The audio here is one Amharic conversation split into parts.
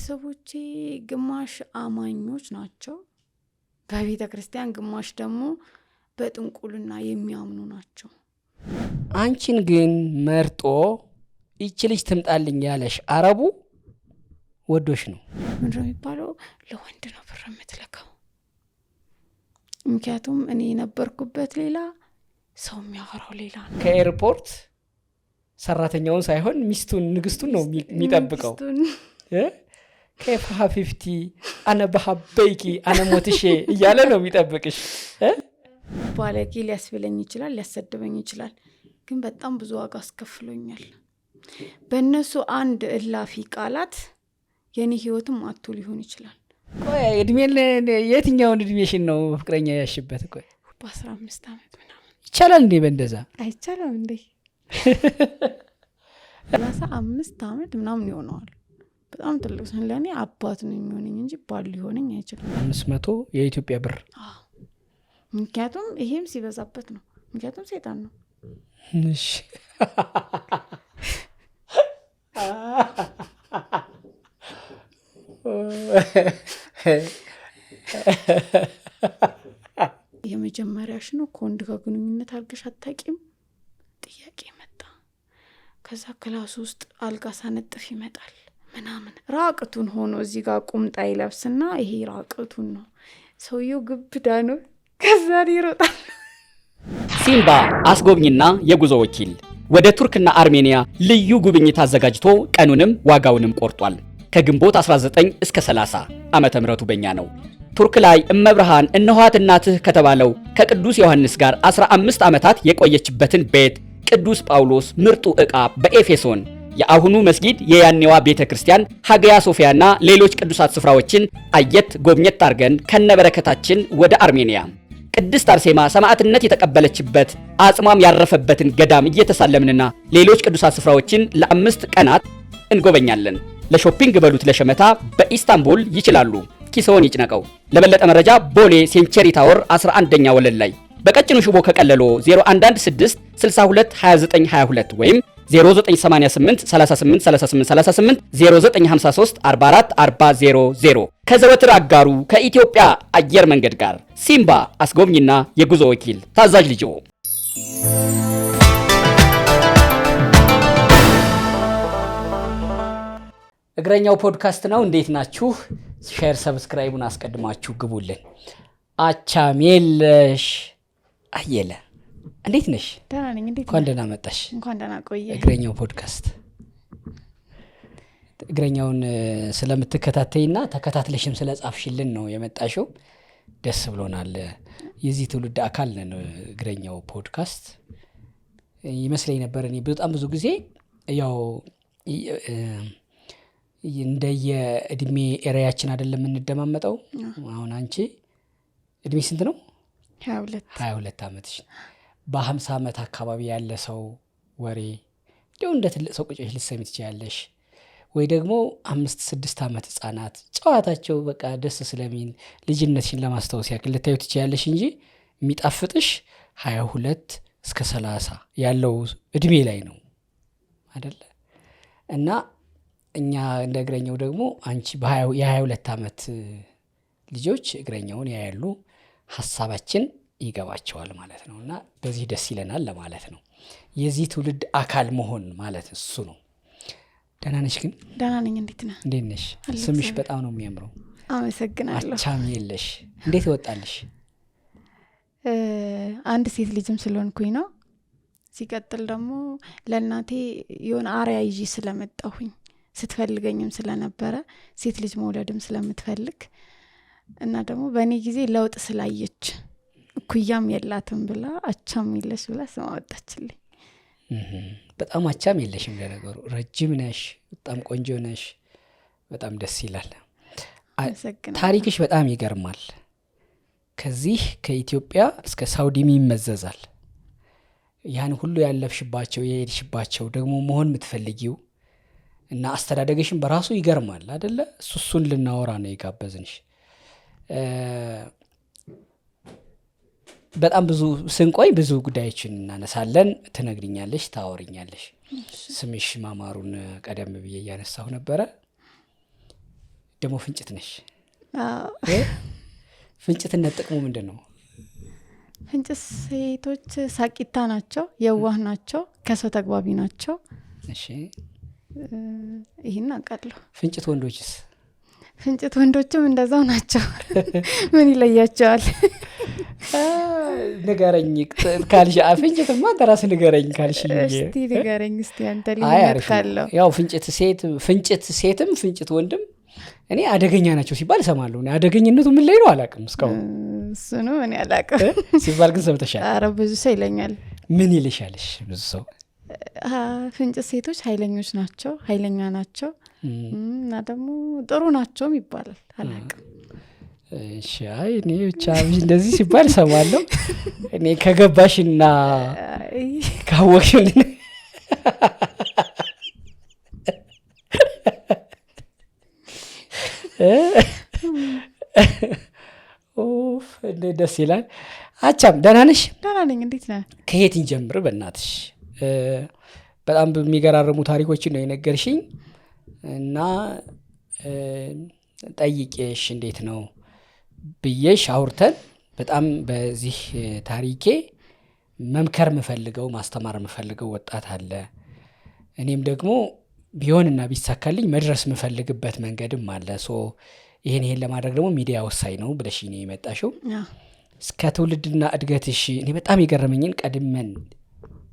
ቤተሰቦቼ ግማሽ አማኞች ናቸው በቤተ ክርስቲያን፣ ግማሽ ደግሞ በጥንቁልና የሚያምኑ ናቸው። አንቺን ግን መርጦ ይቺ ልጅ ትምጣልኝ ያለሽ አረቡ ወዶሽ ነው? ምንድነው የሚባለው? ለወንድ ነው ብር የምትለካው። ምክንያቱም እኔ የነበርኩበት ሌላ፣ ሰው የሚያወራው ሌላ ነው። ከኤርፖርት ሰራተኛውን ሳይሆን ሚስቱን ንግስቱን ነው የሚጠብቀው። ከፋ 50 አነ በሐበይኪ አነ ሞትሼ እያለ ነው የሚጠብቅሽ። ባለጌ ሊያስብለኝ ይችላል፣ ሊያሰድበኝ ይችላል፣ ግን በጣም ብዙ ዋጋ አስከፍሎኛል። በእነሱ አንድ እላፊ ቃላት የኔ ህይወትም አቶ ሊሆን ይችላል። ቆይ እድሜን የትኛውን እድሜሽን ነው ፍቅረኛ ያሽበት? ቆይ በ15 ዓመት ምናምን ይቻላል እንዴ? በእንደዛ አይቻልም እንዴ? 35 ዓመት ምናምን ይሆነዋል። በጣም ትልቅ ሰው ለኔ አባት ነው የሚሆነኝ እንጂ ባል ሊሆነኝ አይችልም። 500 የኢትዮጵያ ብር። ምክንያቱም ይሄም ሲበዛበት ነው። ምክንያቱም ሰይጣን ነው። እሺ የመጀመሪያሽ ነው ከወንድ ጋር ግንኙነት አድርገሽ አታውቂም? ጥያቄ መጣ። ከዛ ክላስ ውስጥ አልጋ ሳነጥፍ ይመጣል ምናምን ራቅቱን ሆኖ እዚህ ጋር ቁምጣ ይለብስና ይሄ ራቅቱን ነው። ሰውየው ግብዳ ነው። ከዛ ይሮጣል። ሲምባ አስጎብኝና የጉዞ ወኪል ወደ ቱርክና አርሜኒያ ልዩ ጉብኝት አዘጋጅቶ ቀኑንም ዋጋውንም ቆርጧል። ከግንቦት 19 እስከ 30 ዓመተ ምህረቱ በእኛ ነው። ቱርክ ላይ እመብርሃን እነኋት እናትህ ከተባለው ከቅዱስ ዮሐንስ ጋር 15 ዓመታት የቆየችበትን ቤት ቅዱስ ጳውሎስ ምርጡ ዕቃ በኤፌሶን የአሁኑ መስጊድ የያኔዋ ቤተክርስቲያን ሀገያ ሶፊያና ሌሎች ቅዱሳት ስፍራዎችን አየት ጎብኘት አድርገን ከነበረከታችን ወደ አርሜኒያ ቅድስት አርሴማ ሰማዕትነት የተቀበለችበት አጽሟም ያረፈበትን ገዳም እየተሳለምንና ሌሎች ቅዱሳት ስፍራዎችን ለ5 ቀናት እንጎበኛለን። ለሾፒንግ በሉት ለሸመታ በኢስታንቡል ይችላሉ። ኪሶን ይጭነቀው። ለበለጠ መረጃ ቦሌ ሴንቸሪ ታወር 11ኛ ወለል ላይ በቀጭኑ ሽቦ ከቀለሎ 0116 62 29 22 ወይም 0988 38 38 38 0953 44 40 ከዘወትር አጋሩ ከኢትዮጵያ አየር መንገድ ጋር ሲምባ አስጎብኝና የጉዞ ወኪል ታዛዥ ልጅ። እግረኛው ፖድካስት ነው። እንዴት ናችሁ? ሼር ሰብስክራይቡን አስቀድማችሁ ግቡልን። አቻሜለሽ አየለ እንዴት ነሽ? ደህና ነኝ። እንዴት እንኳን ደህና መጣሽ። እንኳን ደህና ቆየ። እግረኛው ፖድካስት እግረኛውን ስለምትከታተይና ተከታትለሽም ስለጻፍሽልን ነው የመጣሽው። ደስ ብሎናል። የዚህ ትውልድ አካል ነን። እግረኛው ፖድካስት ይመስለኝ ነበር እኔ በጣም ብዙ ጊዜ ያው እንደየእድሜ ኤሪያችን አይደለም እንደማመጣው። አሁን አንቺ እድሜ ስንት ነው? 22 ዓመትሽ። በ50 ዓመት አካባቢ ያለ ሰው ወሬ እንደው እንደ ትልቅ ሰው ቁጭሽ ልትሰሚ ትችያለሽ። ወይ ደግሞ 5-6 ዓመት ህፃናት ጨዋታቸው በቃ ደስ ስለሚል ልጅነትሽን ለማስታወስ ያክል ልታዩ ትችያለሽ እንጂ የሚጣፍጥሽ 22 እስከ 30 ያለው እድሜ ላይ ነው አይደለ? እና እኛ እንደ እግረኛው ደግሞ አንቺ የ22 ዓመት ልጆች እግረኛውን ያያሉ፣ ሀሳባችን ይገባቸዋል ማለት ነው። እና በዚህ ደስ ይለናል ለማለት ነው። የዚህ ትውልድ አካል መሆን ማለት እሱ ነው። ደህና ነሽ ግን? ደህና ነኝ። እንዴት ነህ? እንዴት ነሽ? ስምሽ በጣም ነው የሚያምረው። አመሰግናለሁ። አቻሜለሽ እንዴት ይወጣልሽ? አንድ ሴት ልጅም ስለሆንኩኝ ነው። ሲቀጥል ደግሞ ለእናቴ የሆነ አርአያ ይዤ ስለመጣሁኝ ስትፈልገኝም ስለነበረ ሴት ልጅ መውለድም ስለምትፈልግ እና ደግሞ በእኔ ጊዜ ለውጥ ስላየች እኩያም የላትም ብላ አቻሜለሽ ብላ ስም አወጣችልኝ። በጣም አቻሜለሽም ለነገሩ ረጅም ነሽ፣ በጣም ቆንጆ ነሽ፣ በጣም ደስ ይላል። ታሪክሽ በጣም ይገርማል። ከዚህ ከኢትዮጵያ እስከ ሳውዲም ይመዘዛል። ያን ሁሉ ያለፍሽባቸው የሄድሽባቸው ደግሞ መሆን የምትፈልጊው እና አስተዳደግሽን በራሱ ይገርማል አይደለ? እሱን ልናወራ ነው የጋበዝንሽ። በጣም ብዙ ስንቆይ ብዙ ጉዳዮችን እናነሳለን። ትነግሪኛለሽ፣ ታወሪኛለሽ። ስምሽ ማማሩን ቀደም ብዬ እያነሳሁ ነበረ። ደግሞ ፍንጭት ነሽ። ፍንጭትነት ጥቅሙ ምንድነው? ፍንጭት ሴቶች ሳቂታ ናቸው፣ የዋህ ናቸው፣ ከሰው ተግባቢ ናቸው። እሺ ይሄን አውቃለሁ። ፍንጭት ወንዶችስ? ፍንጭት ወንዶችም እንደዛው ናቸው። ምን ይለያቸዋል? ንገረኝ ካልሽ ፍንጭትማ ተራስ ንገረኝ ካልሽ እስቲ ንገረኝ እስቲ አንተ ልዩነት ካለው። ያው ፍንጭት ሴትም ፍንጭት ወንድም እኔ አደገኛ ናቸው ሲባል እሰማለሁ። እኔ አደገኝነቱ ምን ላይ ነው አላውቅም እስካሁን። እሱ ነው እኔ አላውቅም ሲባል ግን ሰምተሻል? ኧረ ብዙ ሰው ይለኛል። ምን ይልሻልሽ? ብዙ ሰው ፍንጭት ሴቶች ኃይለኞች ናቸው፣ ኃይለኛ ናቸው እና ደግሞ ጥሩ ናቸውም ይባላል። አላውቅም። እሺ አይ እኔ ብቻ እንደዚህ ሲባል እሰማለሁ። እኔ ከገባሽና ካወቅሽ ኦፍ እንዴት ደስ ይላል። አቻም ደህና ነሽ? ደህና ነኝ። እንዴት ነህ? ከየት እንጀምር በእናትሽ? በጣም በሚገራርሙ ታሪኮችን ነው የነገርሽኝ እና ጠይቄሽ እንዴት ነው ብዬሽ አውርተን በጣም በዚህ ታሪኬ መምከር ምፈልገው ማስተማር ምፈልገው ወጣት አለ። እኔም ደግሞ ቢሆንና ቢሳካልኝ መድረስ ምፈልግበት መንገድም አለ። ይሄን ለማድረግ ደግሞ ሚዲያ ወሳኝ ነው ብለሽ ነው የመጣሽው። እስከ ትውልድና እድገትሽ እኔ በጣም የገረመኝን ቀድመን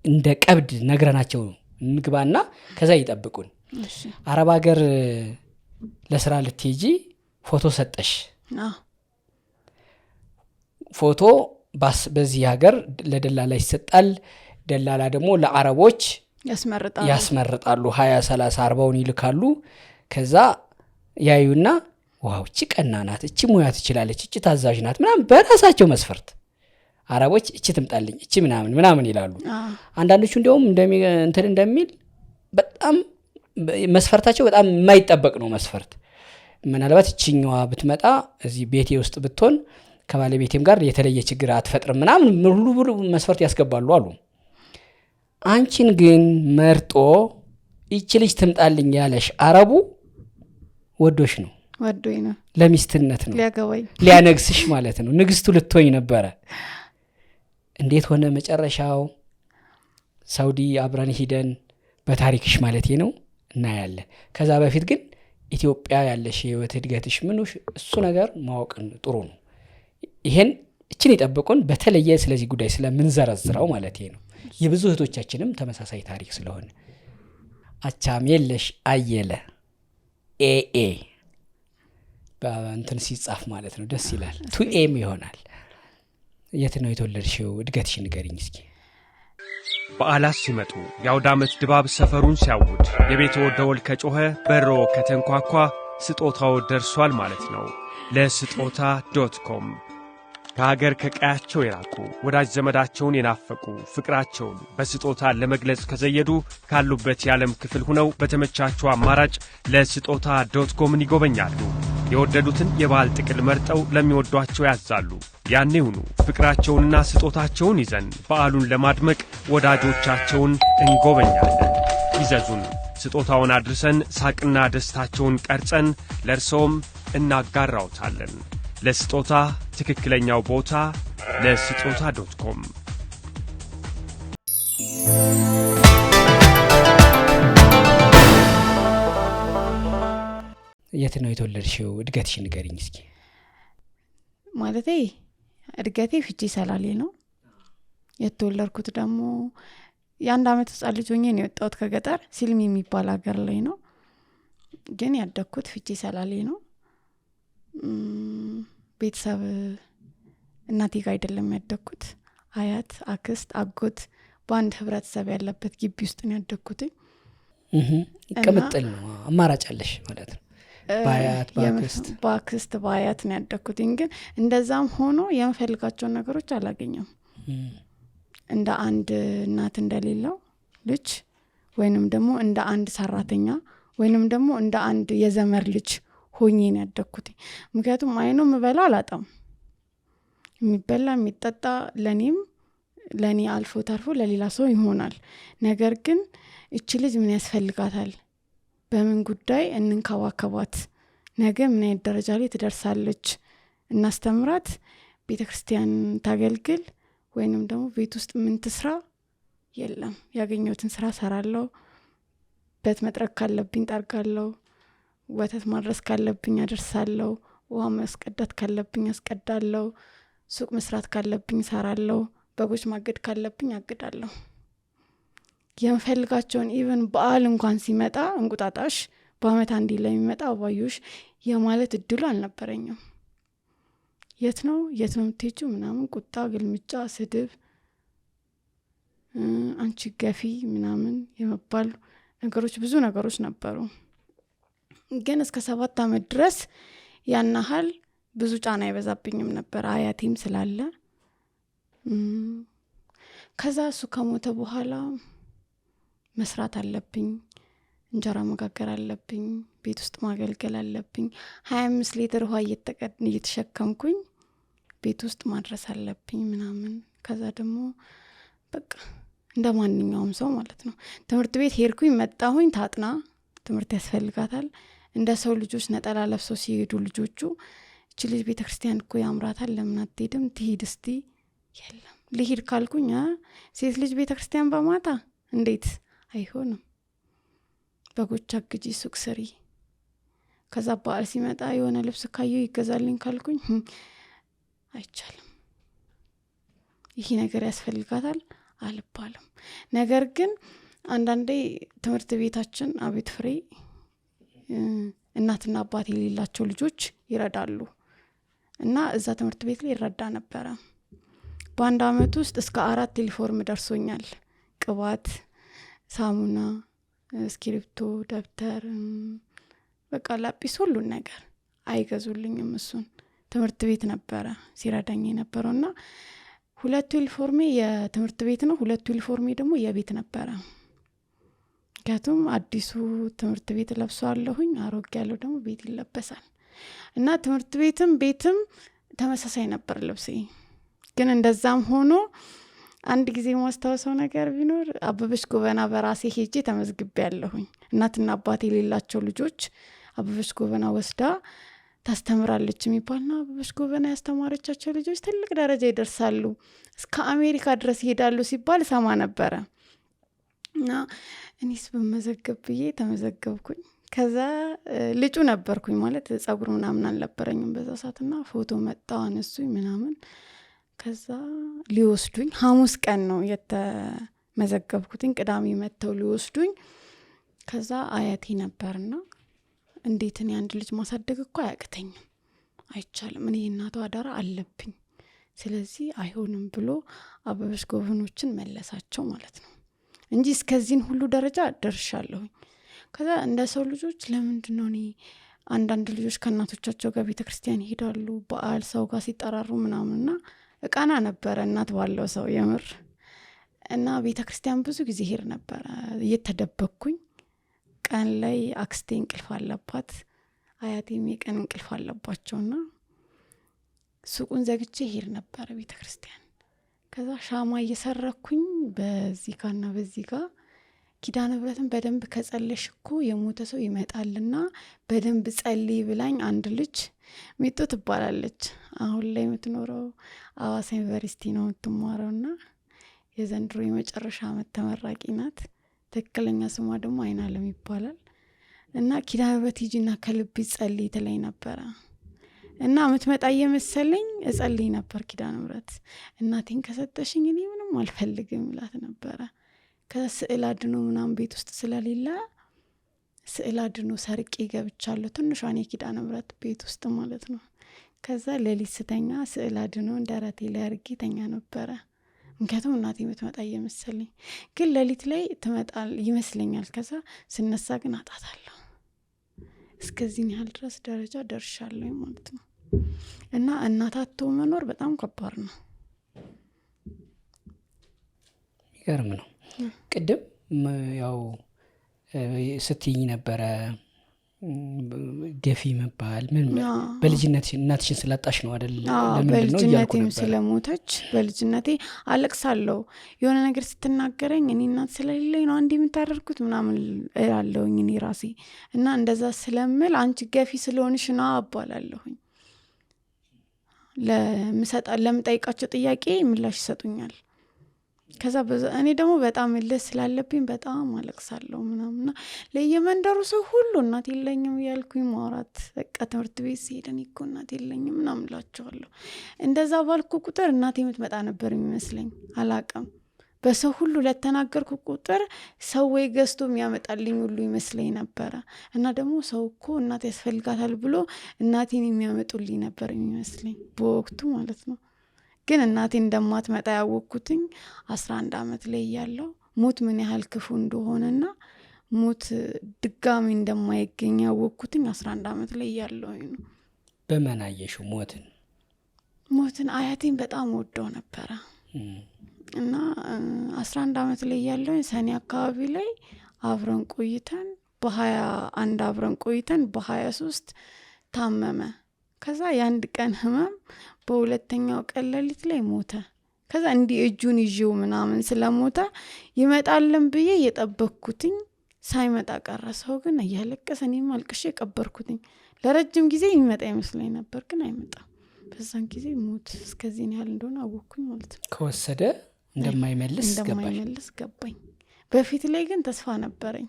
እንደ ቀብድ ነግረናቸው እንግባና ከዛ ይጠብቁን። አረብ ሀገር ለስራ ልትሄጂ ፎቶ ሰጠሽ። ፎቶ በዚህ ሀገር ለደላላ ይሰጣል። ደላላ ደግሞ ለአረቦች ያስመርጣሉ 20 30 40ውን ይልካሉ። ከዛ ያዩና ዋው እቺ ቀና ናት፣ እቺ ሙያ ትችላለች፣ እቺ ታዛዥ ናት ምናምን በራሳቸው መስፈርት አረቦች እቺ ትምጣልኝ እቺ ምናምን ይላሉ። አንዳንዶቹ እንደውም እንደሚል በጣም መስፈርታቸው በጣም የማይጠበቅ ነው መስፈርት። ምናልባት እቺኛዋ ብትመጣ እዚህ ቤቴ ውስጥ ብትሆን ከባለቤቴም ጋር የተለየ ችግር አትፈጥርም ምናምን ሁሉ መስፈርት ያስገባሉ አሉ። አንቺን ግን መርጦ እቺ ልጅ ትምጣልኝ ያለሽ አረቡ ወዶሽ ነው፣ ወዶኝ ነው፣ ለሚስትነት ነው፣ ሊያነግስሽ ማለት ነው። ንግስቱ ልትሆኝ ነበረ። እንዴት ሆነ መጨረሻው? ሳውዲ አብረን ሂደን በታሪክሽ ማለቴ ነው እናያለን። ከዛ በፊት ግን ኢትዮጵያ ያለሽ የህይወት እድገትሽ ምንሽ እሱ ነገር ማወቅ ጥሩ ነው። ይሄን እቺን ይጠብቁን። በተለየ ስለዚህ ጉዳይ ስለምንዘረዝረው ማለቴ ነው። የብዙ እህቶቻችንም ተመሳሳይ ታሪክ ስለሆነ አቻሜለሽ አየለ ኤኤ በእንትን ሲጻፍ ማለት ነው ደስ ይላል። ቱኤም ይሆናል። የት ነው የተወለድሽው? እድገትሽ ንገሪኝ እስኪ። በዓላት ሲመጡ የአውደ ዓመት ድባብ ሰፈሩን ሲያውድ የቤትዎ ደወል ከጮኸ በሮ ከተንኳኳ ስጦታው ደርሷል ማለት ነው። ለስጦታ.com ከሀገር ከቀያቸው የራቁ ወዳጅ ዘመዳቸውን የናፈቁ ፍቅራቸውን በስጦታ ለመግለጽ ከዘየዱ ካሉበት የዓለም ክፍል ሆነው በተመቻቸው አማራጭ ለስጦታ.comን ይጎበኛሉ። የወደዱትን የበዓል ጥቅል መርጠው ለሚወዷቸው ያዛሉ። ያኔውኑ ፍቅራቸውንና ስጦታቸውን ይዘን በዓሉን ለማድመቅ ወዳጆቻቸውን እንጎበኛለን። ይዘዙን። ስጦታውን አድርሰን ሳቅና ደስታቸውን ቀርጸን ለእርሶም እናጋራውታለን። ለስጦታ ትክክለኛው ቦታ ለስጦታ.com። የት ነው የተወለድሽው? እድገትሽ ንገሪኝ እስኪ። ማለቴ እድገቴ ፍቼ ሰላሌ ነው። የተወለድኩት ደግሞ የአንድ አመት ህጻን ልጅ ሆኜ ነው የወጣሁት ከገጠር ሲልሚ የሚባል ሀገር ላይ ነው። ግን ያደግኩት ፍቼ ሰላሌ ነው። ቤተሰብ እናቴ ጋር አይደለም ያደግኩት። አያት፣ አክስት፣ አጎት በአንድ ህብረተሰብ ያለበት ግቢ ውስጥ ነው ያደግኩት። ቅምጥል ነው አማራጭ አለሽ ማለት ነው። በአክስት በአያት ነው ያደግኩት። ግን እንደዛም ሆኖ የምፈልጋቸውን ነገሮች አላገኘም። እንደ አንድ እናት እንደሌለው ልጅ ወይንም ደግሞ እንደ አንድ ሰራተኛ ወይንም ደግሞ እንደ አንድ የዘመር ልጅ ሆኜ ነው ያደግኩት። ምክንያቱም አይኖ ምበላው አላጣም። የሚበላ የሚጠጣ ለኔ አልፎ ተርፎ ለሌላ ሰው ይሆናል። ነገር ግን እቺ ልጅ ምን ያስፈልጋታል፣ በምን ጉዳይ እንንከባከባት ነገ ምን አይነት ደረጃ ላይ ትደርሳለች፣ እናስተምራት፣ ቤተክርስቲያን ታገልግል ወይንም ደግሞ ቤት ውስጥ ምን ትስራ? የለም ያገኘሁትን ስራ ሰራለሁ። በት መጥረግ ካለብኝ ጠርጋለሁ፣ ወተት ማድረስ ካለብኝ አደርሳለሁ፣ ውሃ ማስቀዳት ካለብኝ አስቀዳለሁ፣ ሱቅ መስራት ካለብኝ ሰራለሁ፣ በጎች ማገድ ካለብኝ አግዳለሁ። የምፈልጋቸውን ኢቨን በዓል እንኳን ሲመጣ እንቁጣጣሽ በአመት አንዴ ለሚመጣ አባዮሽ የማለት እድሉ አልነበረኝም። የት ነው የምትሄጂው ምናምን ቁጣ፣ ግልምጫ፣ ስድብ፣ አንቺ ገፊ ምናምን የመባሉ ነገሮች ብዙ ነገሮች ነበሩ። ግን እስከ 7 አመት ድረስ ያናሃል ብዙ ጫና አይበዛብኝም ነበር አያቴም ስላለ። ከዛ እሱ ከሞተ በኋላ መስራት አለብኝ፣ እንጀራ መጋገር አለብኝ፣ ቤት ውስጥ ማገልገል አለብኝ። 25 ሊትር ውሃ እየተሸከምኩኝ ቤት ውስጥ ማድረስ አለብኝ ምናምን። ከዛ ደግሞ በቃ እንደ ማንኛውም ሰው ማለት ነው ትምህርት ቤት ሄድኩኝ መጣሁኝ። ታጥና ትምህርት ያስፈልጋታል። እንደ ሰው ልጆች ነጠላ ለብሰው ሲሄዱ ልጆቹ እቺ ልጅ ቤተክርስቲያን እኮ ያምራታል ለምን አትሄድም? ትሂድ እስቲ። የለም ልሂድ ካልኩኝ ሴት ልጅ ቤተክርስቲያን በማታ እንዴት አይሆንም? በጎች አግጂ፣ ሱቅ ስሪ። ከዛ በዓል ሲመጣ የሆነ ልብስ ካየው ይገዛልኝ ካልኩኝ አይቻልም፣ ይሄ ነገር ያስፈልጋታል አልባልም። ነገር ግን አንዳንዴ ትምህርት ቤታችን አቤት ፍሬ እናትና አባት የሌላቸው ልጆች ይረዳሉ እና እዛ ትምህርት ቤት ላይ ይረዳ ነበረ። በአንድ አመት ውስጥ እስከ 4 ዩኒፎርም ደርሶኛል። ቅባት፣ ሳሙና፣ እስክሪብቶ፣ ደብተር፣ በቃ ላጲስ፣ ሁሉን ነገር አይገዙልኝም። እሱን ትምህርት ቤት ነበረ ሲረዳኝ የነበረውና 2 ዩኒፎርሜ የትምህርት ቤት ነው፣ 2 ዩኒፎርሜ ደግሞ የቤት ነበረ። ምክንያቱም አዲሱ ትምህርት ቤት ለብሷለሁኝ፣ አሮጌ ያለው ደግሞ ቤት ይለበሳል እና ትምህርት ቤትም ተመሳሳይ ነበር ልብሴ። ግን እንደዛም ሆኖ አንድ ጊዜ ማስታወሰው ነገር ቢኖር አበበች ጎበና በራሴ ሄጄ ተመዝግቤያለሁኝ። እናትና አባት የሌላቸው ልጆች አበበች ጎበና ወስዳ ታስተምራለች የሚባልና አበበች ጎበና ያስተማረቻቸው ልጆች ትልቅ ደረጃ ይደርሳሉ፣ እስከ አሜሪካ ድረስ ይሄዳሉ ሲባል ሰማ ነበረ እና እኔስ በመዘገብ ብዬ ተመዘገብኩኝ። ከዛ ልጁ ነበርኩኝ ማለት ጸጉር ምናምን አልነበረኝም በዛ ሰዓትና ፎቶ መጣው አነሱኝ ምናምን። ከዛ ሊወስዱኝ ሐሙስ ቀን ነው የተመዘገብኩትኝ፣ ቅዳሜ መተው ሊወስዱኝ። ከዛ አያቴ ነበርና እንዴት እኔ አንድ ልጅ ማሳደግ እኮ አያቅተኝም፣ አይቻልም፣ እኔ እናቷ አደራ አለብኝ፣ ስለዚህ አይሆንም ብሎ አበበች ጎበኖችን መለሳቸው ማለት ነው እንጂ እስከዚህን ሁሉ ደረጃ ደርሻለሁኝ። ከዛ እንደ ሰው ልጆች ለምንድነው እኔ አንዳንድ ልጆች ከእናቶቻቸው ጋር ቤተክርስቲያን ይሄዳሉ፣ በዓል ሰው ጋር ሲጠራሩ ምናምንና እቃና ነበረ እናት ባለው ሰው የምር እና ቤተክርስቲያን ብዙ ጊዜ ሄድ ነበረ እየተደበቅኩኝ። ቀን ላይ አክስቴ እንቅልፍ አለባት፣ አያቴም የቀን እንቅልፍ አለባቸውና ሱቁን ዘግቼ ሄድ ነበረ ቤተክርስቲያን። ከዛ ሻማ እየሰረኩኝ በዚህ ጋርና በዚህ ጋር ኪዳነ ምሕረትን በደንብ ከጸለሽ እኮ የሞተ ሰው ይመጣልና በደንብ ጸልይ ብላኝ አንድ ልጅ ሚጡ ትባላለች፣ አሁን ላይ የምትኖረው አዋሳ ዩኒቨርሲቲ ነው የምትማረውና የዘንድሮ የመጨረሻ አመት ተመራቂ ናት። ትክክለኛ ስሟ ደግሞ አይናለም ይባላል እና ኪዳነ ምሕረት ሂጂና ከልብ ጸልይ ትለኝ ነበረ እና ምትመጣ የመሰለኝ እጸልይ ነበር ኪዳነ ምሕረት። እናቴን ከሰጠሽኝ እኔ ምንም አልፈልግም እላት ነበረ። ከስዕል አድኖ ምናምን ቤት ውስጥ ስለሌለ ስዕል አድኖ ሰርቄ ገብቻለሁ፣ ትንሿን የኪዳነ ምሕረት ቤት ውስጥ ማለት ነው። ከዛ ሌሊት ስተኛ ስዕል አድኖ ደረቴ ላይ አድርጌ ተኛ ነበረ። ምክንያቱም እናቴ የምትመጣ የመሰለኝ፣ ግን ሌሊት ላይ ትመጣል ይመስለኛል። ከዛ ስነሳ ግን አጣታለሁ። እስከዚህ ያህል ድረስ ደረጃ ደርሻለሁ ማለት ነው። እና እናታቶ መኖር በጣም ከባድ ነው። ይገርም ነው። ቅድም ያው ስትይኝ ነበረ ገፊ መባል ምን በልጅነት እናትሽን ስላጣሽ ነው አይደል? ለምን ነው በልጅነቴም ስለሞተች በልጅነቴ አለቅሳለሁ። የሆነ ነገር ስትናገረኝ እኔ እናት ስለሌለኝ ነው እንዴ የምታደርጉት ምናምን እላለሁኝ እኔ ራሴ እና እንደዛ ስለምል አንቺ ገፊ ስለሆንሽ ነው አባላለሁኝ። ለምጠይቃቸው ጥያቄ ምላሽ ይሰጡኛል። ከዛ እኔ ደግሞ በጣም ልስ ስላለብኝ በጣም አለቅሳለሁ ምናምንና ለየመንደሩ ሰው ሁሉ እናት የለኝም ያልኩኝ ማውራት በቃ ትምህርት ቤት ሲሄድ እኔ እኮ እናት የለኝም ምናምን እላቸዋለሁ። እንደዛ ባልኩ ቁጥር እናቴ የምትመጣ ነበር የሚመስለኝ አላቅም። በሰው ሁሉ ለተናገርኩ ቁጥር ሰው ወይ ገዝቶ የሚያመጣልኝ ሁሉ ይመስለኝ ነበረ እና ደግሞ ሰው እኮ እናት ያስፈልጋታል ብሎ እናቴን የሚያመጡልኝ ነበር የሚመስለኝ በወቅቱ ማለት ነው። ግን እናቴ እንደማትመጣ ያወቅኩትኝ 11 አመት ላይ ያለው ሞት ምን ያህል ክፉ እንደሆነና ሞት ድጋሚ እንደማይገኝ ያወቅኩትኝ 11 አመት ላይ ያለው ነው። በመን አየሽው ሞትን? አያቴን በጣም ወደው ነበረ እና 11 አመት ላይ ያለው ሰኔ አካባቢ ላይ አብረን ቆይተን በ21 አብረን ቆይተን በ23 ታመመ። ከዛ የአንድ ቀን ህመም በሁለተኛው ቀን ሌሊት ላይ ሞተ። ከዛ እንዲህ እጁን ይዤው ምናምን ስለሞተ ይመጣልን ብዬ የጠበቅኩትኝ ሳይመጣ ቀረ። ሰው ግን እያለቀሰ እኔም አልቅሼ ቀበርኩትኝ። ለረጅም ጊዜ ይመጣ ይመስለኝ ነበር ግን አይመጣም። በዛን ጊዜ ሞት እስከዚህ ያህል እንደሆነ አወቅኩኝ ማለት ነው። ከወሰደ እንደማይመልስ ገባኝ። በፊት ላይ ግን ተስፋ ነበረኝ።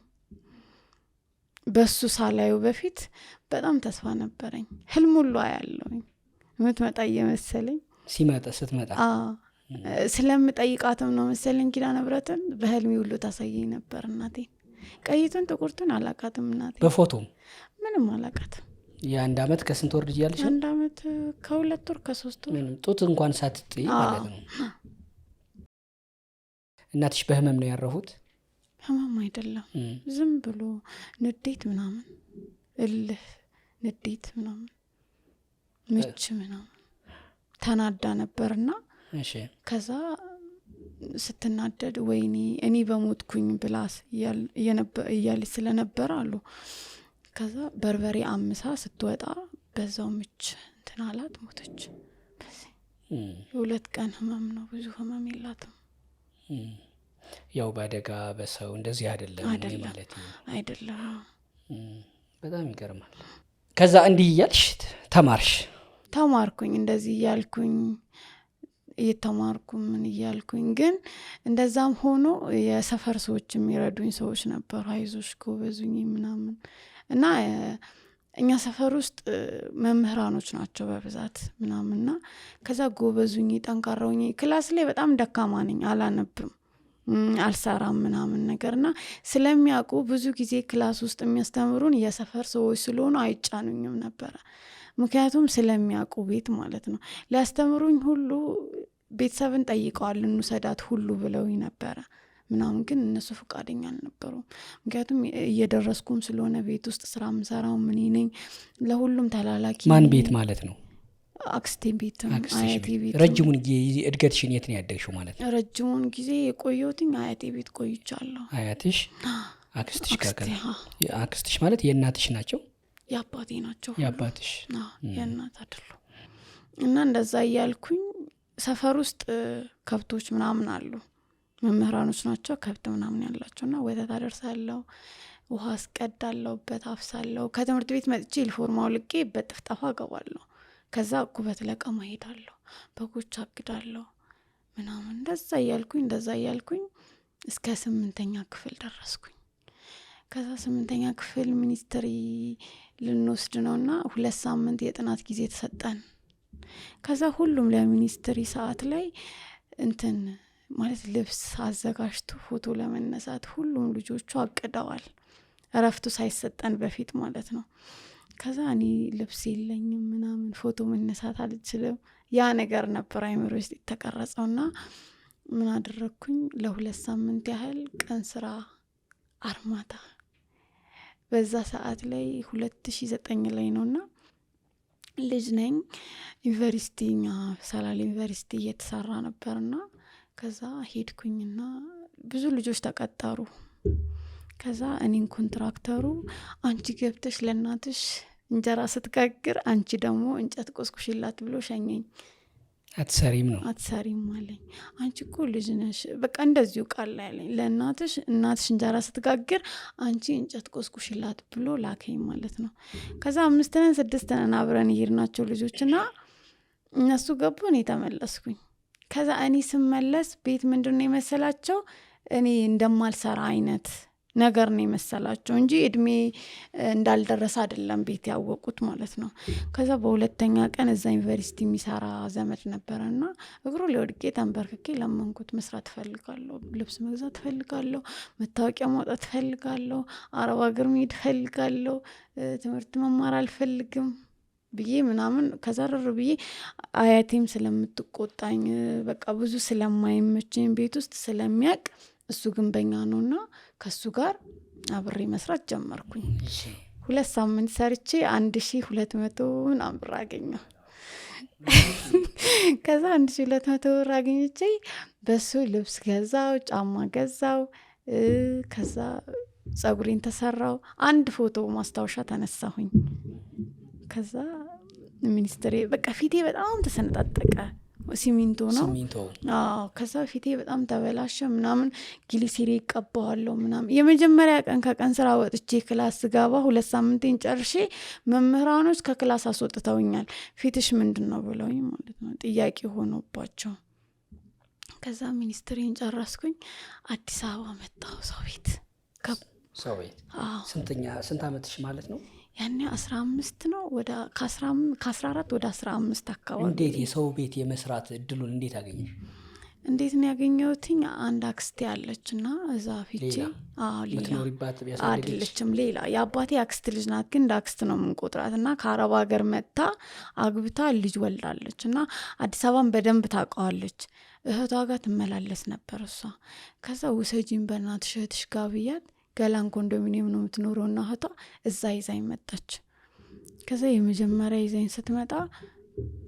በሱ ሳላዩ በፊት በጣም ተስፋ ነበረኝ። ህልም ሁሉ አያለሁኝ የምትመጣ እየመሰለኝ ስትመጣ ስለምጠይቃትም ነው መሰለኝ ኪዳነ ምህረትን በህልሜ ሁሉ ታሳየኝ ነበር እናቴን። ቀይቱን ጥቁርቱን አላቃትም እናቴ። በፎቶ ምንም አላቃትም። የ1 አመት ከስንት ወር ልጅ ያለሽ? 1 አመት ከ2 ወር ከ3 ወር ጡት እንኳን ሳትጥይ ማለት ነው። እናትሽ በህመም ነው ያረፉት? ህመም አይደለም ዝም ብሎ ንዴት ምናምን እልህ ንዴት ምናምን ምች ምናምን ተናዳ ነበርና ከዛ ስትናደድ ወይኔ እኔ በሞትኩኝ ብላስ እያለች ስለነበረ አሉ። ከዛ በርበሬ አምሳ ስትወጣ በዛው ምች እንትን አላት ሞተች። የ2 ቀን ህመም ነው ብዙ ህመም የላትም። ያው ባደጋ በሰው እንደዚህ አይደለም ማለት ነው። አይደለም። በጣም ይገርማል። ከዛ እንዲህ እያልሽ ተማርኩኝ እንደዚህ እያልኩኝ እየተማርኩ ምን እያልኩኝ ግን እንደዛም ሆኖ የሰፈር ሰዎች የሚረዱኝ ሰዎች ነበሩ። አይዞሽ ጎበዙኝ ምናምን እና እኛ ሰፈር ውስጥ መምህራኖች ናቸው በብዛት ምናምንና ከዛ ጎበዙኝ ጠንካራውኝ ክላስ ላይ በጣም ደካማ ነኝ አላነብም አልሰራም ምናምን ነገርና ስለሚያውቁ ብዙ ጊዜ ክላስ ውስጥ የሚያስተምሩን የሰፈር ሰዎች ስለሆኑ አይጫኑኝም ነበር። ምክንያቱም ስለሚያውቁ ቤት ማለት ነው። ሊያስተምሩኝ ሁሉ ቤተሰብን ጠይቀዋል እንውሰዳት ሁሉ ብለውኝ ነበረ ምናምን ግን እነሱ ፈቃደኛ አልነበሩም። ምክንያቱም እየደረስኩም ስለሆነ ቤት ውስጥ ስራ ምሰራው ምን ነኝ ለሁሉም ተላላኪ። ማን ቤት ማለት ነው? አክስቴ ቤት አያቴ ቤት። ረጅሙን ጊዜ እድገትሽን የት ነው ያደግሽው ማለት ነው? ረጅሙን ጊዜ የቆየሁትኝ አያቴ ቤት ቆይቻለሁ። አያትሽ አክስትሽ አክስትሽ ማለት የእናትሽ ናቸው? የአባቴ ናቸው። የአባትሽ? የእናት አይደሉም። እና እንደዛ እያልኩኝ ሰፈር ውስጥ ከብቶች ምናምን አሉ መምህራኖች ናቸው ከብት ምናምን ያላቸውና ወተት አደርሳለሁ ውሃ አስቀዳለሁ በታፍሳለሁ። ከትምህርት ቤት መጥቼ ዩኒፎርም አውልቄ በጥፍጣፋ እገባለሁ። ከዛ ኩበት ለቀማ ሄዳለሁ በጎች አግዳለሁ ምናምን እንደዛ እያልኩኝ እስከ 8ኛ ክፍል ደረስኩኝ። ከዛ 8ኛ ክፍል ሚኒስትሪ ልንወስድ ነውና 2 ሳምንት የጥናት ጊዜ ተሰጠን። ከዛ ሁሉም ለሚኒስትሪ ሰዓት ላይ እንትን ማለት ልብስ አዘጋጅቶ ፎቶ ለመነሳት ሁሉም ልጆቹ አቅደዋል እረፍቱ ሳይሰጠን በፊት ማለት ነው። ከዛ እኔ ልብስ የለኝም ምናምን ፎቶ መነሳት አልችልም። ያ ነገር ነበር አይምሮዬ ውስጥ የተቀረጸውና ምን አደረኩኝ ለ2 ሳምንት ያህል ቀን ስራ አርማታ። በዛ ሰዓት ላይ 2009 ላይ ነውና ልጅ ነኝ። ዩኒቨርሲቲኛ ሰላሌ ዩኒቨርሲቲ እየተሰራ ነበርና ከዛ ሄድኩኝና ብዙ ልጆች ተቀጠሩ። ከዛ እኔን ኮንትራክተሩ አንቺ ገብተሽ ለእናትሽ እንጀራ ስትጋግር አንቺ ደግሞ እንጨት ቆስቁሽላት ብሎ ሸኘኝ። አትሰሪም ነው አትሰሪም አለኝ። አንቺ እኮ ልጅ ነሽ፣ በቃ እንደዚሁ ቃል ያለኝ ለእናትሽ እናትሽ እንጀራ ስትጋግር አንቺ እንጨት ቆስቁሽላት ብሎ ላከኝ ማለት ነው። ከዛ 5 ነን 6 ነን አብረን ይሄድናቸው ልጆችና እነሱ ገቡ፣ እኔ ተመለስኩኝ። ከዛ እኔ ስመለስ ቤት ምንድነው የመሰላቸው እኔ እንደማልሰራ አይነት ነገር ነው የመሰላቸው እንጂ እድሜ እንዳልደረሰ አይደለም ቤት ያወቁት ማለት ነው። ከዛ በሁለተኛ ቀን እዛ ዩኒቨርሲቲ የሚሰራ ዘመድ ነበረና እግሩ ለወድቄ ተንበርክኬ ለመንኩት። መስራት ፈልጋለሁ፣ ልብስ መግዛት ፈልጋለሁ፣ መታወቂያ ማውጣት ፈልጋለሁ፣ አረብ ሀገር መሄድ ፈልጋለሁ፣ ትምህርት መማር አልፈልግም ብዬ ምናምን ከዛረር ብዬ አያቴም ስለምትቆጣኝ በቃ ብዙ ስለማይመቸኝ ቤት ውስጥ ስለሚያቅ እሱ ግንበኛ ነውና ከሱ ጋር አብሬ መስራት ጀመርኩኝ። 2 ሳምንት ሰርቼ 1200 ምናምን ብር አገኘሁ። ከዛ 1200 ብር አገኘቼ በሱ ልብስ ገዛው፣ ጫማ ገዛው። ከዛ ጸጉሬን ተሰራው፣ አንድ ፎቶ ማስታወሻ ተነሳሁኝ። ከዛ ሚኒስትሪ በቃ ፊቴ በጣም ተሰነጣጠቀ፣ ሲሚንቶ ነው። ከዛ ፊቴ በጣም ተበላሸ ምናምን፣ ግሊሰሪ ይቀባዋለሁ ምናምን። የመጀመሪያ ቀን ከቀን ስራ ወጥቼ ክላስ ገባ 2 ሳምንቴን ጨርሼ መምህራኖች ከክላስ አስወጥተውኛል። ፊትሽ ምንድነው ብለውኝ ማለት ነው፣ ጥያቄ ሆኖባቸው። ከዛ ሚኒስትሪን ጨረስኩኝ፣ አዲስ አበባ መጣሁ ሰው ቤት። ስንት አመትሽ ማለት ነው? ያኔ 15 ነው፣ ወደ ከ14 ወደ 15 አካባቢ። እንዴት የሰው ቤት የመስራት እድሉን እንዴት አገኘሽ? እንዴት ነው ያገኘሁትኝ? አንድ አክስቴ አለችና እዛ ፊቼ አይደለችም፣ ሌላ የአባቴ አክስት ልጅ ናት፣ ግን እንደ አክስት ነው የምንቆጥራት። እና ከአረብ ሀገር መጥታ አግብታ ልጅ ወልዳለች እና አዲስ አበባን በደንብ ታውቀዋለች። እህቷ ጋር ትመላለስ ነበር እሷ። ከዛ ውሰጂን በእናትሽ እህትሽ ጋር ብያት፣ ገላን ኮንዶሚኒየም ነው የምትኖረው እና እህቷ እዛ ይዛኝ መጣች። ከዛ የመጀመሪያ ይዛኝ ስትመጣ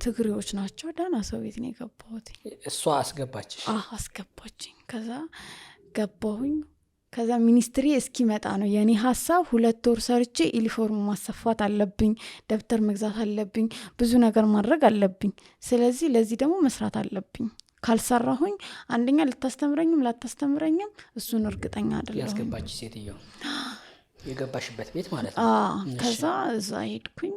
ትግሬዎች ናቸው፣ ደህና ሰው ቤት ነው የገባሁት። እሷ አስገባችሽ? አስገባችኝ። ከዛ ገባሁኝ። ከዛ ሚኒስትሪ እስኪመጣ ነው የኔ ሀሳብ። 2 ወር ሰርቼ ዩኒፎርም ማሰፋት አለብኝ፣ ደብተር መግዛት አለብኝ፣ ብዙ ነገር ማድረግ አለብኝ። ስለዚህ ለዚህ ደግሞ መስራት አለብኝ። ካልሰራሁኝ አንደኛ ልታስተምረኝም ላታስተምረኝም እሱን እርግጠኛ አይደለሁም። ያስገባች ሴትዮ የገባሽበት ቤት ማለት ነው። ከዛ እዛ ሄድኩኝ።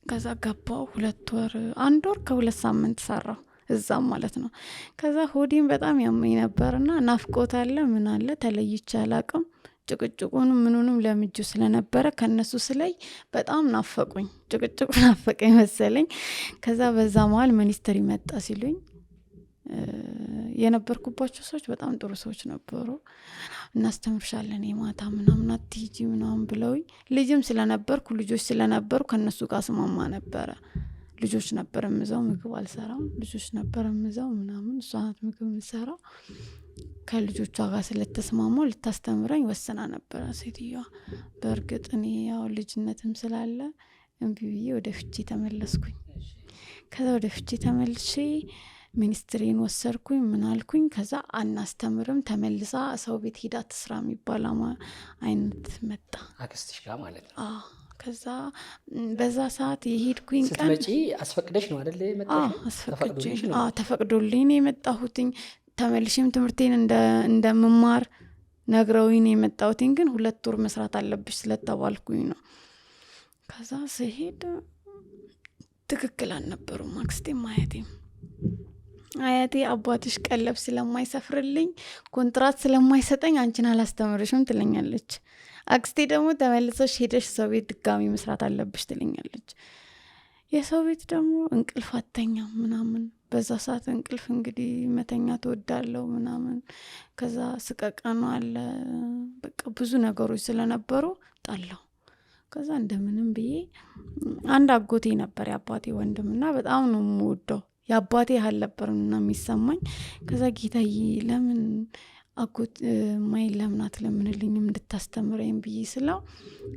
ከዛ ገባው 2 ወር 1 ወር ከ2 ሳምንት ሰራሁ እዛም ማለት ነው። ከዛ ሆዴን በጣም ያመኝ ነበርና ናፍቆት አለ ምን አለ ተለይቼ አላቅም። ጭቅጭቁንም ምኑንም ለምጁ ስለነበረ ከነሱ ስለይ በጣም ናፈቁኝ። ጭቅጭቁ ናፈቀኝ መሰለኝ። ከዛ በዛ መሀል ሚኒስትሪ መጣ ሲሉኝ የነበርኩባቸው ሰዎች በጣም ጥሩ ሰዎች ነበሩ። እናስተምርሻለን የማታ ምናምን አትሂጂ ምናምን ብለውኝ፣ ልጅም ስለነበርኩ ልጆች ስለነበሩ ከነሱ ጋር ስማማ ነበረ። ልጆች ነበር ምዛው፣ ምግብ አልሰራም። ልጆች ነበር ምዛው ምናምን፣ እሷ ናት ምግብ ምሰራው። ከልጆቿ ጋር ስለተስማማው ልታስተምረኝ ወስና ነበረ ሴትዮዋ። በእርግጥ እኔ ያው ልጅነትም ስላለ እምቢ ብዬ ወደ ፍቼ ተመለስኩኝ። ከዛ ወደ ፍቼ ተመልሼ ሚኒስትሪን ወሰድኩኝ። ምን አልኩኝ፣ ከዛ አናስተምርም ተመልሳ ሰው ቤት ሂዳ ትስራ የሚባል አይነት መጣ። አክስትሽ ጋር ማለት ነው? ከዛ በዛ ሰዓት የሄድኩኝ ቀን ስትመጪ አስፈቅደሽ ነው አይደል የመጣሽው? አስፈቅዶልኝ ተፈቅዶልኝ ነው የመጣሁትኝ። ተመልሼም ትምህርቴን እንደምማር ነግረውኝ የመጣሁትኝ፣ ግን 2 ወር መስራት አለብሽ ስለተባልኩኝ ነው። ከዛ ስሄድ ትክክል አልነበሩም አክስቴም አያቴም። አያቴ አባትሽ ቀለብ ስለማይሰፍርልኝ ኮንትራት ስለማይሰጠኝ አንቺን አላስተምርሽም ትለኛለች። አክስቴ ደግሞ ተመልሰሽ ሄደሽ ሰው ቤት ድጋሚ መስራት አለብሽ ትለኛለች። የሰው ቤት ደግሞ እንቅልፍ አተኛም ምናምን። በዛ ሰዓት እንቅልፍ እንግዲህ መተኛ ትወዳለው ምናምን። ከዛ ስቀቀኑ አለ በቃ ብዙ ነገሮች ስለነበሩ ጣለው። ከዛ እንደምንም ብዬ አንድ አጎቴ ነበር የአባቴ ወንድምና በጣም ነው የምወደው፣ የአባቴ ያህል ነበርና የሚሰማኝ። ከዛ ጌታዬ ለምን አጎት ማይ ለምናት ለምንልኝም እንድታስተምረኝ ብዬ ስለው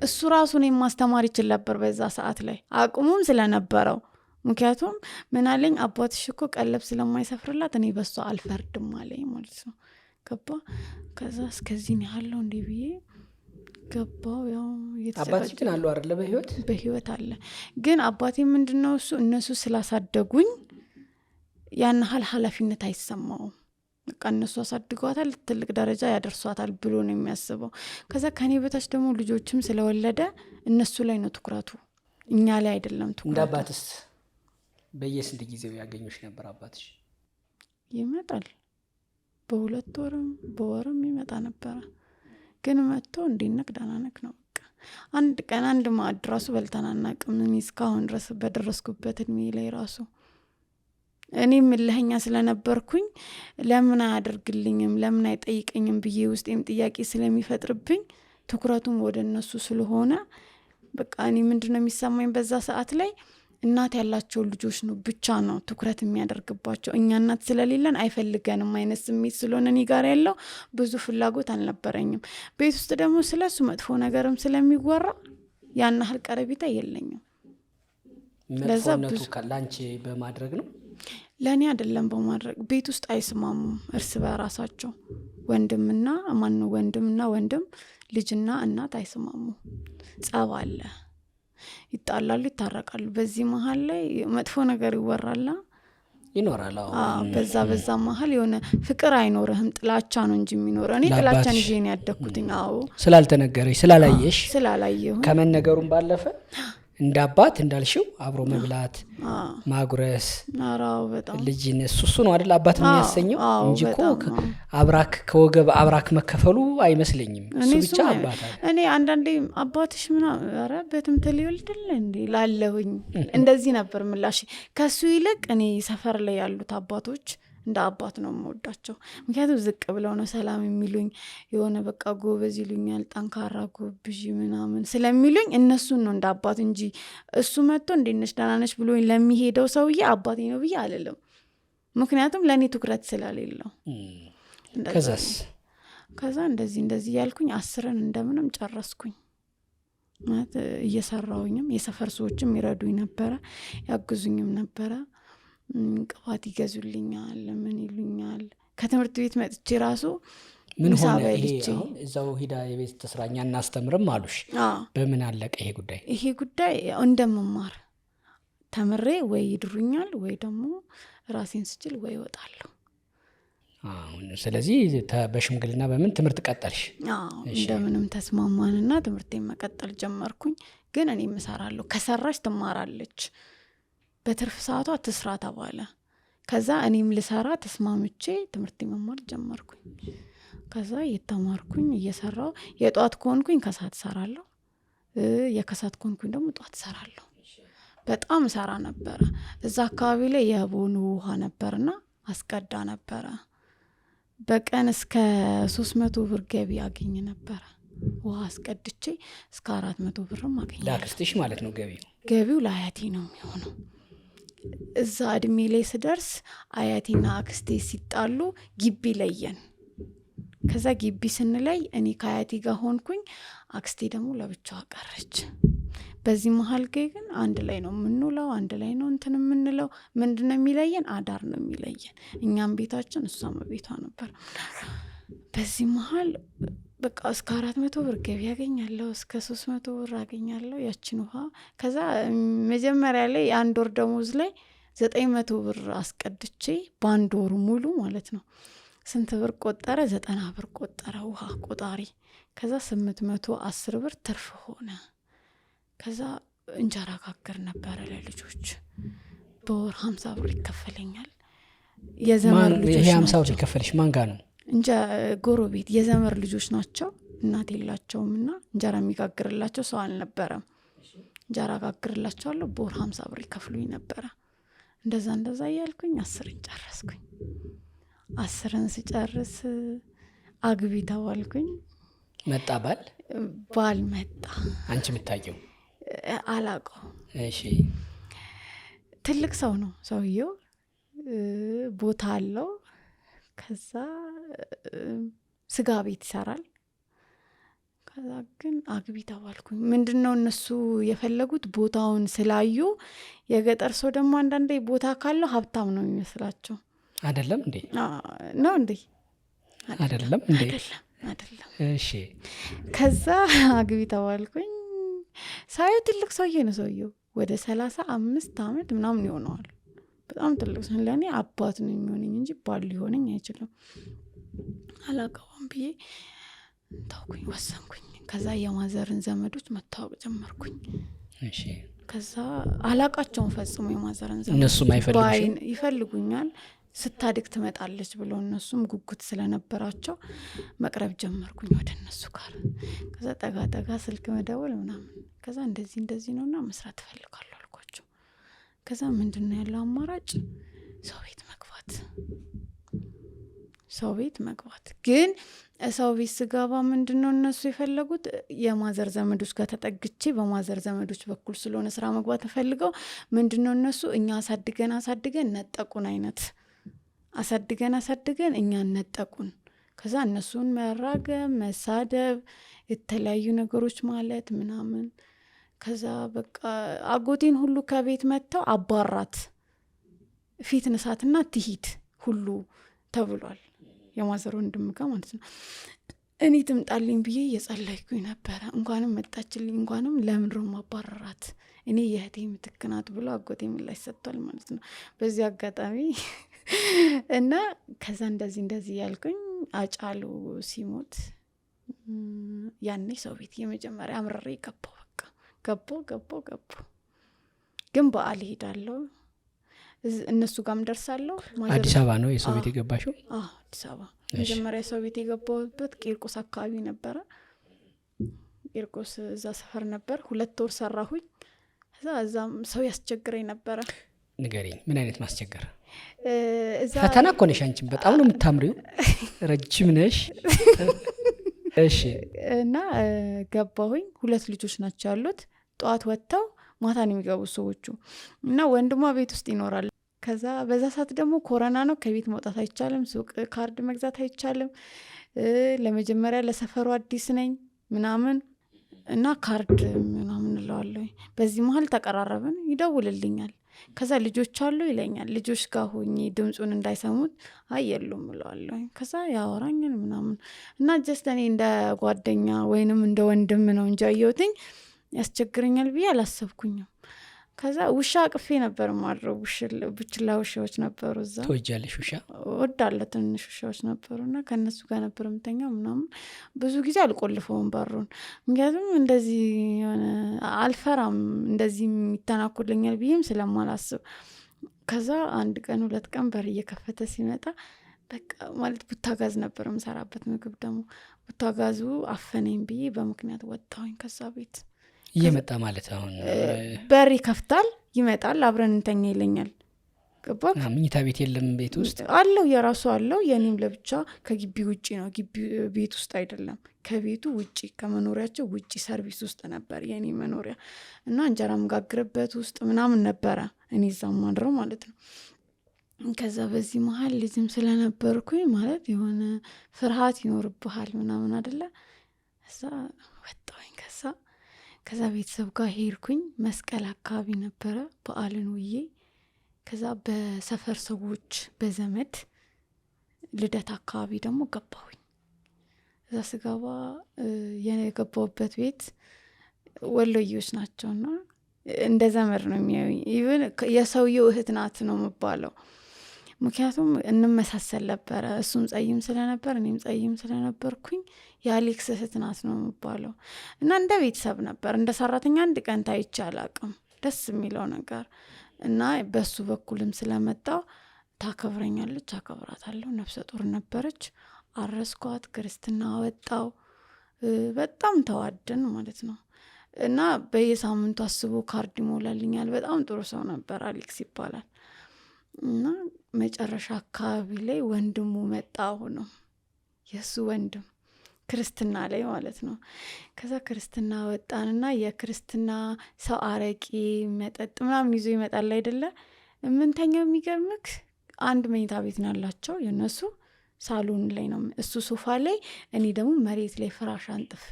እሱ ራሱን የማስተማር ይችል ነበር በዛ ሰዓት ላይ አቅሙም ስለነበረው። ምክንያቱም ምን አለኝ፣ አባትሽ እኮ ቀለብ ስለማይሰፍርላት እኔ በሷ አልፈርድም አለኝ ማለት ነው። ገባ። ከዛ እስከዚህ ነው ያለው እንዴ ብዬ ገባው። ያው አባትሽ ግን አሉ አይደለ? በህይወት አለ። ግን አባቴ ምንድነው እነሱ ስላሳደጉኝ ያን ኃላፊነት አይሰማውም። በቃ እነሱ አሳድጓታል፣ ትልቅ ደረጃ ያደርሷታል ብሎ ነው የሚያስበው። ከዛ ከኔ በታች ደግሞ ልጆችም ስለወለደ እነሱ ላይ ነው ትኩረቱ፣ እኛ ላይ አይደለም ትኩረቱ። እንደ አባትስ በየስንት ጊዜው ያገኙሽ ነበር አባትሽ? ይመጣል፣ በ2 ወርም በወርም ይመጣ ነበር። ግን መጥቶ እንዲነቅ ዳናነክ ነው በቃ። አንድ ቀን አንድ ማዕድ ራሱ በልተን አናውቅም። እኔ እስካሁን ድረስ በደረስኩበት እድሜ ላይ ራሱ እኔ ምልህኛ ስለነበርኩኝ ለምን አያደርግልኝም ለምን አይጠይቀኝም ብዬ ውስጤም ጥያቄ ስለሚፈጥርብኝ ትኩረቱም ወደ እነሱ ስለሆነ በቃ እኔ ምንድነው የሚሰማኝ በዛ ሰዓት ላይ እናት ያላቸው ልጆች ነው ብቻ ነው ትኩረት የሚያደርግባቸው። እኛ እናት ስለሌለን አይፈልገንም አይነት ስሜት ስለሆነ እኔ ጋር ያለው ብዙ ፍላጎት አልነበረኝም። ቤት ውስጥ ደግሞ ስለሱ መጥፎ ነገርም ስለሚወራ ያን ያህል ቀረቤታ የለኝም። ለዛ ብዙ ካላንቺ በማድረግ ነው ለኔ አይደለም በማድረግ። ቤት ውስጥ አይስማሙም እርስ በራሳቸው ወንድምና ወንድም ልጅና እናት አይስማሙም። ጸብ አለ፣ ይጣላሉ፣ ይታረቃሉ። በዚህ መሀል ላይ መጥፎ ነገር ይኖራል። በዛ መሀል የሆነ ፍቅር አይኖርህም፣ ጥላቻ ነው እንጂ የሚኖረው። እኔ ጥላቻን ይዤ ነው ያደኩትኝ። ስላልተነገረሽ ስላላየሁ ከመነገሩም ባለፈ እንደ አባት እንዳልሽው አብሮ መብላት ማጉረስ ልጅን እሱ ነው አይደል አባት የሚያሰኘው እንጂ እኮ አብራክ ከወገብ አብራክ መከፈሉ አይመስለኝም። እሱ ብቻ አባት እኔ አንዳንዴ አባትሽ ኧረ በትምትል ይወልድል እንዴ ላለሁኝ እንደዚህ ነበር ምላሽ። ከሱ ይልቅ እኔ ሰፈር ላይ ያሉት አባቶች እንደ አባት ነው የምወዳቸው። ምክንያቱም ዝቅ ብለው ነው ሰላም የሚሉኝ፣ የሆነ በቃ ጎበዝ ይሉኛል፣ ጠንካራ ጎብዥ ምናምን ስለሚሉኝ እነሱን ነው እንደ አባት እንጂ እሱ መጥቶ እንዴት ነሽ ደህና ነሽ ብሎኝ ለሚሄደው ሰውዬ አባቴ ነው ብዬ አልልም። ምክንያቱም ለእኔ ትኩረት ስለሌለው። ከዛ እንደዚህ ያልኩኝ 10ን እንደምንም ጨረስኩኝ። ማለት እየሰራሁኝም የሰፈር ሰዎችም ይረዱኝ ነበረ፣ ያግዙኝም ነበረ። ቅባት ይገዙልኛል፣ ምን ይሉኛል። ከትምህርት ቤት መጥቼ ራሱ ምን ሆነ እዛው ሂዳ የቤት ተስራኛ እናስተምርም አሉሽ? በምን አለቀ ይሄ ጉዳይ? እንደምማር ተምሬ ወይ ይድሩኛል ወይ ደግሞ ራሴን ስችል ወይ እወጣለሁ። ስለዚህ በሽምግልና በምን ትምህርት ቀጠልሽ? እንደምንም ተስማማንና ትምህርቴን መቀጠል ጀመርኩኝ። ግን እኔ እሰራለሁ፣ ከሰራሽ ትማራለች፣ በትርፍ ሰዓቷ ትስራ ተባለ። ከዛ እኔም ልሰራ ተስማምቼ ትምህርት መማር ጀመርኩኝ። ከዛ እየተማርኩኝ እየሰራው የጧት ከሆንኩኝ ከሰዓት ሰራለሁ፣ የከሰዓት ከሆንኩኝ ደግሞ ጧት ሰራለሁ። በጣም ሰራ ነበረ። እዛ አካባቢ ላይ የቦኑ ውሃ ነበርና አስቀዳ ነበረ። በቀን እስከ 300 ብር ገቢ አገኝ ነበረ። ውሃ አስቀድቼ እስከ 400 ብርም አገኝ። ላክስትሽ ማለት ነው ገቢው ለአያቴ ነው የሚሆነው። እዛ እድሜ ላይ ስደርስ አያቴና አክስቴ ሲጣሉ ግቢ ለየን። ከዛ ግቢ ስንለይ እኔ ከአያቴ ጋር ሆንኩኝ፣ አክስቴ ደግሞ ለብቻዋ ቀረች። በዚህ መሀል ግን አንድ ላይ ነው የምንውለው፣ አንድ ላይ ነው እንትን የምንለው። ምንድነው የሚለየን? አዳር ነው የሚለየን። እኛም ቤታችን እሷም ቤቷ ነበር። በዚህ መሀል በቃ እስከ 400 ብር ገቢ ያገኛለሁ፣ እስከ 300 ብር አገኛለሁ ያችን ውሃ። ከዛ መጀመሪያ ላይ የአንድ ወር ደሞዝ ላይ 900 ብር አስቀድቼ በአንድ ወር ሙሉ ማለት ነው። ስንት ብር ቆጠረ? 90 ብር ቆጠረ ውሃ ቆጣሪ። ከዛ 810 ብር ትርፍ ሆነ። ከዛ እንጀራ ጋገር ነበረ ለልጆች። በወር 50 ብር ይከፈለኛል። የዘመር ልጆች ይሄ 50 ብር ይከፈልሽ ማን ጋር ነው? ጎረቤት የዘመር ልጆች ናቸው። እናት የላቸውም እና እንጀራ የሚጋግርላቸው ሰው አልነበረም። እንጀራ ጋግርላቸዋለሁ፣ በወር 50 ብር ይከፍሉኝ ነበረ። እንደዛ እያልኩኝ 10ን ጨረስኩኝ። 10ን ስጨርስ አግቢ ተባልኩኝ። መጣ ባል መጣ። አንቺ የምታየው አላውቀው። እሺ ትልቅ ሰው ነው ሰውየው፣ ቦታ አለው። ከዛ ስጋ ቤት ይሰራል። ከዛ ግን አግቢ ተባልኩኝ። ምንድነው እነሱ የፈለጉት ቦታውን ስላዩ፣ የገጠር ሰው ደግሞ አንዳንዴ ቦታ ካለው ሀብታም ነው የሚመስላቸው። አይደለም እንዴ? ነው እንዴ? አይደለም እንዴ? አይደለም። እሺ ከዛ አግቢ ተባልኩኝ። ሳየው ትልቅ ሰውዬ ነው። ሰውዬው ወደ 35 ዓመት ምናምን ይሆነዋል። በጣም ትልቅ ሰው። ለእኔ አባት ነው የሚሆነኝ እንጂ ባል ሊሆነኝ አይችልም። አላውቀውም ብዬ ታውኩኝ፣ ወሰንኩኝ። ከዛ የማዘርን ዘመዶች መታወቅ ጀመርኩኝ። እሺ ከዛ አላቃቸውን ፈጽሞ የማዘርን ዘመዶች እነሱም አይፈልጉሽም? ይፈልጉኛል። ስታድግ ትመጣለች ብለው እነሱም ጉጉት ስለነበራቸው መቅረብ ጀመርኩኝ ወደ እነሱ ጋር። ከዛ ጠጋ ጠጋ ስልክ መደወል ምናምን። ከዛ እንደዚህ ነውና መስራት እፈልጋለሁ አልኳቸው። ከዛ ምንድነው ያለው አማራጭ? ሰው ቤት መግባት። ግን ሰው ቤት ስገባ ምንድነው እነሱ የፈለጉት? የማዘር ዘመዶች ጋር ተጠግቼ በማዘር ዘመዶች በኩል ስለሆነ ስራ መግባት ፈልገው ምንድነው እነሱ እኛ አሳድገን ነጠቁን አይነት አሳድገን እኛን ነጠቁን። ከዛ እነሱን መራገም፣ መሳደብ፣ የተለያዩ ነገሮች ማለት ምናምን። ከዛ በቃ አጎቴን ሁሉ ከቤት መጥተው አባራት፣ ፊት ንሳትና ትሂድ ሁሉ ተብሏል። የማዘር ወንድም ጋር ማለት ነው። እኔ ትምጣልኝ ብዬ እየጸለይኩኝ ነበረ። እንኳንም መጣችልኝ፣ እንኳንም ለምንድሮ ማባረራት እኔ የእህቴ ምትክ ናት ብሎ አጎቴ ምላሽ ሰጥቷል ማለት ነው በዚህ አጋጣሚ። እና ከዛ እንደዚህ ያልኩኝ አጫሉ ሲሞት ያኔ ሰው ቤት የመጀመሪያ አምርሬ ገባሁ። በቃ ገባሁ። ግን በዓል ሄዳለሁ፣ እነሱ ጋርም ደርሳለሁ። አዲስ አበባ ነው የሰው ቤት የገባሽው? አዲስ አበባ። መጀመሪያ ሰው ቤት የገባሁበት ቂርቆስ አካባቢ ነበረ። ቂርቆስ እዛ ሰፈር ነበር። 2 ወር ሰራሁኝ። እዛም ሰው ያስቸግረኝ ነበረ። ንገሪኝ፣ ምን አይነት ማስቸገር? ፈተና እኮ ነሽ አንቺም፣ በጣም ነው የምታምሪው፣ ረጅም ነሽ። እሺ። እና ገባሁኝ። 2 ልጆች ናቸው ያሉት። ጠዋት ወጥተው ማታ ነው የሚገቡት ሰዎቹ። እና ወንድሟ ቤት ውስጥ ይኖራል። ከዛ በዛ ሰዓት ደግሞ ኮሮና ነው፣ ከቤት መውጣት አይቻልም፣ ሱቅ ካርድ መግዛት አይቻልም። ለመጀመሪያ ለሰፈሩ አዲስ ነኝ ምናምን እና ካርድ ምናምን እለዋለሁ። በዚህ መሀል ተቀራረብን፣ ይደውልልኛል። ከዛ ልጆች አሉ ይለኛል። ልጆች ጋር ሆኜ ድምፁን እንዳይሰሙት የሉም እለዋለሁ። ከዛ ያወራኛል ምናምን እና ጀስት እኔ እንደ ጓደኛ ወይንም እንደ ወንድም ነው እንጂ አየሁትኝ ያስቸግረኛል ብዬ አላሰብኩኝም። ከዛ ውሻ አቅፌ ነበር ማድረው። ብችላ ውሻዎች ነበሩ እዛ። ትወጃለሽ ውሻ? እወዳለሁ። ትንሽ ውሻዎች ነበሩና ከእነሱ ጋር ነበር የምተኛው ምናምን። ብዙ ጊዜ አልቆልፈውም በሩን፣ ምክንያቱም እንደዚህ የሆነ አልፈራም፣ እንደዚህ የሚተናኩልኛል ብዬም ስለማላስብ። ከዛ 1 ቀን 2 ቀን በር እየከፈተ ሲመጣ በቃ ማለት ቡታጋዝ ነበር የምሰራበት ምግብ ደግሞ ቡታጋዙ አፈነኝ ብዬ በምክንያት ወጣሁኝ ከዛ ቤት። እየመጣ ማለት አሁን በር ይከፍታል፣ ይመጣል፣ አብረን እንተኛ ይለኛል። ገባ? ምኝታ ቤት የለም ቤት ውስጥ አለው፣ የራሱ አለው። የኔም ለብቻ ከግቢ ውጪ ነው፣ ግቢ ቤት ውስጥ አይደለም፣ ከቤቱ ውጪ፣ ከመኖሪያቸው ውጪ ሰርቪስ ውስጥ ነበር የኔ መኖሪያ እና እንጀራ መጋግርበት ውስጥ ምናምን ነበረ እኔ እዛም ማድረው ማለት ነው። ከዛ በዚህ መሀል ልጅም ስለነበርኩኝ ማለት የሆነ ፍርሃት ይኖርብሃል ምናምን አይደለ? እዛ ወጣሁኝ። ከዛ ቤተሰብ ጋር ሄድኩኝ። መስቀል አካባቢ ነበረ በዓልን ውዬ። ከዛ በሰፈር ሰዎች በዘመድ ልደት አካባቢ ደግሞ ገባሁኝ። እዛ ስገባ የገባሁበት ቤት ወሎዬዎች ናቸውና እንደ ዘመድ ነው የሚያዩኝ። ኢቭን የሰውየው እህት ናት ነው የምባለው፣ ምክንያቱም እንመሳሰል ነበረ። እሱም ጸይም ስለነበር እኔም ጸይም ስለነበርኩኝ የአሌክስ እህት ናት ነው የምባለው እና እንደ ቤተሰብ ነበር። እንደ ሰራተኛ 1 ቀን ታይቼ አላቅም። ደስ የሚለው ነገር እና በሱ በኩልም ስለመጣው ታከብረኛለች፣ አከብራታለሁ። ነፍሰ ጡር ነበረች፣ አረስኳት፣ ክርስትና አወጣው። በጣም ተዋደን ማለት ነው እና በየሳምንቱ አስቦ ካርድ ይሞላልኛል። በጣም ጥሩ ሰው ነበር፣ አሌክስ ይባላል። እና መጨረሻ አካባቢ ላይ ወንድሙ መጣ። አሁን የእሱ ወንድም ክርስትና ላይ ማለት ነው። ከዛ ክርስትና ወጣንና የክርስትና ሰው አረቂ መጠጥ ምናምን ይዞ ይመጣል አይደለ? የምንተኛው የሚገርምክ 1 መኝታ ቤት ነው ያላቸው የነሱ። ሳሎን ላይ ነው እሱ ሶፋ ላይ፣ እኔ ደግሞ መሬት ላይ ፍራሽ አንጥፌ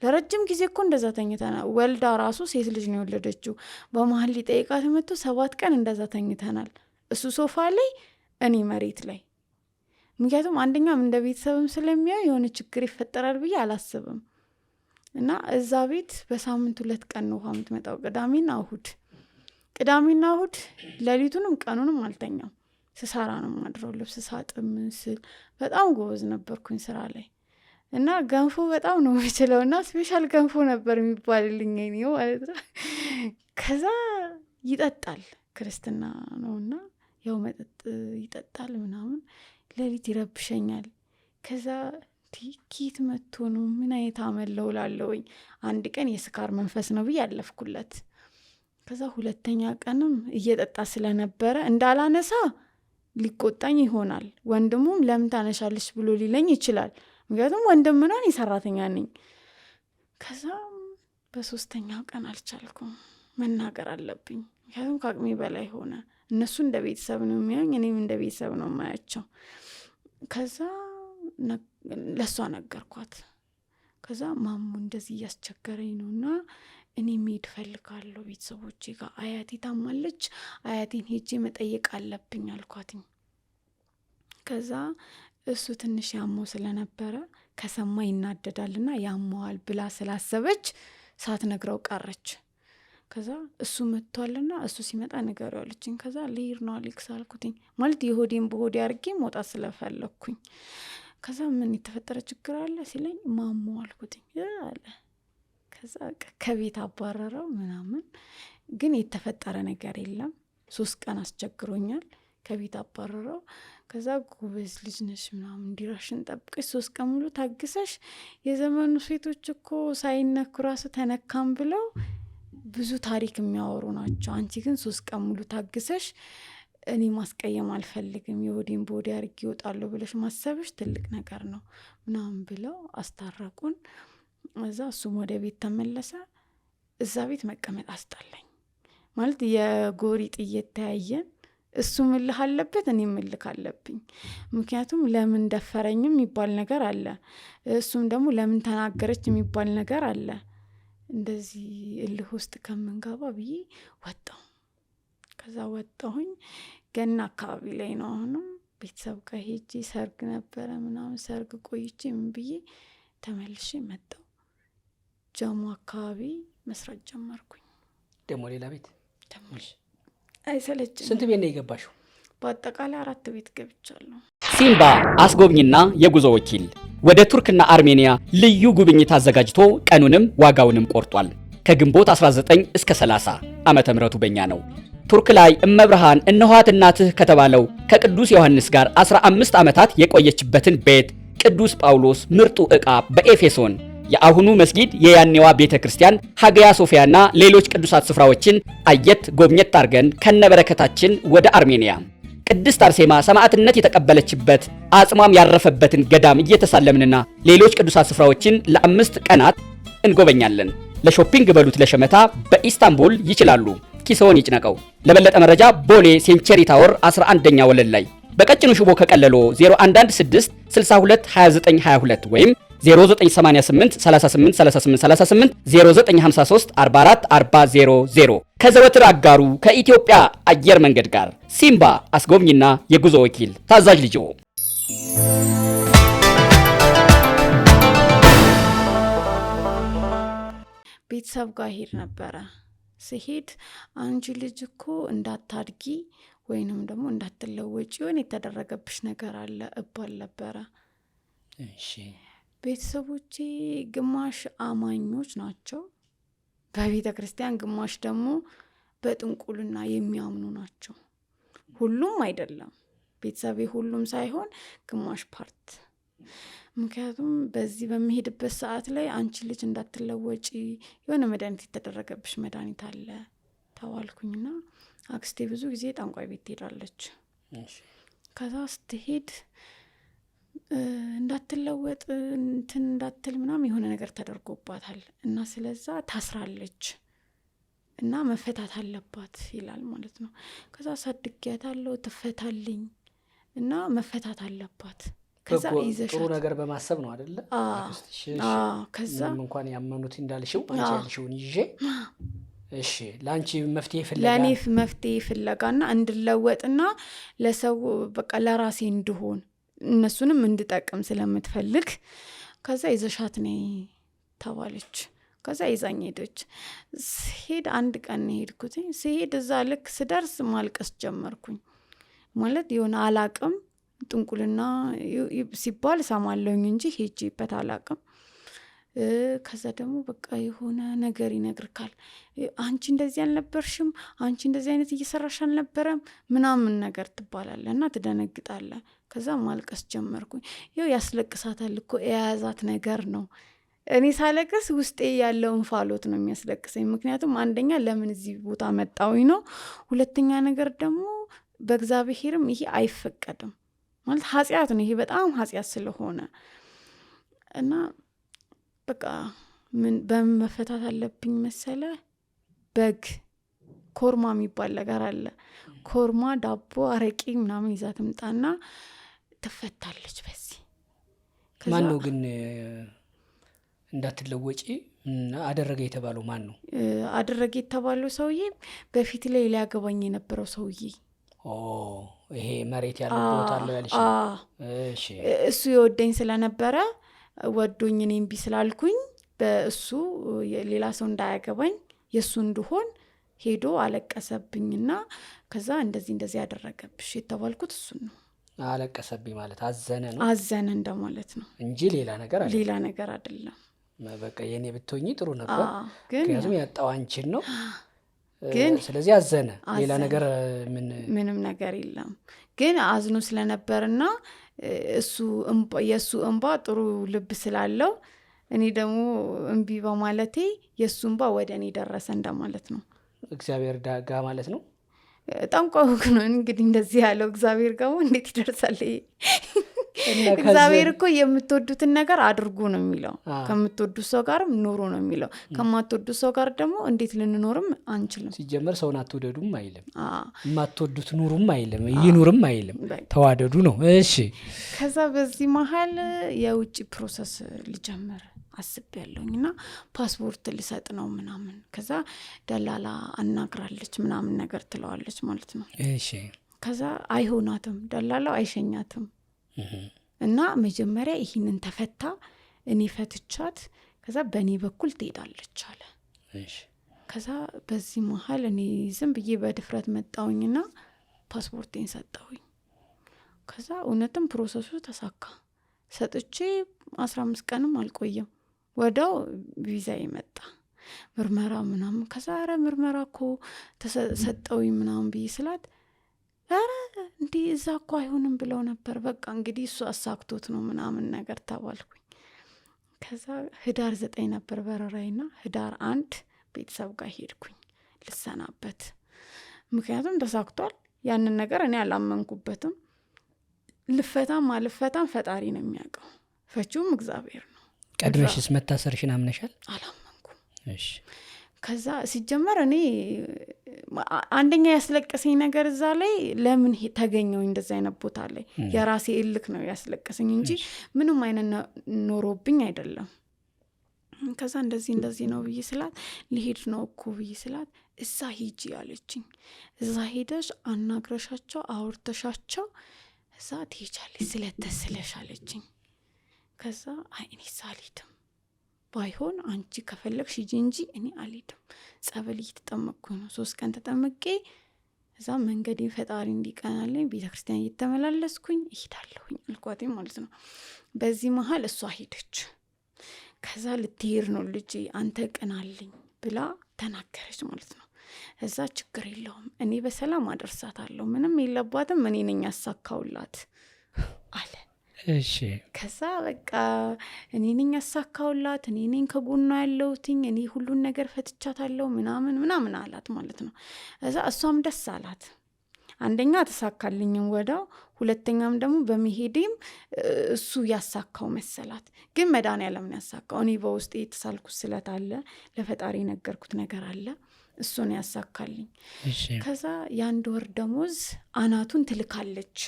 ለረጅም ጊዜ እኮ እንደዛ ተኝተናል። ወልዳ ራሱ ሴት ልጅ ነው የወለደችው። በመሀል ሊጠይቃት መጥቶ 7 ቀን እንደዛ ተኝተናል። እሱ ሶፋ ላይ እኔ መሬት ላይ ምክንያቱም አንደኛም እንደ ቤተሰብም ስለሚያዩ የሆነ ችግር ይፈጠራል ብዬ አላስብም። እና እዛ ቤት በሳምንት 2 ቀን ነው ውሃ የምትመጣው፣ ቅዳሜና እሁድ ሌሊቱንም ቀኑንም አልተኛም፣ ስሰራ ነው ማድረው፣ ልብስ ሳጥብ ምስል በጣም ጎበዝ ነበርኩኝ ስራ ላይ። እና ገንፎ በጣም ነው የምችለው እና ስፔሻል ገንፎ ነበር የሚባልልኝ እኔው ማለት ነው። ከዛ ይጠጣል፣ ክርስትና ነውና ያው መጠጥ ይጠጣል ምናምን፣ ሌሊት ይረብሸኛል። ከዛ ቲኬት መጥቶ ነው ምን አይነት አመለው ላለውኝ። አንድ ቀን የስካር መንፈስ ነው ብዬ ያለፍኩለት። ከዛ 2ኛ ቀንም እየጠጣ ስለነበረ እንዳላነሳ ሊቆጣኝ ይሆናል። ወንድሙም ለምን ታነሻለሽ ብሎ ሊለኝ ይችላል፣ ምክንያቱም ወንድም ነን ሰራተኛ ነኝ። ከዛ በ3ኛው ቀን አልቻልኩም፣ መናገር አለብኝ፣ ምክንያቱም ከአቅሜ በላይ ሆነ። እነሱ እንደ ቤተሰብ ነው የሚያዩኝ፣ እኔም እንደ ቤተሰብ ነው የማያቸው። ከዛ ለሷ ነገርኳት። ከዛ ማሙ እንደዚህ እያስቸገረኝ ነውና እኔ መሄድ ፈልጋለሁ ቤተሰቦቼ ጋር፣ አያቴ ታማለች፣ አያቴን ሄጄ መጠየቅ አለብኝ አልኳትኝ። ከዛ እሱ ትንሽ ያመው ስለነበረ ከሰማ ይናደዳልና ያመዋል ብላ ስላሰበች ሳትነግረው ቀረች። ከዛ እሱ መጥቷልና እሱ ሲመጣ ንገሪው አለችኝ። ከዛ ልሄድ ነው አሌክስ አልኩትኝ፣ ማለት የሆዴን በሆዴ አድርጌ መውጣት ስለፈለግኩኝ። ከዛ ምን የተፈጠረ ችግር አለ ሲለኝ ማሞ አልኩትኝ አለ። ከዛ ከቤት አባረረው ምናምን፣ ግን የተፈጠረ ነገር የለም። 3 ቀን አስቸግሮኛል፣ ከቤት አባረረው። ከዛ ጎበዝ ልጅ ነሽ ምናምን እንዲራሽን ጠብቀሽ 3 ቀን ሙሉ ታግሰሽ፣ የዘመኑ ሴቶች እኮ ሳይነኩ ራሱ ተነካም ብለው ብዙ ታሪክ የሚያወሩ ናቸው። አንቺ ግን 3 ቀን ሙሉ ታግሰሽ እኔ ማስቀየም አልፈልግም፣ የሆዴን በሆዴ አድርጌ ይወጣለሁ ብለሽ ማሰብሽ ትልቅ ነገር ነው ምናምን ብለው አስታረቁን። እዛ እሱም ወደ ቤት ተመለሰ። እዛ ቤት መቀመጥ አስጠላኝ፣ ማለት የጎሪጥ እየተያየን እሱ ምልህ አለበት፣ እኔ ምልክ አለብኝ። ምክንያቱም ለምን ደፈረኝም የሚባል ነገር አለ፣ እሱም ደግሞ ለምን ተናገረች የሚባል ነገር አለ። እንደዚህ እልህ ውስጥ ከምንገባ ብዬ ወጣሁ። ከዛ ወጣሁኝ። ገና አካባቢ ላይ ነው አሁንም ቤተሰብ ጋር ሄጄ ሰርግ ነበረ ምናምን፣ ሰርግ ቆይቼ ምን ብዬ ተመልሼ መጣሁ። ጀሞ አካባቢ መስራት ጀመርኩኝ። ደግሞ ሌላ ቤት አይሰለችም። ስንት ቤት ነው የገባሽው? በአጠቃላይ 4 ቤት ገብቻለሁ። ሲምባ አስጎብኝና የጉዞ ወኪል ወደ ቱርክና አርሜኒያ ልዩ ጉብኝት አዘጋጅቶ ቀኑንም ዋጋውንም ቆርጧል። ከግንቦት 19 እስከ 30 ዓመተ ምህረቱ በእኛ ነው። ቱርክ ላይ እመብርሃን እነኋት እናትህ ከተባለው ከቅዱስ ዮሐንስ ጋር 15 ዓመታት የቆየችበትን ቤት ቅዱስ ጳውሎስ ምርጡ ዕቃ በኤፌሶን የአሁኑ መስጊድ የያኔዋ ቤተክርስቲያን ሀገያ ሶፊያና ሌሎች ቅዱሳት ስፍራዎችን አየት ጎብኘት አድርገን ከነበረከታችን ወደ አርሜኒያ ቅድስት አርሴማ ሰማዕትነት የተቀበለችበት አጽሟም ያረፈበትን ገዳም እየተሳለምንና ሌሎች ቅዱሳት ስፍራዎችን ለ5 ቀናት እንጎበኛለን። ለሾፒንግ በሉት ለሸመታ በኢስታንቡል ይችላሉ። ኪሶን ይጭነቀው። ለበለጠ መረጃ ቦሌ ሴንቸሪ ታወር 11ኛ ወለል ላይ በቀጭኑ ሽቦ ከቀለሎ 0116 62 29 22 ወይም 0988 38 38 38 0953 44 40 ከዘወትር አጋሩ ከኢትዮጵያ አየር መንገድ ጋር ሲምባ አስጎብኝና የጉዞ ወኪል ታዛዥ ልጅ። ቤተሰብ ጋር ሄድ ነበረ። ስሄድ አንቺ ልጅ እኮ እንዳታድጊ ወይንም ደግሞ እንዳትለወጪ የሆነ የተደረገብሽ ነገር አለ እባል ነበረ። እሺ ቤተሰቦቼ ግማሽ አማኞች ናቸው በቤተ ክርስቲያን፣ ግማሽ ደግሞ በጥንቁልና የሚያምኑ ናቸው። ሁሉም አይደለም ቤተሰቤ፣ ሁሉም ሳይሆን ግማሽ ፓርት። ምክንያቱም በዚህ በሚሄድበት ሰዓት ላይ አንቺ ልጅ እንዳትለወጪ የሆነ መድኃኒት የተደረገብሽ መድኃኒት አለ ተባልኩኝና አክስቴ ብዙ ጊዜ ጠንቋይ ቤት ትሄዳለች። ከዛ ስትሄድ እንዳትለወጥ እንትን እንዳትል ምናምን የሆነ ነገር ተደርጎባታል እና ስለዛ ታስራለች እና መፈታት አለባት ይላል ማለት ነው። ከዛ ሳድጊያታለሁ ትፈታልኝ እና መፈታት አለባት። ከዛ ይዘሻት ጥሩ ነገር በማሰብ ነው አይደለ? ከዛ እንኳን ያመኑት እንዳልሽው አንቺ ያልሽውን ይዤ እሺ ላንቺ መፍትሄ ፍለጋ ለኔ መፍትሄ ፍለጋና እንድለወጥና ለሰው በቃ ለራሴ እንድሆን እነሱንም እንድጠቅም ስለምትፈልግ ከዛ ይዘሻት ነይ ተባለች። ከዛ ይዛኝ ሄደች። ሄድ አንድ ቀን ሄድኩት። ሲሄድ እዛ ልክ ስደርስ ማልቀስ ጀመርኩኝ። ማለት የሆነ አላቅም ጥንቁልና ሲባል ሰማለሁኝ እንጂ ሄጄበት አላቅም። ከዛ ደግሞ በቃ የሆነ ነገር ይነግርካል። አንቺ እንደዚህ አልነበርሽም፣ አንቺ እንደዚህ አይነት እየሰራሽ አልነበረም ምናምን ነገር ትባላለህ እና ትደነግጣለህ። ከዛ ማልቀስ ጀመርኩኝ። ይኸው ያስለቅሳታል እኮ የያዛት ነገር ነው። እኔ ሳለቅስ ውስጤ ያለውን ፋሎት ነው የሚያስለቅሰኝ። ምክንያቱም አንደኛ ለምን እዚህ ቦታ መጣሁኝ ነው፣ ሁለተኛ ነገር ደግሞ በእግዚአብሔርም ይሄ አይፈቀድም ማለት ኃጢአት ነው። ይሄ በጣም ኃጢአት ስለሆነ እና በቃ ምን በምን መፈታት አለብኝ መሰለ? በግ ኮርማ የሚባል ነገር አለ። ኮርማ ዳቦ አረቂ ምናምን ይዛ ትምጣና ትፈታለች። በዚህ ማን ነው ግን እንዳትለወጪ አደረገ የተባለው ማን ነው? አደረገ የተባለው ሰውዬ በፊት ላይ ሊያገባኝ የነበረው ሰውዬ። ይሄ መሬት ያለው ቦታ አለው ያልሽ? እሺ። እሱ የወደኝ ስለነበረ ወዶኝ እኔም ቢ ስላልኩኝ በእሱ ሌላ ሰው እንዳያገባኝ የሱ እንደሆን ሄዶ አለቀሰብኝና ከዛ እንደዚህ ያደረገብሽ የተባልኩት እሱ ነው። አለቀሰብኝ ማለት አዘነ ነው? አዘነ እንደማለት ነው እንጂ ሌላ ነገር አይደለም። በቃ የኔ ብትሆኚ ጥሩ ነበር፣ ምክንያቱም ያጣው አንቺን ነው። ግን ስለዚህ አዘነ። ሌላ ነገር ምንም ነገር የለም። ግን አዝኖ ስለነበርና የሱ እንባ ጥሩ ልብ ስላለው እኔ ደግሞ እምቢ በማለቴ የሱ እንባ ወደ እኔ ደረሰ እንደማለት ነው። እግዚአብሔር ዳጋ ማለት ነው። ጠንቋዩ ነው እንግዲህ እንደዚህ ያለው። እግዚአብሔር ጋር እንዴት ይደርሳል? እግዚአብሔር እኮ የምትወዱትን ነገር አድርጉ ነው የሚለው። ከምትወዱት ሰው ጋርም ኑሩ ነው የሚለው። ከማትወዱት ሰው ጋር ደግሞ እንዴት ልንኖርም አንችልም። ሲጀመር ሰውን አትወደዱም አይልም፣ የማትወዱት ኑሩም አይልም፣ ይኑርም አይልም፣ ተዋደዱ ነው። እሺ። ከዛ በዚህ መሀል የውጭ ፕሮሰስ ልጀምር አስቤያለሁኝና ፓስፖርት ልሰጥ ነው ምናምን። ከዛ ደላላ አናግራለች ምናምን ነገር ትለዋለች ማለት ነው። እሺ። ከዛ አይሆናትም፣ ደላላው አይሸኛትም እና መጀመሪያ ይህንን ተፈታ፣ እኔ ፈትቻት ከዛ በእኔ በኩል ትሄዳለች አለ። ከዛ በዚህ መሀል እኔ ዝም ብዬ በድፍረት መጣሁኝና ፓስፖርቴን ሰጠሁኝ። ከዛ እውነትም ፕሮሰሱ ተሳካ። ሰጥቼ 15 ቀንም አልቆየም፣ ወዲያው ቪዛ ይመጣ ምርመራ ምናምን። ከዛ ኧረ ምርመራ እኮ ተሰጠውኝ ምናምን ብዬ ስላት ኧረ እንዲህ እዛ እኮ አይሆንም ብለው ነበር፣ በቃ እንግዲህ እሱ አሳክቶት ነው ምናምን ነገር ተባልኩኝ። ከዛ ህዳር 9 ነበር በረራይና ህዳር 1 ቤተሰብ ጋር ሄድኩኝ ልሰናበት። ምክንያቱም ተሳክቷል። ያንን ነገር እኔ አላመንኩበትም። ልፈታም አልፈታም ፈጣሪ ነው የሚያውቀው፣ ፈቺውም እግዚአብሔር ነው። ቀድመሽስ መታሰርሽን አምነሻል? አላመንኩም። እሺ። ከዛ ሲጀመር እኔ አንደኛ ያስለቀሰኝ ነገር እዛ ላይ ለምን ተገኘው እንደዛ አይነት ቦታ ላይ የራሴ እልክ ነው ያስለቀሰኝ እንጂ ምንም አይነት ኖሮብኝ አይደለም። ከዛ እንደዚህ ነው ብዬ ስላት ሊሄድ ነው እኮ ብዬ ስላት እዛ ሂጂ ያለችኝ። እዛ ሄደሽ አናግረሻቸው አውርተሻቸው እዛ ትሄጃለሽ ስለተስለሽ አለችኝ። ከዛ እኔ ሳልሄድም ባይሆን አንቺ ከፈለግሽ ሂጂ እንጂ እኔ አልሄድም። ጸበል እየተጠመቅኩ ነው፣ 3 ቀን ተጠምቄ እዛ መንገዴ ፈጣሪ እንዲቀናለኝ ቤተክርስቲያን እየተመላለስኩኝ እሄዳለሁኝ አልኳት ማለት ነው። በዚህ መሀል እሷ ሄደች። ከዛ ልትሄድ ነው ልጄ አንተ ቅናልኝ ብላ ተናገረች ማለት ነው። እዛ ችግር የለውም እኔ በሰላም አደርሳታለሁ፣ ምንም የለባትም፣ እኔ ነኝ ያሳካውላት አለ። እሺ። ከዛ በቃ እኔ ነኝ ያሳካውላት፣ እኔ ነኝ ከጎኗ ያለሁትኝ፣ እኔ ሁሉን ነገር ፈትቻታለሁ ምናምን አላት ማለት ነው። እዛ እሷም ደስ አላት። አንደኛ ተሳካልኝም ወዳው፣ ሁለተኛም ደግሞ በመሄዴም እሱ ያሳካው መሰላት። ግን መድኃኒዓለም ነው ያሳካው። እኔ በውስጤ የተሳልኩት ስለት አለ፣ ለፈጣሪ ነገርኩት ነገር አለ፣ እሱን ያሳካልኝ። ከዛ የአንድ ወር ደሞዝ አናቱን ትልካለች።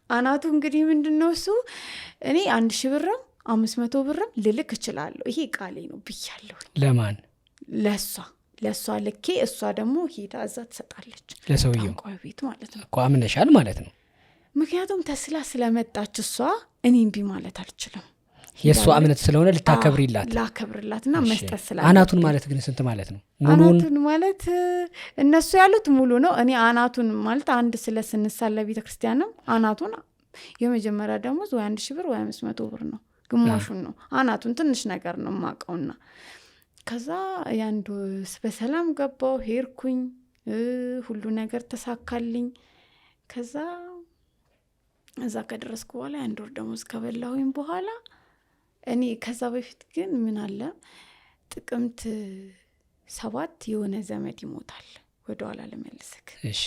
አናቱ እንግዲህ ምንድነው እሱ እኔ 1000 ብርም 500 ብርም ልልክ እችላለሁ፣ ይሄ ቃሌ ነው ብያለሁ። ለማን? ለሷ ልኬ እሷ ደግሞ ሄዳ እዛ ትሰጣለች፣ ለሰውየው ቤት ማለት ነው። እኮ አምነሻል ማለት ነው። ምክንያቱም ተስላ ስለመጣች እሷ እኔም ቢ ማለት አልችልም። የእሷ እምነት ስለሆነ ልታከብሪላት ላከብርላትና መስጠት ስላለ። አናቱን ማለት ግን ስንት ማለት ነው? አናቱን ማለት እነሱ ያሉት ሙሉ ነው። እኔ አናቱን ማለት አንድ ስለ ስንሳለ ቤተ ክርስቲያንም አናቱን የመጀመሪያ ደሞዝ ወይ 1000 ብር ወይ 500 ብር ነው፣ ግማሹን ነው። አናቱን ትንሽ ነገር ነው ማቀውና ከዛ ያንዱ በሰላም ገባው ሄርኩኝ፣ ሁሉ ነገር ተሳካልኝ። ከዛ እዛ ከደረስኩ በኋላ አንድ ወር ደሞዝ ከበላሁኝ በኋላ እኔ ከዛ በፊት ግን ምን አለ ጥቅምት 7 የሆነ ዘመድ ይሞታል። ወደ ኋላ ለመልስክ እሺ።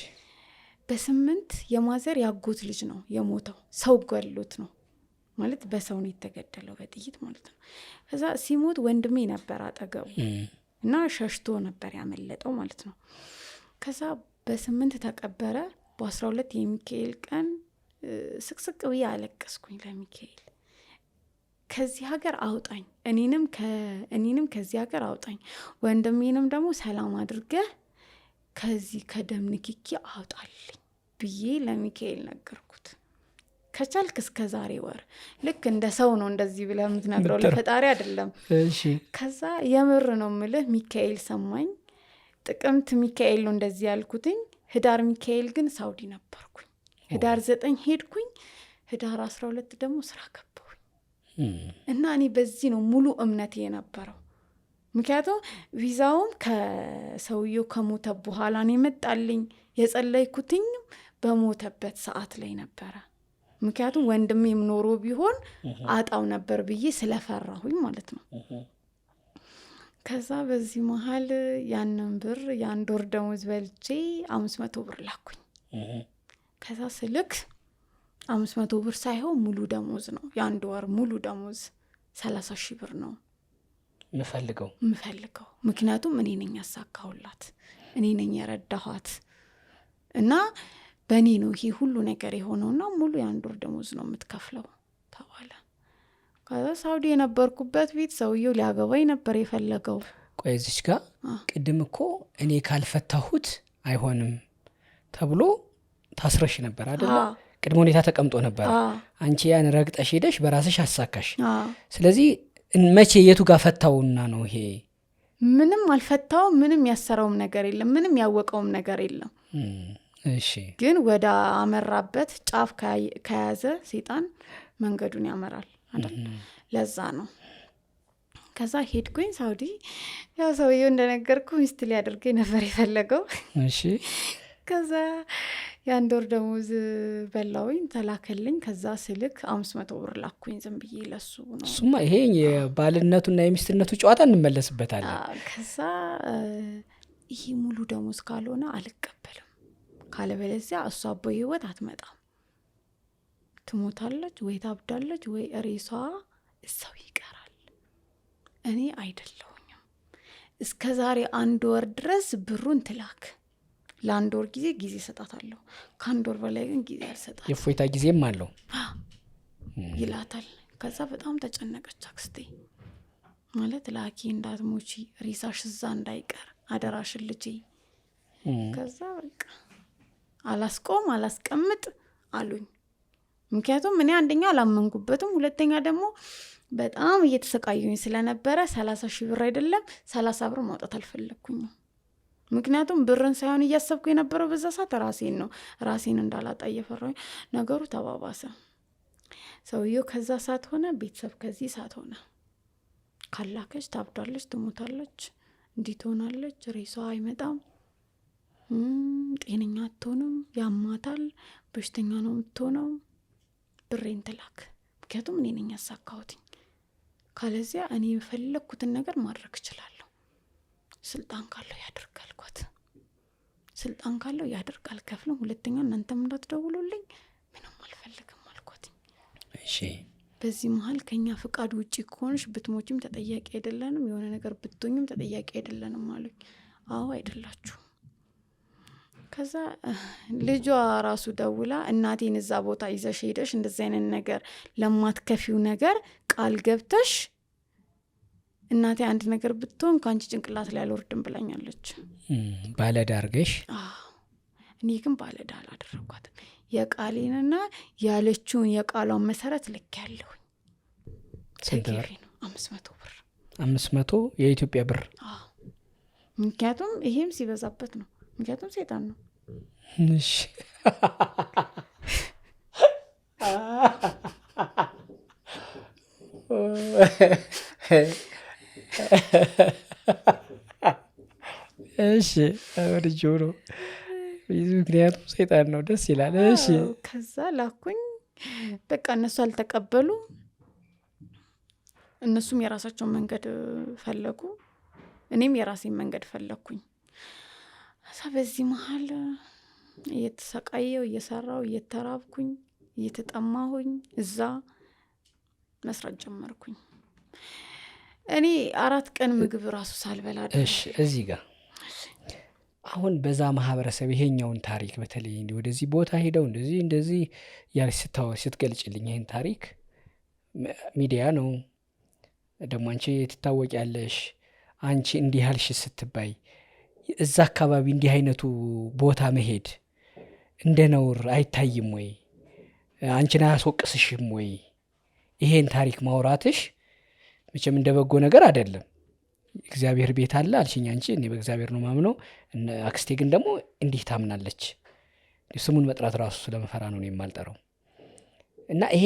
በ8 የማዘር ያጎት ልጅ ነው የሞተው። ሰው ገሎት ነው ማለት በሰው ነው የተገደለው በጥይት ማለት ነው። ከዛ ሲሞት ወንድሜ ነበር አጠገቡ እና ሸሽቶ ነበር ያመለጠው ማለት ነው። ከዛ በ8 ተቀበረ። በ12 የሚካኤል ቀን ስቅስቅ ብዬ አለቀስኩኝ ለሚካኤል። ከዚህ ሀገር አውጣኝ፣ እኔንም ከዚህ ሀገር አውጣኝ፣ ወንድሜንም ደግሞ ሰላም አድርገህ ከዚህ ከደም ንክኪ አውጣልኝ ብዬ ለሚካኤል ነገርኩት። ከቻልክ እስከ ዛሬ ወር ልክ እንደ ሰው ነው እንደዚህ ብለህ የምትነግረው፣ ለፈጣሪ አይደለም። እሺ። ከዛ የምር ነው የምልህ ሚካኤል ሰማኝ። ጥቅምት ሚካኤል ነው እንደዚህ ያልኩትኝ። ህዳር ሚካኤል ግን ሳውዲ ነበርኩኝ። ህዳር 9 ሄድኩኝ። ህዳር 12 ደግሞ ስራ ገባሁኝ። እና እኔ በዚህ ነው ሙሉ እምነቴ የነበረው። ምክንያቱም ቪዛውም ከሰውየው ከሞተ በኋላ ነው የመጣልኝ። የጸለይኩትኝ በሞተበት ሰዓት ላይ ነበረ። ምክንያቱም ወንድሜም ኖሮ ቢሆን አጣው ነበር ብዬ ስለፈራሁኝ ማለት ነው። ከዛ በዚህ መሀል ያንን ብር የአንድ ወር ደሞዝ በልቼ 500 ብር ላኩኝ። ከዛ ስልክ 500 ብር ሳይሆን ሙሉ ደሞዝ ነው፣ የአንድ ወር ሙሉ ደሞዝ 30,000 ብር ነው ምፈልገው። ምክንያቱም እኔ ነኝ ያሳካሁላት፣ እኔ ነኝ የረዳኋት እና በእኔ ነው ይሄ ሁሉ ነገር የሆነውና ሙሉ የአንድ ወር ደሞዝ ነው የምትከፍለው ተባለ። ከዛ ሳውዲ የነበርኩበት ቤት ሰውየው ሊያገባኝ ነበር የፈለገው። ቆይ እዚች ጋር ቅድም እኮ እኔ ካልፈታሁት አይሆንም ተብሎ ታስረሽ ነበር አይደለ? ቅድመ ሁኔታ ተቀምጦ ነበር። አንቺ ያን ረግጠሽ ሄደሽ በራስሽ አሳካሽ። ስለዚህ መቼ የቱ ጋር ፈታውና ነው ይሄ? ምንም አልፈታውም። ምንም ያሰረውም ነገር የለም። ምንም ያወቀውም ነገር የለም። እሺ። ግን ወደ አመራበት ጫፍ ከያዘ ሰይጣን መንገዱን ያመራል አይደል? ለዛ ነው። ከዛ ሄድኩኝ ሳውዲ። ያው ሰውየው እንደነገርኩ ሚስት ሊያደርገኝ ነበር የፈለገው። እሺ። ከዛ የአንድ ወር ደሞዝ በላውኝ ተላከልኝ። ከዛ ስልክ 500 ብር ላኩኝ ዝም ብዬ ለሱ ነው። እሱማ ይሄ የባልነቱና የሚስትነቱ ጨዋታ እንመለስበታለን። ከዛ ይሄ ሙሉ ደሞዝ ካልሆነ አልቀበልም፣ ካለበለዚያ እሷ በህይወት አትመጣም፣ ትሞታለች ወይ ታብዳለች ወይ ሬሷ እዛው ይቀራል። እኔ አይደለሁኝም። እስከ ዛሬ 1 ወር ድረስ ብሩን ትላክ፣ ለ1 ወር ጊዜ ሰጣታለሁ። ከ1 ወር በላይ ግን ጊዜ አልሰጣት። የፎይታ ጊዜም አለው ይላታል። ከዛ በጣም ተጨነቀች አክስቴ። ማለት ላኪ እንዳትሞቺ፣ ሬሳሽ እዛ እንዳይቀር አደራሽን ልጄ። ከዛ በቃ አላስቀምጥ አሉኝ። ምክንያቱም እኔ አንደኛ አላመንኩበትም፣ ሁለተኛ ደግሞ በጣም እየተሰቃዩኝ ስለነበረ 30,000 ብር አይደለም 30 ብር ማውጣት አልፈለግኩኝም። ምክንያቱም ብርን ሳይሆን እያሰብኩ የነበረው በዛ ሰዓት ራሴን እንዳላጣ እየፈራሁኝ ነገሩ ተባባሰ። ሰውየው ከዛ ሰዓት ሆነ፣ ቤተሰብ ከዚህ ሰዓት ሆነ። ካላከች ታብዳለች፣ ትሞታለች፣ እንዲህ ትሆናለች፣ ሬሷ አይመጣም፣ ጤነኛ አትሆንም፣ ያማታል፣ በሽተኛ ነው የምትሆነው፣ ብሬን ትላክ። ምክንያቱም እኔ ነኝ ያሳካሁትኝ። ካለዚያ እኔ የፈለግኩትን ነገር ማድረግ እችላለሁ። ስልጣን ካለው ያድርግ አልኳት። ስልጣን ካለው ያድርግ፣ አልከፍልም። ሁለተኛ እናንተም እንዳትደውሉልኝ፣ ምንም አልፈልግም አልኳት። እሺ። በዚህ መሀል ከኛ ፍቃድ ውጪ ከሆንሽ ብትሞችም ተጠያቂ አይደለንም፣ የሆነ ነገር ብትሆኝም ተጠያቂ አይደለንም አሉኝ። አዎ አይደላችሁ። ከዛ ልጇ ራሱ ደውላ እናቴን እዛ ቦታ ይዘሽ ሄደሽ እንደዚህ አይነት ነገር ለማትከፊው ነገር ቃል ገብተሽ እናቴ አንድ ነገር ብትሆን ከአንቺ ጭንቅላት ላይ አልወርድም ብላኛለች። ባለዕዳ አድርገሽ? እኔ ግን ባለዕዳ አላደረኳትም። የቃሌንና ያለችውን የቃሏን መሰረት ልክ ያለው ሰንተር 500 ብር 500 የኢትዮጵያ ብር ምክንያቱም ይሄም ሲበዛበት ነው ምክንያቱም ሰይጣን ነው እሺ እሺ ወርጆሮ ምክንያቱም ሰይጣን ነው ደስ ይላል እሺ ከዛ ላኩኝ በቃ እነሱ አልተቀበሉ እነሱም የራሳቸውን መንገድ ፈለጉ እኔም የራሴን መንገድ ፈለኩኝ በዚህ መሃል እየተሰቃየው እየሰራው እየተራብኩኝ እየተጠማሁኝ እዛ መስራት ጀመርኩኝ እኔ 4 ቀን ምግብ ራሱ ሳልበላ እሺ እዚህ ጋር አሁን በዛ ማህበረሰብ ይሄኛውን ታሪክ በተለይ ወደዚህ ቦታ ሄደው እንደዚህ ያለሽ ስትገልጭልኝ ይሄን ታሪክ ሚዲያ ነው ደግሞ አንቺ ትታወቂያለሽ አንቺ እንዲህ ያልሽ ስትባይ እዛ አካባቢ እንዲህ አይነቱ ቦታ መሄድ እንደ ነውር አይታይም ወይ አንቺን አያስወቅስሽም ወይ ይሄን ታሪክ ማውራትሽ መቼም እንደበጎ ነገር አይደለም እግዚአብሔር ቤት አለ አልሽኝ አንቺ እኔ በእግዚአብሔር ነው ማምነው አክስቴ ግን ደግሞ እንዲህ ታምናለች ስሙን መጥራት ራሱ ስለመፈራ ነው የማልጠራው እና ይሄ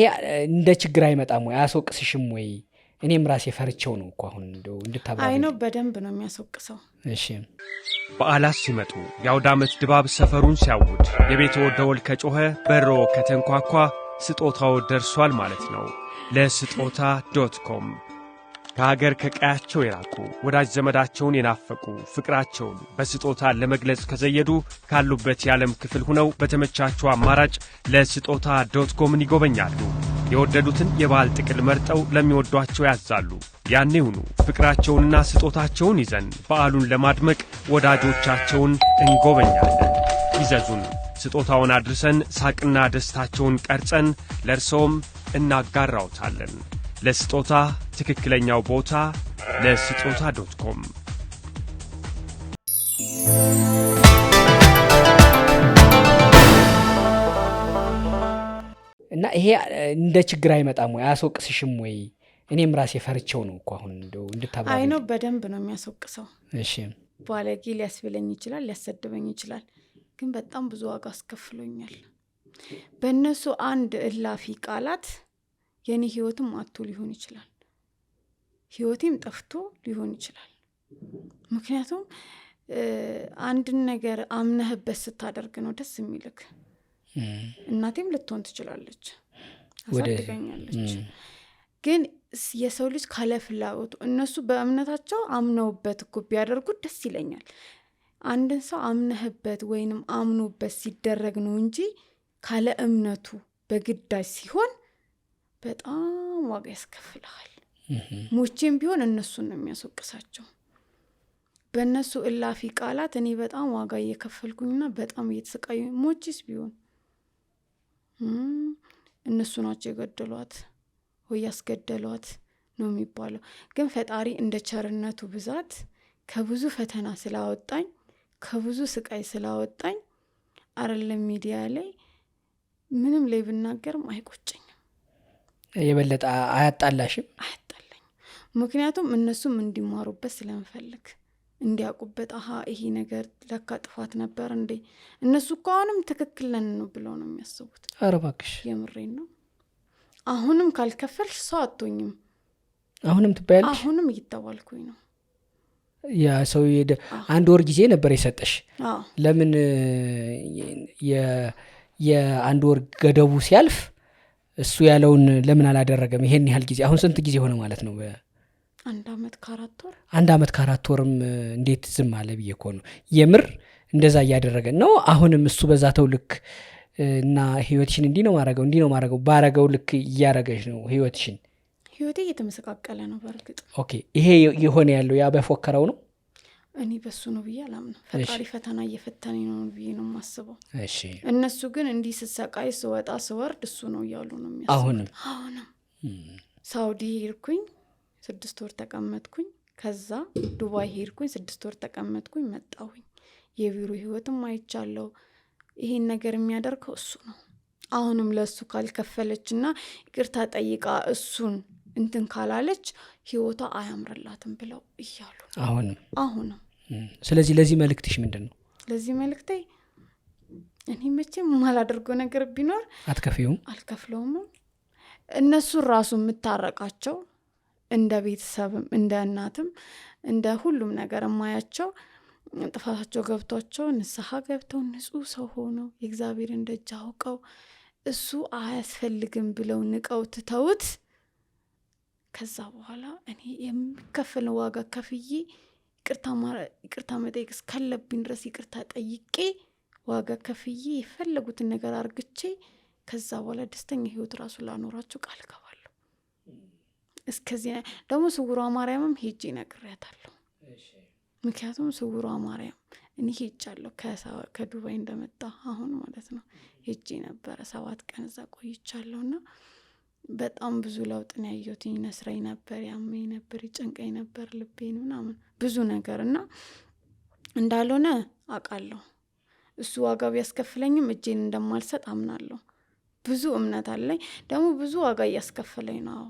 እንደ ችግር አይመጣም ወይ አያስወቅስሽም ወይ እኔም ራሴ ፈርቸው ነው እኮ አሁን እንደው እንድታባሪ አይኖ በደንብ ነው የሚያስወቅሰው እሺ በዓላት ሲመጡ የአውደ ዓመት ድባብ ሰፈሩን ሲያውድ የቤትዎ ደወል ከጮኸ በሮ ከተንኳኳ ስጦታው ደርሷል ማለት ነው ለስጦታ.com ከሀገር ከቀያቸው የራቁ ወዳጅ ዘመዳቸውን የናፈቁ ፍቅራቸውን በስጦታ ለመግለጽ ከዘየዱ ካሉበት የዓለም ክፍል ሆነው በተመቻቸው አማራጭ ለስጦታ.com ይጎበኛሉ የወደዱትን የበዓል ጥቅል መርጠው ለሚወዷቸው ያዛሉ ያኔውኑ ፍቅራቸውንና ስጦታቸውን ይዘን በዓሉን ለማድመቅ ወዳጆቻቸውን እንጎበኛለን ይዘዙን ስጦታውን አድርሰን ሳቅና ደስታቸውን ቀርጸን ለርሶም እናጋራውታለን ለስጦታ ትክክለኛው ቦታ ለስጦታ.com እና ይሄ እንደ ችግር አይመጣም ወይ አያስወቅስሽም ወይ እኔም ራሴ ፈርቸው ነው እኮ አሁን እንደው እንድታባሪ አይኖ በደንብ ነው የሚያስወቅሰው እሺ ባለጌ ሊያስብለኝ ይችላል ሊያሰድበኝ ይችላል ግን በጣም ብዙ ዋጋ አስከፍሎኛል በእነሱ አንድ እላፊ ቃላት የኔ ህይወትም አጥቶ ሊሆን ይችላል ህይወቴም ጠፍቶ ሊሆን ይችላል ምክንያቱም አንድን ነገር አምነህበት ስታደርግ ነው ደስ የሚልክ እናቴም ልትሆን ትችላለች አሳድገኛለች ግን የሰው ልጅ ካለ ፍላጎቱ እነሱ በእምነታቸው አምነውበት እኮ ቢያደርጉት ደስ ይለኛል አንድን ሰው አምነህበት ወይንም አምኖበት ሲደረግ ነው እንጂ ካለ እምነቱ በግዳጅ ሲሆን በጣም ዋጋ ያስከፍልሃል ሞቼም ቢሆን እነሱን ነው የሚያስወቅሳቸው በእነሱ እላፊ ቃላት እኔ በጣም ዋጋ እየከፈልኩኝና በጣም እየተሰቃዩ ሞቼስ ቢሆን እነሱ ናቸው የገደሏት ወይ ያስገደሏት ነው የሚባለው ግን ፈጣሪ እንደ ቸርነቱ ብዛት ከብዙ ፈተና ስላወጣኝ ከብዙ ስቃይ ስላወጣኝ አይደለም ሚዲያ ላይ ምንም ላይ ብናገርም አይቆጨኝም የበለጠ አያጣላሽም አያጣላኝ ምክንያቱም እነሱም እንዲማሩበት ስለምፈልግ እንዲያውቁበት ይሄ ነገር ለካ ጥፋት ነበር እንዴ እነሱ እኮ አሁንም ትክክል ነን ነው ብለው ነው የሚያስቡት ኧረ እባክሽ የምሬን ነው አሁንም ካልከፈልሽ ሰው አትሆኝም አሁንም ትባያለሽ አሁንም እየተባልኩኝ ነው ያ ሰው አንድ ወር ጊዜ ነበር የሰጠሽ ለምን የአንድ ወር ገደቡ ሲያልፍ እሱ ያለውን ለምን አላደረገም ይሄን ያህል ጊዜ አሁን ስንት ጊዜ ሆነ ማለት ነው 1 ዓመት ከ4 ወር 1 ዓመት ከ4 ወርም እንዴት ዝም አለ ብዬ እኮ ነው የምር እንደዛ እያደረገ ነው አሁንም እሱ በዛተው ልክ እና ህይወትሽን እንዲህ ነው ማረገው ባረገው ልክ እያረገሽ ነው ህይወቴ እየተመሰቃቀለ ነው በርግጥ ኦኬ ይሄ የሆነ ያለው ያ በፎከረው ነው እኔ በሱ ነው ብዬ አላምነው ፈጣሪ ፈተና እየፈተነኝ ነው ብዬ ነው ማስበው እሺ እነሱ ግን እንዲህ ስሰቃይ ስወጣ ስወርድ እሱ ነው ያሉ ነው የሚያስቡት አሁንም ሳውዲ ሄድኩኝ 6 ወር ተቀመጥኩኝ ከዛ ዱባይ ሄድኩኝ 6 ወር ተቀመጥኩኝ መጣሁኝ የቢሮ ህይወትም አይቻለው ይሄን ነገር የሚያደርገው እሱ ነው አሁንም ለሱ ካልከፈለችና ይቅርታ ጠይቃ እሱን እንትን ካላለች ህይወቷ አያምርላትም ብለው እያሉ አሁንም ስለዚህ ለዚህ መልእክትሽ ምንድነው? ለዚህ መልእክቴ እኔ መቼም ማላደርገው ነገር ቢኖር አልከፍለውም። እነሱ ራሱ የምታረቃቸው እንደ ቤተሰብም እንደ እናትም እንደ ሁሉም ነገር ማያቸው ጥፋታቸው ገብቷቸው ንስሐ ገብተው ንጹህ ሰው ሆነው የእግዚአብሔርን ደጅ አውቀው እሱ አያስፈልግም ብለው ንቀው ትተውት ከዛ በኋላ እኔ የሚከፈል ዋጋ ከፍዬ ይቅርታ መጠየቅ እስካለብኝ ድረስ ይቅርታ ጠይቄ ዋጋ ከፍዬ የፈለጉትን ነገር አርግቼ ከዛ በኋላ ደስተኛ ህይወት ራሱ ላኖራቸው ቃል ገባለሁ። እስከዚህ ደግሞ ስውሯ ማርያምም ሄጄ ነግሬያታለሁ። ምክንያቱም ስውሯ ማርያም እኔ ሄጃለሁ ከዱባይ እንደመጣ አሁን ማለት ነው ሄጄ ነበር 7 ቀን እዛ ቆይቻለሁና በጣም ብዙ ለውጥ ነው ያየሁት። ይነስረኝ ነበር፣ ያመኝ ነበር፣ ይጨንቀኝ ነበር ልቤን ምናምን ብዙ ነገርና እንዳልሆነ አውቃለሁ። እሱ ዋጋ ቢያስከፍለኝም እጄን እንደማልሰጥ አምናለሁ። ብዙ እምነት አለኝ። ደግሞ ብዙ ዋጋ እያስከፈለኝ ነው።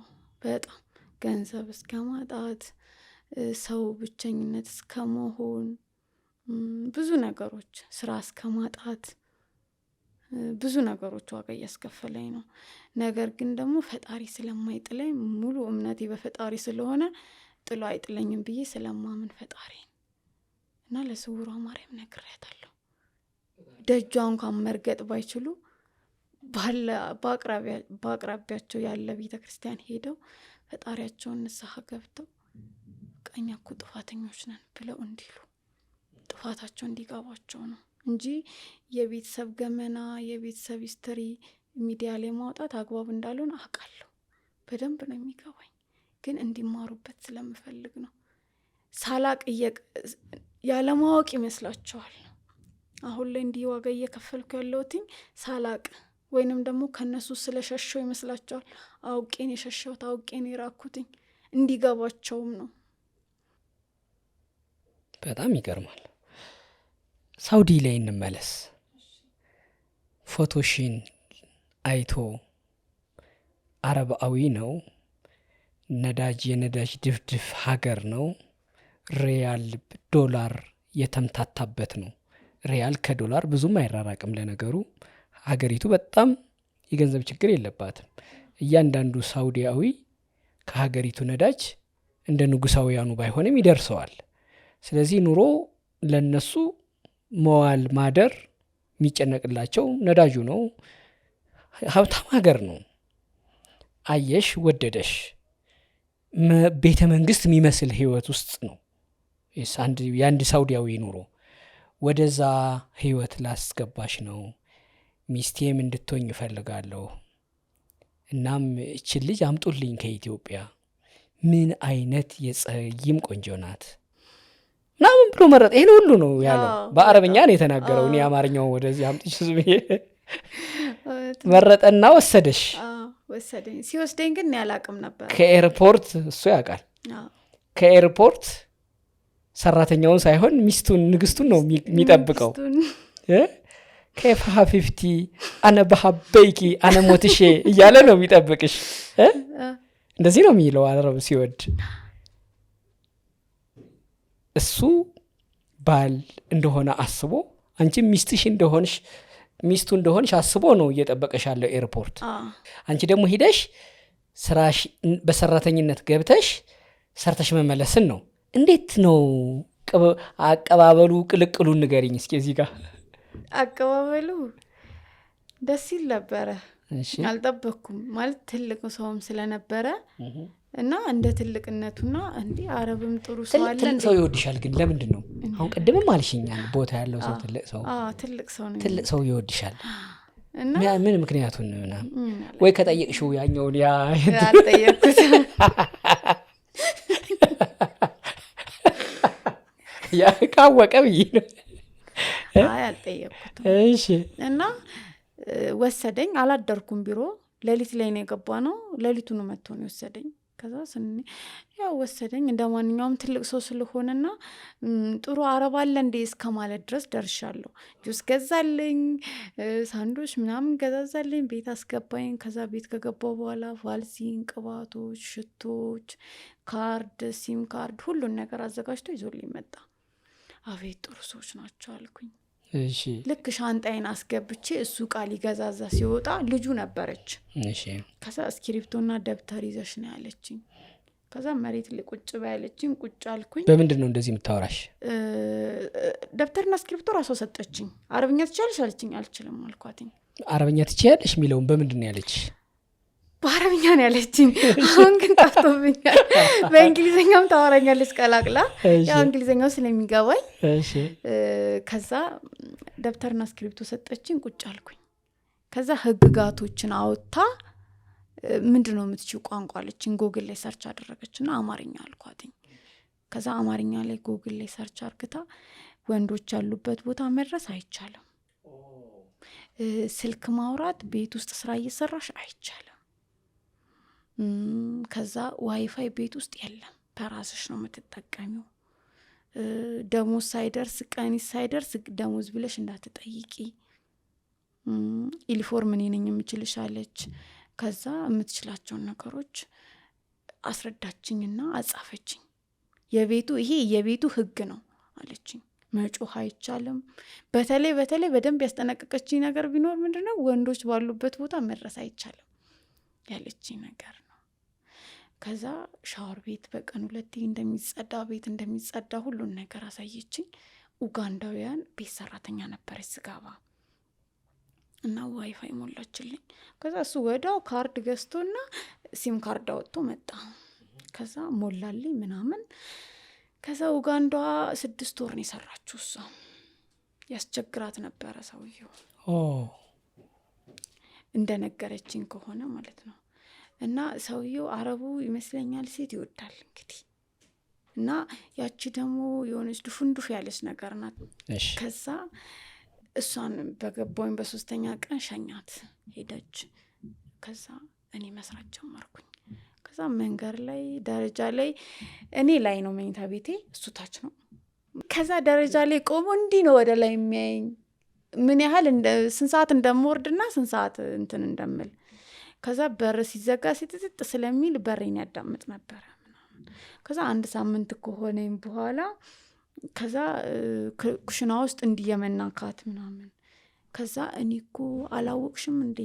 በጣም ገንዘብ እስከማጣት፣ ሰው ብቸኝነት እስከመሆን፣ ብዙ ነገሮች ስራ እስከማጣት፣ ብዙ ነገሮች ዋጋ እያስከፈለኝ ነው። ነገር ግን ደግሞ ፈጣሪ ስለማይጥለኝ ሙሉ እምነቴ በፈጣሪ ስለሆነ ጥሎ አይጥለኝም ብዬ ስለማምን ፈጣሪ እና ለስውሯ ማርያም ነግሬያታለሁ። ደጇ እንኳን መርገጥ ባይችሉ በአቅራቢያቸው ያለ ቤተክርስቲያን ሄደው ፈጣሪያቸውን ንስሐ ገብተው ቀኛ እኮ ጥፋተኞች ነን ብለው እንዲሉ ጥፋታቸው እንዲገባቸው ነው እንጂ የቤተሰብ ገመና የቤተሰብ ሂስትሪ ሚዲያ ላይ ማውጣት አግባብ እንዳልሆነ አውቃለሁ። በደንብ ነው የሚገባኝ። ግን እንዲማሩበት ስለምፈልግ ነው። ሳላቅ ያለማወቅ ይመስላቸዋል። አሁን ላይ እንዲህ ዋጋ እየከፈልኩ ያለሁትኝ ሳላቅ ወይንም ደግሞ ከነሱ ስለሸሸው ይመስላቸዋል። አውቄን የሸሸሁት አውቄን የራኩትኝ እንዲገባቸውም ነው። በጣም ይገርማል። ሳውዲ ላይ እንመለስ። ፎቶሽን አይቶ አረባዊ ነው፣ የነዳጅ ድፍድፍ ሀገር ነው፣ ሪያል ዶላር የተምታታበት ነው። ሪያል ከዶላር ብዙም አይራራቅም። ለነገሩ ሀገሪቱ በጣም የገንዘብ ችግር የለባትም። እያንዳንዱ ሳውዲያዊ ከሀገሪቱ ነዳጅ እንደ ንጉሳውያኑ ባይሆንም ይደርሰዋል። ስለዚህ ኑሮ ለነሱ መዋል ማደር የሚጨነቅላቸው ነዳጁ ነው። ሀብታም ሀገር ነው። አየሽ ወደደሽ ቤተ መንግስት የሚመስል ህይወት ውስጥ ነው የአንድ ሳውዲያዊ ኑሮ። ወደዛ ህይወት ላስገባሽ ነው። ሚስቴም እንድትሆኝ እፈልጋለሁ። እናም እችን ልጅ አምጡልኝ ከኢትዮጵያ። ምን አይነት የጸይም ቆንጆ ናት ምናምን ብሎ መረጠ። ይህን ሁሉ ነው ያለው። በአረብኛ ነው የተናገረው። እኔ አማርኛው ወደዚህ አምጥሽ ዝብዬ መረጠና ወሰደሽ። ወሰደኝ። ሲወስደኝ ግን ያላቅም ነበር። ከኤርፖርት እሱ ያውቃል። ከኤርፖርት ሰራተኛውን ሳይሆን ሚስቱን ንግስቱን ነው የሚጠብቀው። ከይፍ ሀፊፍቲ አነ በሀበይኪ አነ ሞትሼ እያለ ነው የሚጠብቅሽ። እንደዚህ ነው የሚለው አረብ ሲወድ። እሱ ባል እንደሆነ አስቦ አንቺም ሚስቱ እንደሆንሽ አስቦ ነው እየጠበቀሽ ያለው ኤርፖርት። አንቺ ደግሞ ሂደሽ ስራሽ በሰራተኝነት ገብተሽ ሰርተሽ መመለስን ነው። እንዴት ነው አቀባበሉ? ቅልቅሉን ንገሪኝ እስኪ እዚህ ጋር። አቀባበሉ ደስ ይል ነበረ። አልጠበኩም ማለት ትልቅ ሰውም ስለነበረ እና እንደ ትልቅነቱና እንዲ አረብም ጥሩ ሰው አለ። ትልቅ ሰው ይወድሻል። ግን ለምንድን ነው አሁን ቅድምም አልሽኛል ቦታ ያለው ሰው ትልቅ ሰው ይወድሻል እና ምን ምክንያቱን ወይ ከጠየቅሽው ያኛውን ያልጠየቅኩት ያ ካወቀ ብዬ ነው ያልጠየቅኩት። እሺ እና ወሰደኝ። አላደርኩም ቢሮ። ሌሊት ላይ ነው የገባ ነው። ሌሊቱን መጥቶ ነው ወሰደኝ። ከዛ ያው ወሰደኝ እንደማንኛውም ትልቅ ሰው ስለሆነና ጥሩ አረብ አለ እንዴ እስከማለት ድረስ ደርሻለሁ። ጁስ ገዛልኝ፣ ሳንዶች ምናምን ገዛዛልኝ፣ ቤት አስገባኝ። ከዛ ቤት ከገባው በኋላ ቫልሲን፣ ቅባቶች፣ ሽቶች፣ ካርድ፣ ሲም ካርድ ሁሉን ነገር አዘጋጅቶ ይዞልኝ መጣ። አቤት ጥሩ ሰዎች ናቸው አልኩኝ። እሺ ልክ ሻንጣዬን አስገብቼ እሱ ቃል ይገዛዛ ሲወጣ ልጁ ነበረች። እሺ ከዛ እስክሪፕቶና ደብተር ይዘሽ ነው ያለችኝ። ከዛ መሬት ላይ ቁጭ ባያለችኝ ቁጭ አልኩኝ። በምንድን ነው እንደዚህ የምታወራሽ? ደብተርና እስክሪፕቶ ራሷ ሰጠችኝ። አረብኛ ትችያለሽ አለችኝ። አልችልም አልኳትኝ። አረብኛ ትችያለሽ የሚለውን በምንድን ነው ያለች? በአረብኛ ነው ያለችኝ። አሁን ግን ጠፍቶብኛል። በእንግሊዝኛም ታወራኛለች ቀላቅላ፣ ያው እንግሊዝኛው ስለሚገባኝ። ከዛ ደብተርና እስክሪፕቶ ሰጠችኝ። ቁጭ አልኩኝ። ከዛ ህግጋቶችን አውጥታ ምንድነው የምትችው ቋንቋ አለችኝ። ጎግል ላይ ሰርች አደረገችና አማርኛ አልኳትኝ። ከዛ አማርኛ ላይ ጎግል ላይ ሰርች አርግታ ወንዶች ያሉበት ቦታ መድረስ አይቻልም፣ ስልክ ማውራት፣ ቤት ውስጥ ስራ እየሰራሽ አይቻልም፣ ከዛ ዋይፋይ ቤት ውስጥ የለም፣ በራስሽ ነው የምትጠቀሚው፣ ደሞዝ ሳይደርስ ቀን ሳይደርስ ደሞዝ ብለሽ እንዳትጠይቂ፣ ዩኒፎርም እኔ ነኝ የምችልሽ አለች። ከዛ የምትችላቸውን ነገሮች አስረዳችኝና አጻፈችኝ። ይሄ የቤቱ ህግ ነው አለችኝ። መጮህ አይቻልም። በተለይ በደንብ ያስጠነቀቀችኝ ነገር ቢኖር ምንድነው ወንዶች ባሉበት ቦታ መድረስ አይቻልም ያለችኝ ነገር ነው። ከዛ ሻወር ቤት በቀን 2 እንደሚጸዳ ቤት እንደሚጸዳ ሁሉን ነገር አሳየችኝ። ኡጋንዳውያን ቤት ሰራተኛ ነበረች ስጋባ እና ዋይፋይ ሞላችልኝ። ከዛ እሱ ወዳው ካርድ ገዝቶና ሲም ካርድ አወጥቶ መጣ። ከዛ ሞላልኝ ምናምን። ከዛ ኡጋንዳ 6 ወር ነው የሰራችው። እሷ ያስቸግራት ነበረ ሰውየው እንደነገረችኝ ከሆነ ማለት ነው። እና ሰውየው አረቡ ይመስለኛል ሴት ይወዳል እንግዲህ። እና ያቺ ደግሞ የሆነች ዱፍንዱፍ ያለች ነገር ናት። ከዛ እሷን በገባኝ በ3ኛ ቀን ሸኛት ሄደች። ከዛ እኔ መስራት ጀመርኩኝ። ከዛ መንገድ ላይ ደረጃ ላይ እኔ ላይ ነው መኝታ ቤቴ፣ እሱ ታች ነው። ከዛ ደረጃ ላይ ቆሞ እንዲህ ነው ወደ ላይ የሚያየኝ ምን ያህል ስንት ሰዓት እንደምወርድና ስንት ሰዓት እንትን እንደምል። ከዛ በር ሲዘጋ ሲጥጥ ስለሚል በሬን ያዳምጥ ነበረ ምናምን። ከዛ 1 ሳምንት ከሆነኝ በኋላ ከዛ ኩሽና ውስጥ እንዲየመናካት ምናምን። ከዛ እኔ እኮ አላወቅሽም እንዴ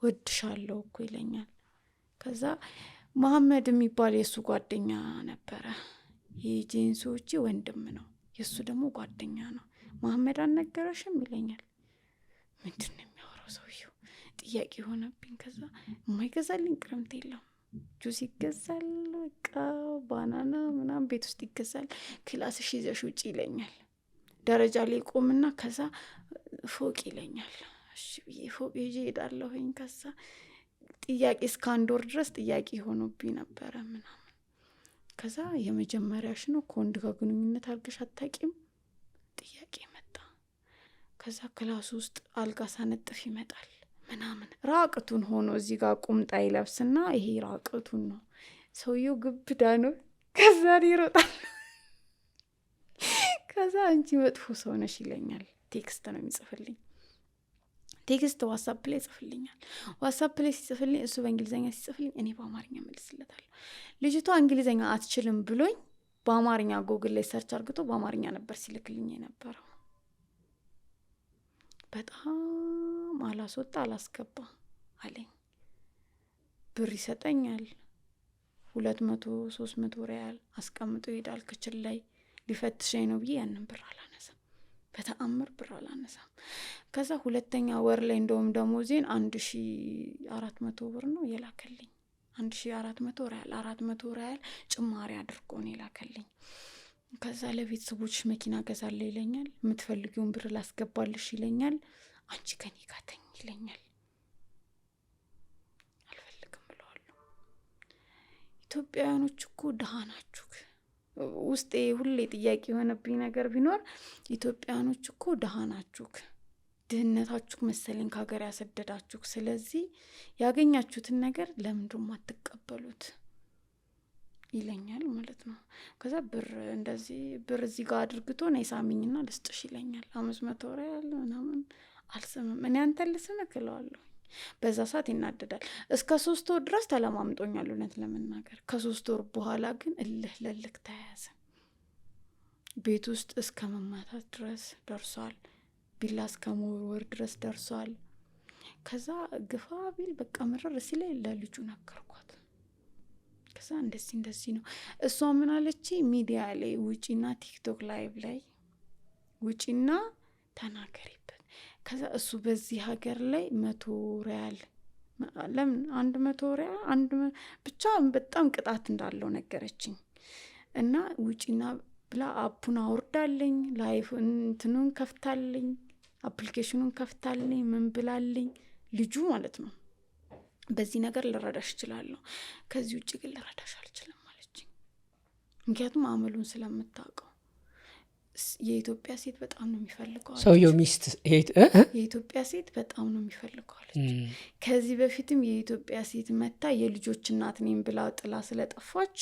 ወድሻለሁ እኮ ይለኛል። ከዛ መሐመድ የሚባል የሱ ጓደኛ ነበረ፣ የጄንሶች ወንድም ነው፣ የሱ ደግሞ ጓደኛ ነው። መሐመድ አልነገረሽም ይለኛል። ምንድነው የሚያወራው ሰውየው? ጥያቄ ሆነብኝ። ከዛ የማይገዛልኝ ቅርምት የለም፣ ጁስ ይገዛል፣ በቃ ባናና ምናምን ቤት ውስጥ ይገዛል። ክላስሽ ይዘሽ ውጭ ይለኛል። ደረጃ ላይ ቆምና ከዛ ፎቅ ይለኛል። እሺ ብዬ ፎቅ ይዤ ሄዳለሁኝ። ከዛ ጥያቄ እስከ 1 ወር ድረስ ጥያቄ ሆኖብኝ ነበረ ምናምን። ከዛ የመጀመሪያሽ ነው ከወንድ ጋር ግንኙነት አድርገሽ አታውቂም? ጥያቄ መጣ። ከዛ ክላስ ውስጥ አልጋ ሳነጥፍ ይመጣል ምናምን። ራቅቱን ሆኖ እዚህ ጋር ቁምጣ ይለብስና ይሄ ራቅቱን ነው። ሰውየው ግብዳ ነው። ከዛ ይሮጣል። ከዛ አንቺ መጥፎ ሰው ነሽ ይለኛል። ቴክስት ነው የሚጽፍልኝ። ቴክስት ዋትስአፕ ላይ ይጽፍልኛል። ዋትስአፕ ላይ ሲጽፍልኝ እሱ በእንግሊዘኛ ሲጽፍልኝ እኔ በአማርኛ መልስለታለሁ። ልጅቷ እንግሊዘኛ አትችልም ብሎኝ በአማርኛ ጎግል ላይ ሰርች አርግቶ በአማርኛ ነበር ሲልክልኝ የነበረው። በጣም አላስወጣ አላስገባ አለኝ። ብር ይሰጠኛል 200-300 ሪያል አስቀምጦ ይሄዳል ክችል ላይ። ሊፈትሸኝ ነው ብዬ ያንን ብር አላነሳም፣ በተአምር ብር አላነሳም። ከዛ 2ኛ ወር ላይ እንደውም ደሞዜን 1400 ብር ነው የላከልኝ። 1400 ሪያል 400 ሪያል ጭማሪ አድርጎ ነው የላከልኝ። ከዛ ለቤተሰቦች መኪና ገዛለ ይለኛል። የምትፈልጊውን ብር ላስገባልሽ ይለኛል። አንቺ ከኔ ጋር ተኝ ይለኛል። አልፈልግም ብለዋለሁ። ኢትዮጵያውያኖች እኮ ደሃ ናችሁ። ውስጤ ሁሌ ጥያቄ የሆነብኝ ነገር ቢኖር ኢትዮጵያውያኖች እኮ ደሃ ናችሁ፣ ድህነታችሁ መሰለኝ ከሀገር ያሰደዳችሁ። ስለዚህ ያገኛችሁትን ነገር ለምንድን ነው የማትቀበሉት? ይለኛል ማለት ነው። ከዛ ብር እንደዚህ ብር እዚህ ጋር አድርግቶ ነይ ሳሚኝና ልስጥሽ ይለኛል። 500 ሪያል ምናምን አልስምም እኔ አንተን ልስምክ እለዋለሁ። በዛ ሰዓት ይናደዳል። እስከ 3 ወር ድረስ ተለማምጦኛል እውነት ለመናገር። ከ3 ወር በኋላ ግን እልህ ለልክ ተያያዘ። ቤት ውስጥ እስከ መማታት ድረስ ደርሷል። ቢላ እስከ መወርወር ድረስ ደርሷል። ከዛ ግፋ ቢል በቃ ምርር ሲለኝ ለልጁ ነገርኳት። ከዛ እንደዚህ ነው። እሷ ምን አለች? ሚዲያ ላይ ውጪና ቲክቶክ ላይቭ ላይ ውጪና ተናገሪበት። ከዛ እሱ በዚህ ሀገር ላይ 100 ሪያል ለምን 100 ሪያል ብቻ በጣም ቅጣት እንዳለው ነገረችኝ። እና ውጪና ብላ አፑን አውርዳለኝ፣ ላይፍ እንትኑን ከፍታለኝ፣ አፕሊኬሽኑን ከፍታለኝ፣ ምን ብላለኝ ልጁ ማለት ነው። በዚህ ነገር ልረዳሽ እችላለሁ፣ ከዚህ ውጭ ግን ልረዳሽ አልችልም አለችኝ። ምክንያቱም አመሉን ስለምታውቀው። የኢትዮጵያ ሴት በጣም ነው የሚፈልገው ሰውየው ሚስት የኢትዮጵያ ሴት በጣም ነው የሚፈልገው አለች። ከዚህ በፊትም የኢትዮጵያ ሴት መታ የልጆች እናት ነኝ ብላ ጥላ ስለጠፋች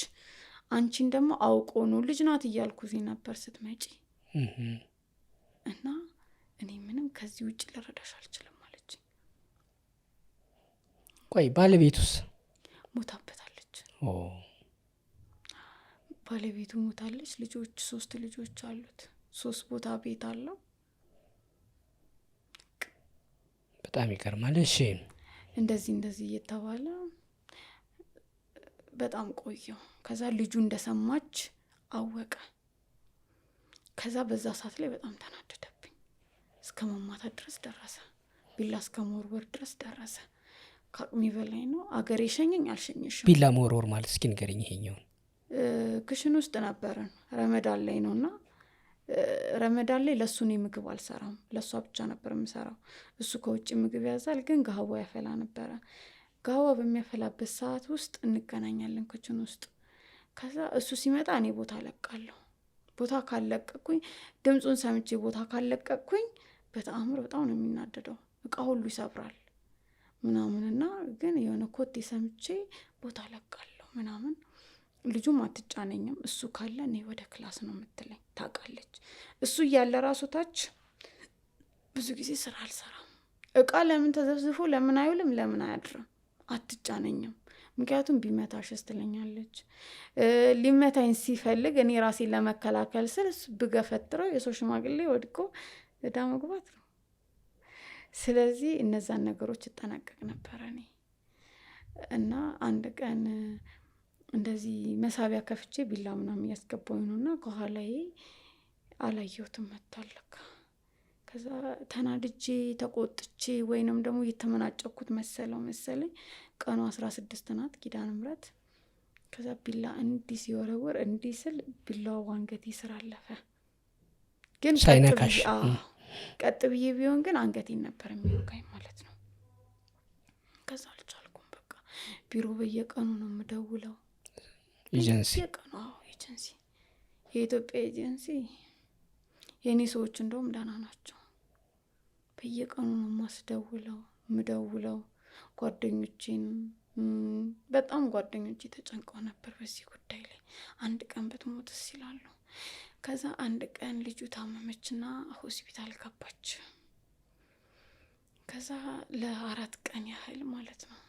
አንቺን ደግሞ አውቆ ነው ልጅ ናት እያልኩ ነበር ስትመጪ እና እኔ ምንም ከዚህ ውጭ ልረዳሽ አልችልም አለችኝ። ቆይ ባለቤቱስ? ሞታበታለች። ባለቤቱ ሞታለች። ልጆች 3 ልጆች አሉት። 3 ቦታ ቤት አለው። በጣም ይገርማል። እሺ እንደዚህ እየተባለ በጣም ቆየው። ከዛ ልጁ እንደሰማች አወቀ። ከዛ በዛ ሰዓት ላይ በጣም ተናደደብኝ። እስከ መማታት ድረስ ደረሰ። ቢላ እስከ መወርወር ድረስ ደረሰ። ከአቅሜ በላይ ነው። አገሬ ሸኘኝ አልሸኘሽም። ቢላ መወርወር ማለት እስኪ ንገረኝ ይሄኛውን። ክሽን ውስጥ ነበርን። ረመዳን ላይ ነውና ረመዳን ላይ ለሱ ነው ምግብ አልሰራም፣ ለሷ ብቻ ነበር የምሰራው። እሱ ከውጭ ምግብ ያዛል፣ ግን ጋህዋ ያፈላ ነበረ። ጋህዋ በሚያፈላበት ሰዓት ውስጥ እንገናኛለን ክችን ውስጥ። ከዛ እሱ ሲመጣ እኔ ቦታ ለቃለሁ። ቦታ ካለቀቅኩኝ ድምጹን ሰምቼ ቦታ ካለቀቅኩኝ በጣም ነው የሚናደደው። እቃ ሁሉ ይሰብራል ምናምንና ግን የሆነ ኮቴ ሰምቼ ቦታ ለቃለሁ ምናምን። ልጁም አትጫነኝም። እሱ ካለ እኔ ወደ ክላስ ነው የምትለኝ ታውቃለች። እሱ እያለ ራሱ ታች ብዙ ጊዜ ስራ አልሰራም። እቃ ለምን ተዘብዝፎ ለምን አይውልም ለምን አያድርም? አትጫነኝም። ምክንያቱም ቢመታሽስ ትለኛለች። ሊመታኝ ሲፈልግ እኔ ራሴን ለመከላከል ስል ብገፈትረው የሰው ሽማግሌ ወድቆ እዳ መግባት ነው። ስለዚህ እነዛን ነገሮች እጠነቀቅ ነበር እኔ። እና አንድ ቀን እንደዚህ መሳቢያ ከፍቼ ቢላ ምናምን እያስገባኝ ነውና ከኋላዬ አላየሁትም መታለካ። ከዛ ተናድጄ ተቆጥቼ ወይንም ደግሞ እየተመናጨኩት መሰለኝ። ቀኑ 16 ናት ኪዳነ ምሕረት። ከዛ ቢላ እንዲህ ሲወረወር እንዲህ ስል ቢላው አንገቴ ስር አለፈ። ግን ሳይነካሽ ቀጥ ብዬ ቢሆን ግን አንገቴን ነበር የሚወጋኝ ማለት ነው። ከዛ አልቻልኩም። በቃ ቢሮ በየቀኑ ነው የምደውለው። ኤጀንሲ ኤጀንሲ የኢትዮጵያ ኤጀንሲ የኔ ሰዎች እንደውም ደህና ናቸው። በየቀኑ ነው የምደውለው። ጓደኞቼን በጣም ጓደኞቼ ተጨንቀው ነበር በዚህ ጉዳይ ላይ። አንድ ቀን ብትሞትስ ይላሉ። ከዛ አንድ ቀን ልጁ ታመመችና ሆስፒታል ገባች። ከዛ ለ4 ቀን ያህል ማለት ነው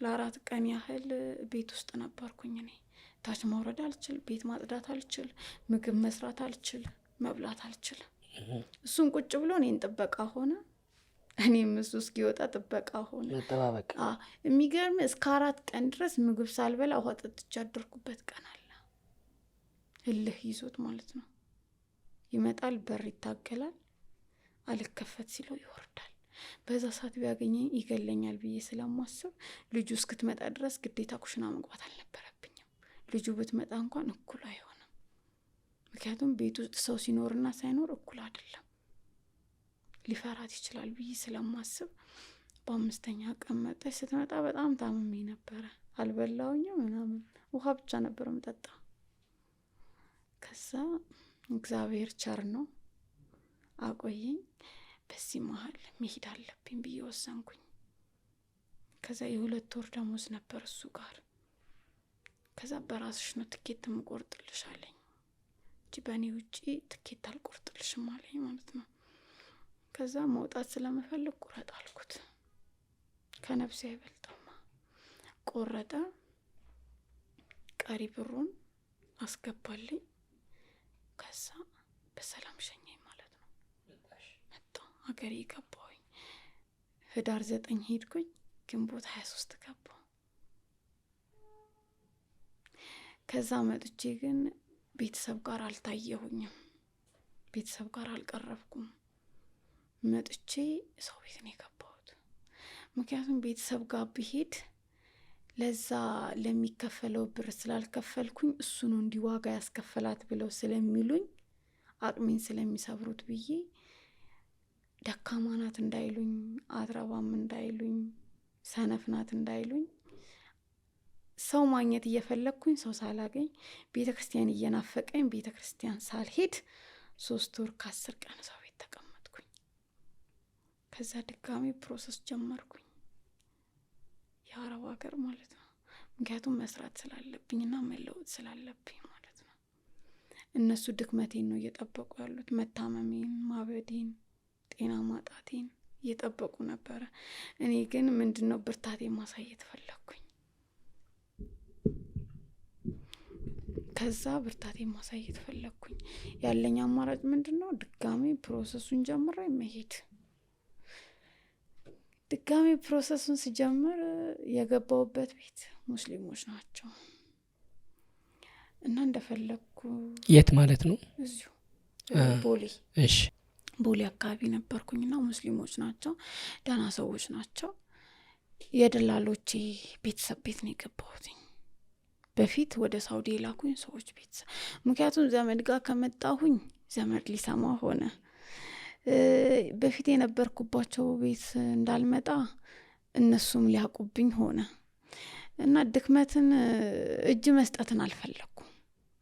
ለ4 ቀን ያህል ቤት ውስጥ ነበርኩኝ እኔ። ታች ማውረድ አልችል፣ ቤት ማጽዳት አልችል፣ ምግብ መስራት አልችል፣ መብላት አልችል። እሱን ቁጭ ብሎ እኔን ጥበቃ ሆነ፣ እኔም እሱ እስኪወጣ ጥበቃ ሆነ። መጠባበቅ። የሚገርም እስከ 4 ቀን ድረስ ምግብ ሳልበላ ውሃ ጠጥቼ ያደርኩበት ቀን አለ። እልህ ይዞት ማለት ነው። ይመጣል፣ በር ይታገላል፣ አልከፈት ሲለው ይወርዳል። በዛ ሰዓት ቢያገኘኝ ይገለኛል ብዬ ስለማስብ ልጁ እስክትመጣ ድረስ ግዴታ ኩሽና መግባት አልነበረብኝም። ልጁ ብትመጣ እንኳን እኩል አይሆንም። ምክንያቱም ቤት ውስጥ ሰው ሲኖርና ሳይኖር እኩል አይደለም። ሊፈራት ይችላል ብዬ ስለማስብ በ5ኛ ቀን መጣች። ስትመጣ በጣም ታምሜ ነበረ። አልበላውኝም ምናምን፣ ውሃ ብቻ ነበር የምጠጣ። ከዛ እግዚአብሔር ቸር ነው አቆየኝ። በዚህ መሀል መሄድ አለብኝ ብዬ ወሰንኩኝ። ከዛ የ2 ወር ደሞዝ ነበር እሱ ጋር። ከዛ በራስሽ ነው ትኬት ምቆርጥልሽ አለኝ እንጂ በእኔ ውጪ ትኬት አልቆርጥልሽም አለኝ ማለት ነው። ከዛ መውጣት ስለምፈልግ ቁረጥ አልኩት። ከነፍሴ አይበልጥማ። ቆረጠ። ቀሪ ብሩን አስገባልኝ። ከዛ በሰላም ሸኘኝ ማለት ነው። መጣሁ ሀገሬ ገባሁኝ። ህዳር 9 ሄድኩኝ። ግንቦት 23 ገባሁ። ከዛ መጥቼ ግን ቤተሰብ ጋር አልታየሁኝም። ቤተሰብ ጋር አልቀረብኩም። መጥቼ ሰው ቤት ነው የገባሁት። ምክንያቱም ቤተሰብ ጋር ብሄድ ለዛ ለሚከፈለው ብር ስላልከፈልኩኝ እሱ ነው እንዲዋጋ ያስከፈላት ብለው ስለሚሉኝ አቅሜን ስለሚሰብሩት ብዬ ደካማ ናት እንዳይሉኝ፣ አትረባም እንዳይሉኝ፣ ሰነፍ ናት እንዳይሉኝ ሰው ማግኘት እየፈለግኩኝ ሰው ሳላገኝ ቤተክርስቲያን እየናፈቀኝ ቤተክርስቲያን ሳልሄድ 3 ወር ከ10 ቀን ሰው ቤት ተቀመጥኩኝ። ከዛ ድጋሚ ፕሮሰስ ጀመርኩኝ የአረብ ሀገር ማለት ነው። ምክንያቱም መስራት ስላለብኝና መለወጥ ስላለብኝ ማለት ነው። እነሱ ድክመቴን ነው እየጠበቁ ያሉት፣ መታመሜን፣ ማበዴን፣ ጤና ማጣቴን እየጠበቁ ነበረ። እኔ ግን ምንድነው ብርታቴን ማሳየት ፈለግኩኝ። ከዛ ብርታቴን ማሳየት ፈለግኩኝ። ያለኝ አማራጭ ምንድነው? ድጋሚ ፕሮሰሱን ጀምሬ መሄድ። ድጋሚ ፕሮሰሱን ሲጀምር የገባውበት ቤት ሙስሊሞች ናቸው እና እንደፈለግኩ። የት ማለት ነው? እዚሁ ቦሌ። እሺ ቦሌ አካባቢ ነበርኩኝና ሙስሊሞች ናቸው፣ ደህና ሰዎች ናቸው። የደላሎቼ ቤተሰብ ቤት ነው የገባሁትኝ። በፊት ወደ ሳውዲ ላኩኝ ሰዎች ቤተሰብ። ምክንያቱም ዘመድ ጋር ከመጣሁኝ ዘመድ ሊሰማ ሆነ። በፊት የነበርኩባቸው ቤት እንዳልመጣ እነሱም ሊያቁብኝ ሆነ እና ድክመትን እጅ መስጠትን አልፈለኩም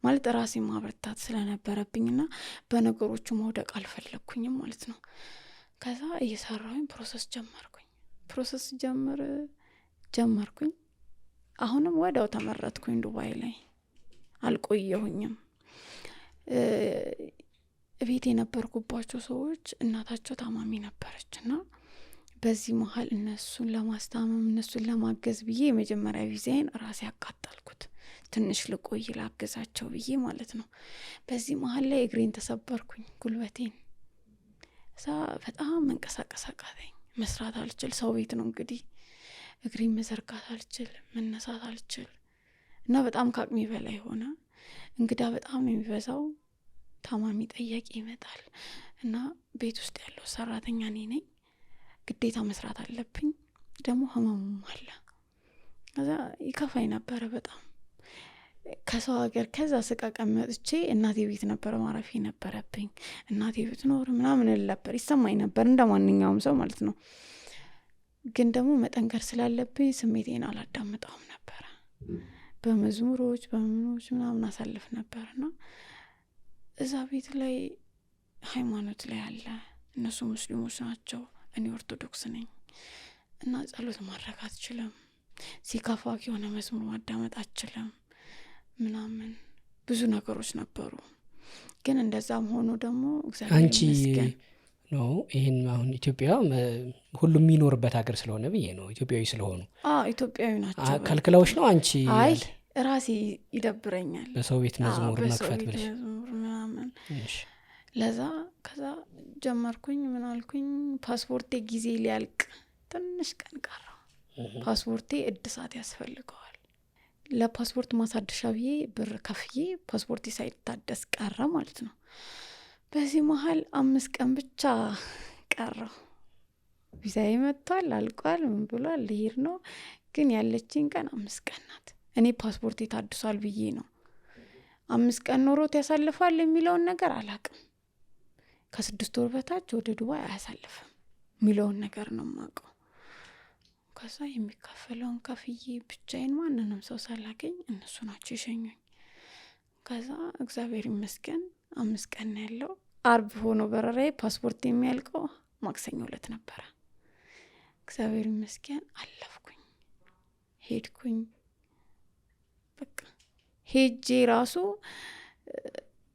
ማለት ራሴ ማበርታት ስለነበረብኝና በነገሮቹ መውደቅ አልፈለኩኝም ማለት ነው። ከዛ እየሰራሁኝ ፕሮሰስ ጀመርኩኝ። ፕሮሰስ ጀመርኩኝ። አሁንም ወዲያው ተመረጥኩኝ። ዱባይ ላይ አልቆየሁኝም። ቤት የነበርኩባቸው ሰዎች እናታቸው ታማሚ ነበረችና በዚህ መሀል እነሱን ለማስታመም እነሱን ለማገዝ ብዬ የመጀመሪያ ቪዛዬን ራሴ አቃጠልኩት። ትንሽ ልቆይ ላገዛቸው ብዬ ማለት ነው። በዚህ መሀል ላይ እግሬን ተሰበርኩኝ፣ ጉልበቴን። እዛ በጣም መንቀሳቀስ አቃተኝ፣ መስራት አልችል። ሰው ቤት ነው እንግዲህ እግሬን መዘርጋት አልችል፣ መነሳት አልችል እና በጣም ከአቅሜ በላይ ሆነ። እንግዳ በጣም የሚበዛው፣ ታማሚ ጠያቂ ይመጣል እና ቤት ውስጥ ያለው ሰራተኛ እኔ ነኝ። ግዴታ መስራት አለብኝ። ደግሞ ህመሙም አለ። ከዛ ይከፋኝ ነበረ በጣም። ከሰው ሀገር ከዛ ስቃቀም መጥቼ እናቴ ቤት ነበረ ማረፊ ነበረብኝ። እናቴ ቤት ኖር ምናምን ነበር ይሰማኝ ነበር እንደ ማንኛውም ሰው ማለት ነው። ግን ደግሞ መጠንከር ስላለብኝ ስሜቴን አላዳምጠውም ነበረ። በመዝሙሮች በምኖች ምናምን አሳልፍ ነበርና እዛ ቤት ላይ ሃይማኖት ላይ አለ። እነሱ ሙስሊሞች ናቸው፣ እኔ ኦርቶዶክስ ነኝ እና ጸሎት ማድረግ አትችልም። ሲከፋክ የሆነ መዝሙር ማዳመጥ አትችልም ምናምን ብዙ ነገሮች ነበሩ። ግን እንደዛም ሆኖ ደግሞ እግዚአብሔር ይመስገን ነው። ይሄን አሁን ኢትዮጵያ ሁሉም የሚኖርበት ሀገር ስለሆነ ብዬ ነው። ኢትዮጵያዊ ስለሆኑ ኢትዮጵያዊ ናቸው። ከልክላዎች ነው አንቺ? አይ ራሴ ይደብረኛል በሰው ቤት መዝሙር መክፈት ብለሽ ምናምን። ለዛ ከዛ ጀመርኩኝ። ምን አልኩኝ፣ ፓስፖርቴ ጊዜ ሊያልቅ ትንሽ ቀን ቀረው። ፓስፖርቴ እድሳት ያስፈልገዋል። ለፓስፖርት ማሳደሻ ብዬ ብር ከፍዬ ፓስፖርቴ ሳይታደስ ቀረ ማለት ነው። በዚህ መሀል 5 ቀን ብቻ ቀረው። ቪዛዬ መጥቷል፣ አልቋል፣ ምን ብሏል፣ ልሄድ ነው። ግን ያለችኝ ቀን 5 ቀን ናት። እኔ ፓስፖርቴ ታድሷል ብዬ ነው። 5 ቀን ኖሮት ያሳልፋል የሚለውን ነገር አላቅም። ከ6 ወር በታች ወደ ዱባይ አያሳልፍም የሚለውን ነገር ነው የማውቀው። ከዛ የሚከፈለውን ከፍዬ ብቻዬን ማንንም ሰው ሳላገኝ እነሱ ናቸው የሸኙኝ። ከዛ እግዚአብሔር ይመስገን 5 ቀን ያለው አርብ ሆኖ በረራዬ ፓስፖርት የሚያልቀው ማክሰኞ ዕለት ነበረ። እግዚአብሔር ይመስገን አለፍኩኝ፣ ሄድኩኝ። በቃ ሄጄ ራሱ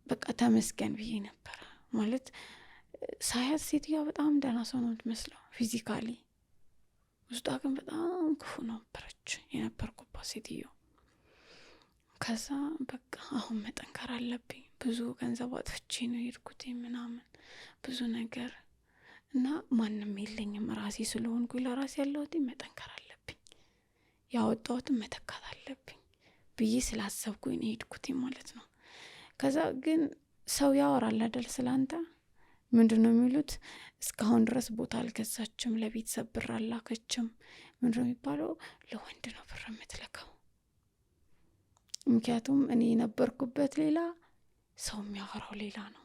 በቃ ተመስገን ብዬ ነበር ማለት ሳያት ሴትዮዋ በጣም ደህና ሰው ነው የምትመስለው ፊዚካሊ ውስጧ ግን በጣም ክፉ ነበረች የነበርኩባት ሴትዮ ከዛ በቃ አሁን መጠንከር አለብኝ ብዙ ገንዘብ አጥፍቼ ነው የሄድኩት ምናምን ብዙ ነገር እና ማንም የለኝም ራሴ ስለሆንኩ ለራሴ ያለሁት መጠንከር አለብኝ ያወጣሁትን መተካት አለብኝ ብዬ ስላሰብኩኝ ነው የሄድኩት ማለት ነው ከዛ ግን ሰው ያወራል አይደል ስላንተ ምንድነው የሚሉት እስካሁን ድረስ ቦታ አልገዛችም ለቤተሰብ ብር አላከችም ምንድነው የሚባለው ለወንድ ነው ብር የምትለካው ምክንያቱም እኔ የነበርኩበት ሌላ ሰው የሚያወራው ሌላ ነው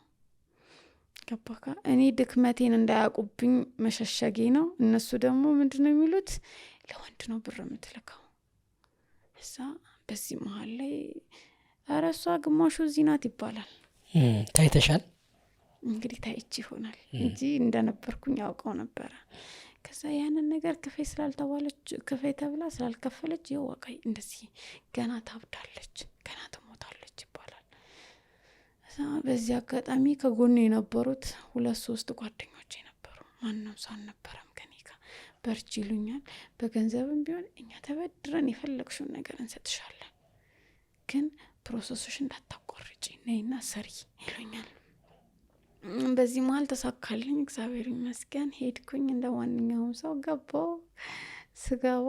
ገባካ እኔ ድክመቴን እንዳያውቁብኝ መሸሸጌ ነው እነሱ ደግሞ ምንድነው የሚሉት ለወንድ ነው ብር የምትለካው እዛ በዚህ መሃል ላይ አረሷ ግማሹ ዚናት ይባላል ታይተሻል እንግዲህ ታይቺ ይሆናል እንጂ እንደነበርኩኝ ያውቀው ነበር ከዛ ያንን ነገር ክፈይ ስላልተባለች ክፈይ ተብላ ስላልከፈለች ይወቃይ እንደዚህ ገና ታብዳለች ገና ትሞታለች ይባላል እዛ በዚህ አጋጣሚ ከጎኔ የነበሩት 2-3 ጓደኞቼ ነበሩ ማንንም ሳልነበረም ከኔ ጋር በርቺ ይሉኛል በገንዘብም ቢሆን እኛ ተበድረን የፈለግሽውን ነገር እንሰጥሻለን ግን ፕሮሰስሽ እንዳታቋርጪ ነይና ሰሪ ይሉኛል በዚህ መሃል ተሳካልኝ እግዚአብሔር ይመስገን ሄድኩኝ እንደማንኛውም ሰው ገባው ስጋባ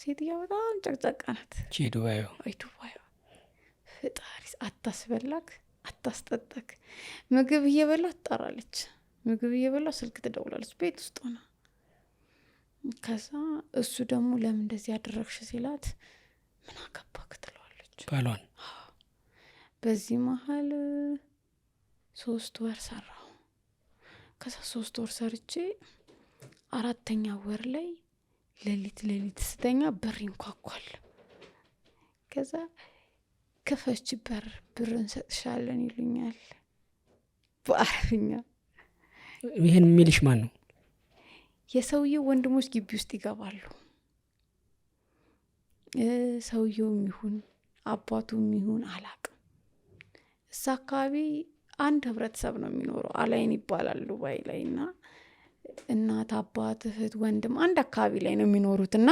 ሴትያ በጣም ጨቅጨቃ ናት ዱባዩ ፍጣሪ አታስበላክ አታስጠጣክ ምግብ እየበላ ትጣራለች ምግብ እየበላ ስልክ ትደውላለች ቤት ውስጥ ሆና ከዛ እሱ ደግሞ ለምን እንደዚህ ያደረግሽ ሲላት ምን አገባክ ትለዋለች ባሏን በዚህ መሃል 3 ወር ሰራው ከዛ 3 ወር ሰርቼ 4ኛ ወር ላይ ሌሊት ስተኛ በር ይንኳኳል ከዛ ከፈች ብር እንሰጥሻለን ይሉኛል በአረብኛ ይሄን የሚልሽ ማን ነው የሰውየው ወንድሞች ግቢ ውስጥ ይገባሉ ሰውየው ይሁን አባቱም ይሁን አላቅም እዛ አካባቢ አንድ ህብረተሰብ ነው የሚኖረው አላይን ይባላል ዱባይ ላይና እናት አባት እህት ወንድም አንድ አካባቢ ላይ ነው የሚኖሩትና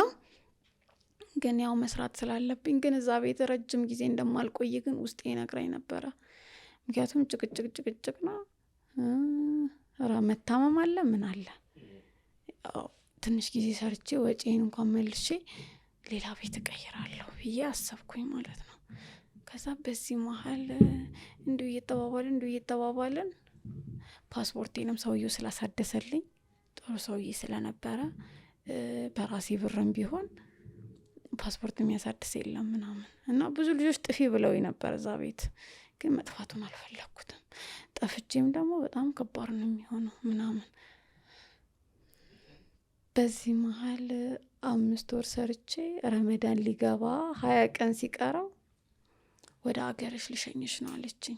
ግን ያው መስራት ስላለብኝ ግን እዛ ቤት ረጅም ጊዜ እንደማልቆይ ግን ውስጤ ይነግረኝ ነበር ምክንያቱም ጭቅጭቅ ነው መታመም አለ ምን አለ ትንሽ ጊዜ ሰርቼ ወጪን እንኳን መልሼ ሌላ ቤት እቀይራለሁ ብዬ አሰብኩኝ ማለት ነው ከዛ በዚህ መሃል እንዱ እየተባባልን ፓስፖርቴንም ሰውየው ስላሳደሰልኝ ጥሩ ሰውዬ ስለነበረ በራሴ ብርም ቢሆን ፓስፖርት የሚያሳድስ የለም ምናምን እና ብዙ ልጆች ጥፊ ብለው ነበር እዛ ቤት ግን መጥፋቱን አልፈለኩትም ጠፍቼም ደግሞ በጣም ከባድ ነው የሚሆነው ምናምን በዚህ መሃል 5 ወር ሰርቼ ረመዳን ሊገባ 20 ቀን ሲቀረው ወደ አገርሽ ልሸኝሽ ነው አለችኝ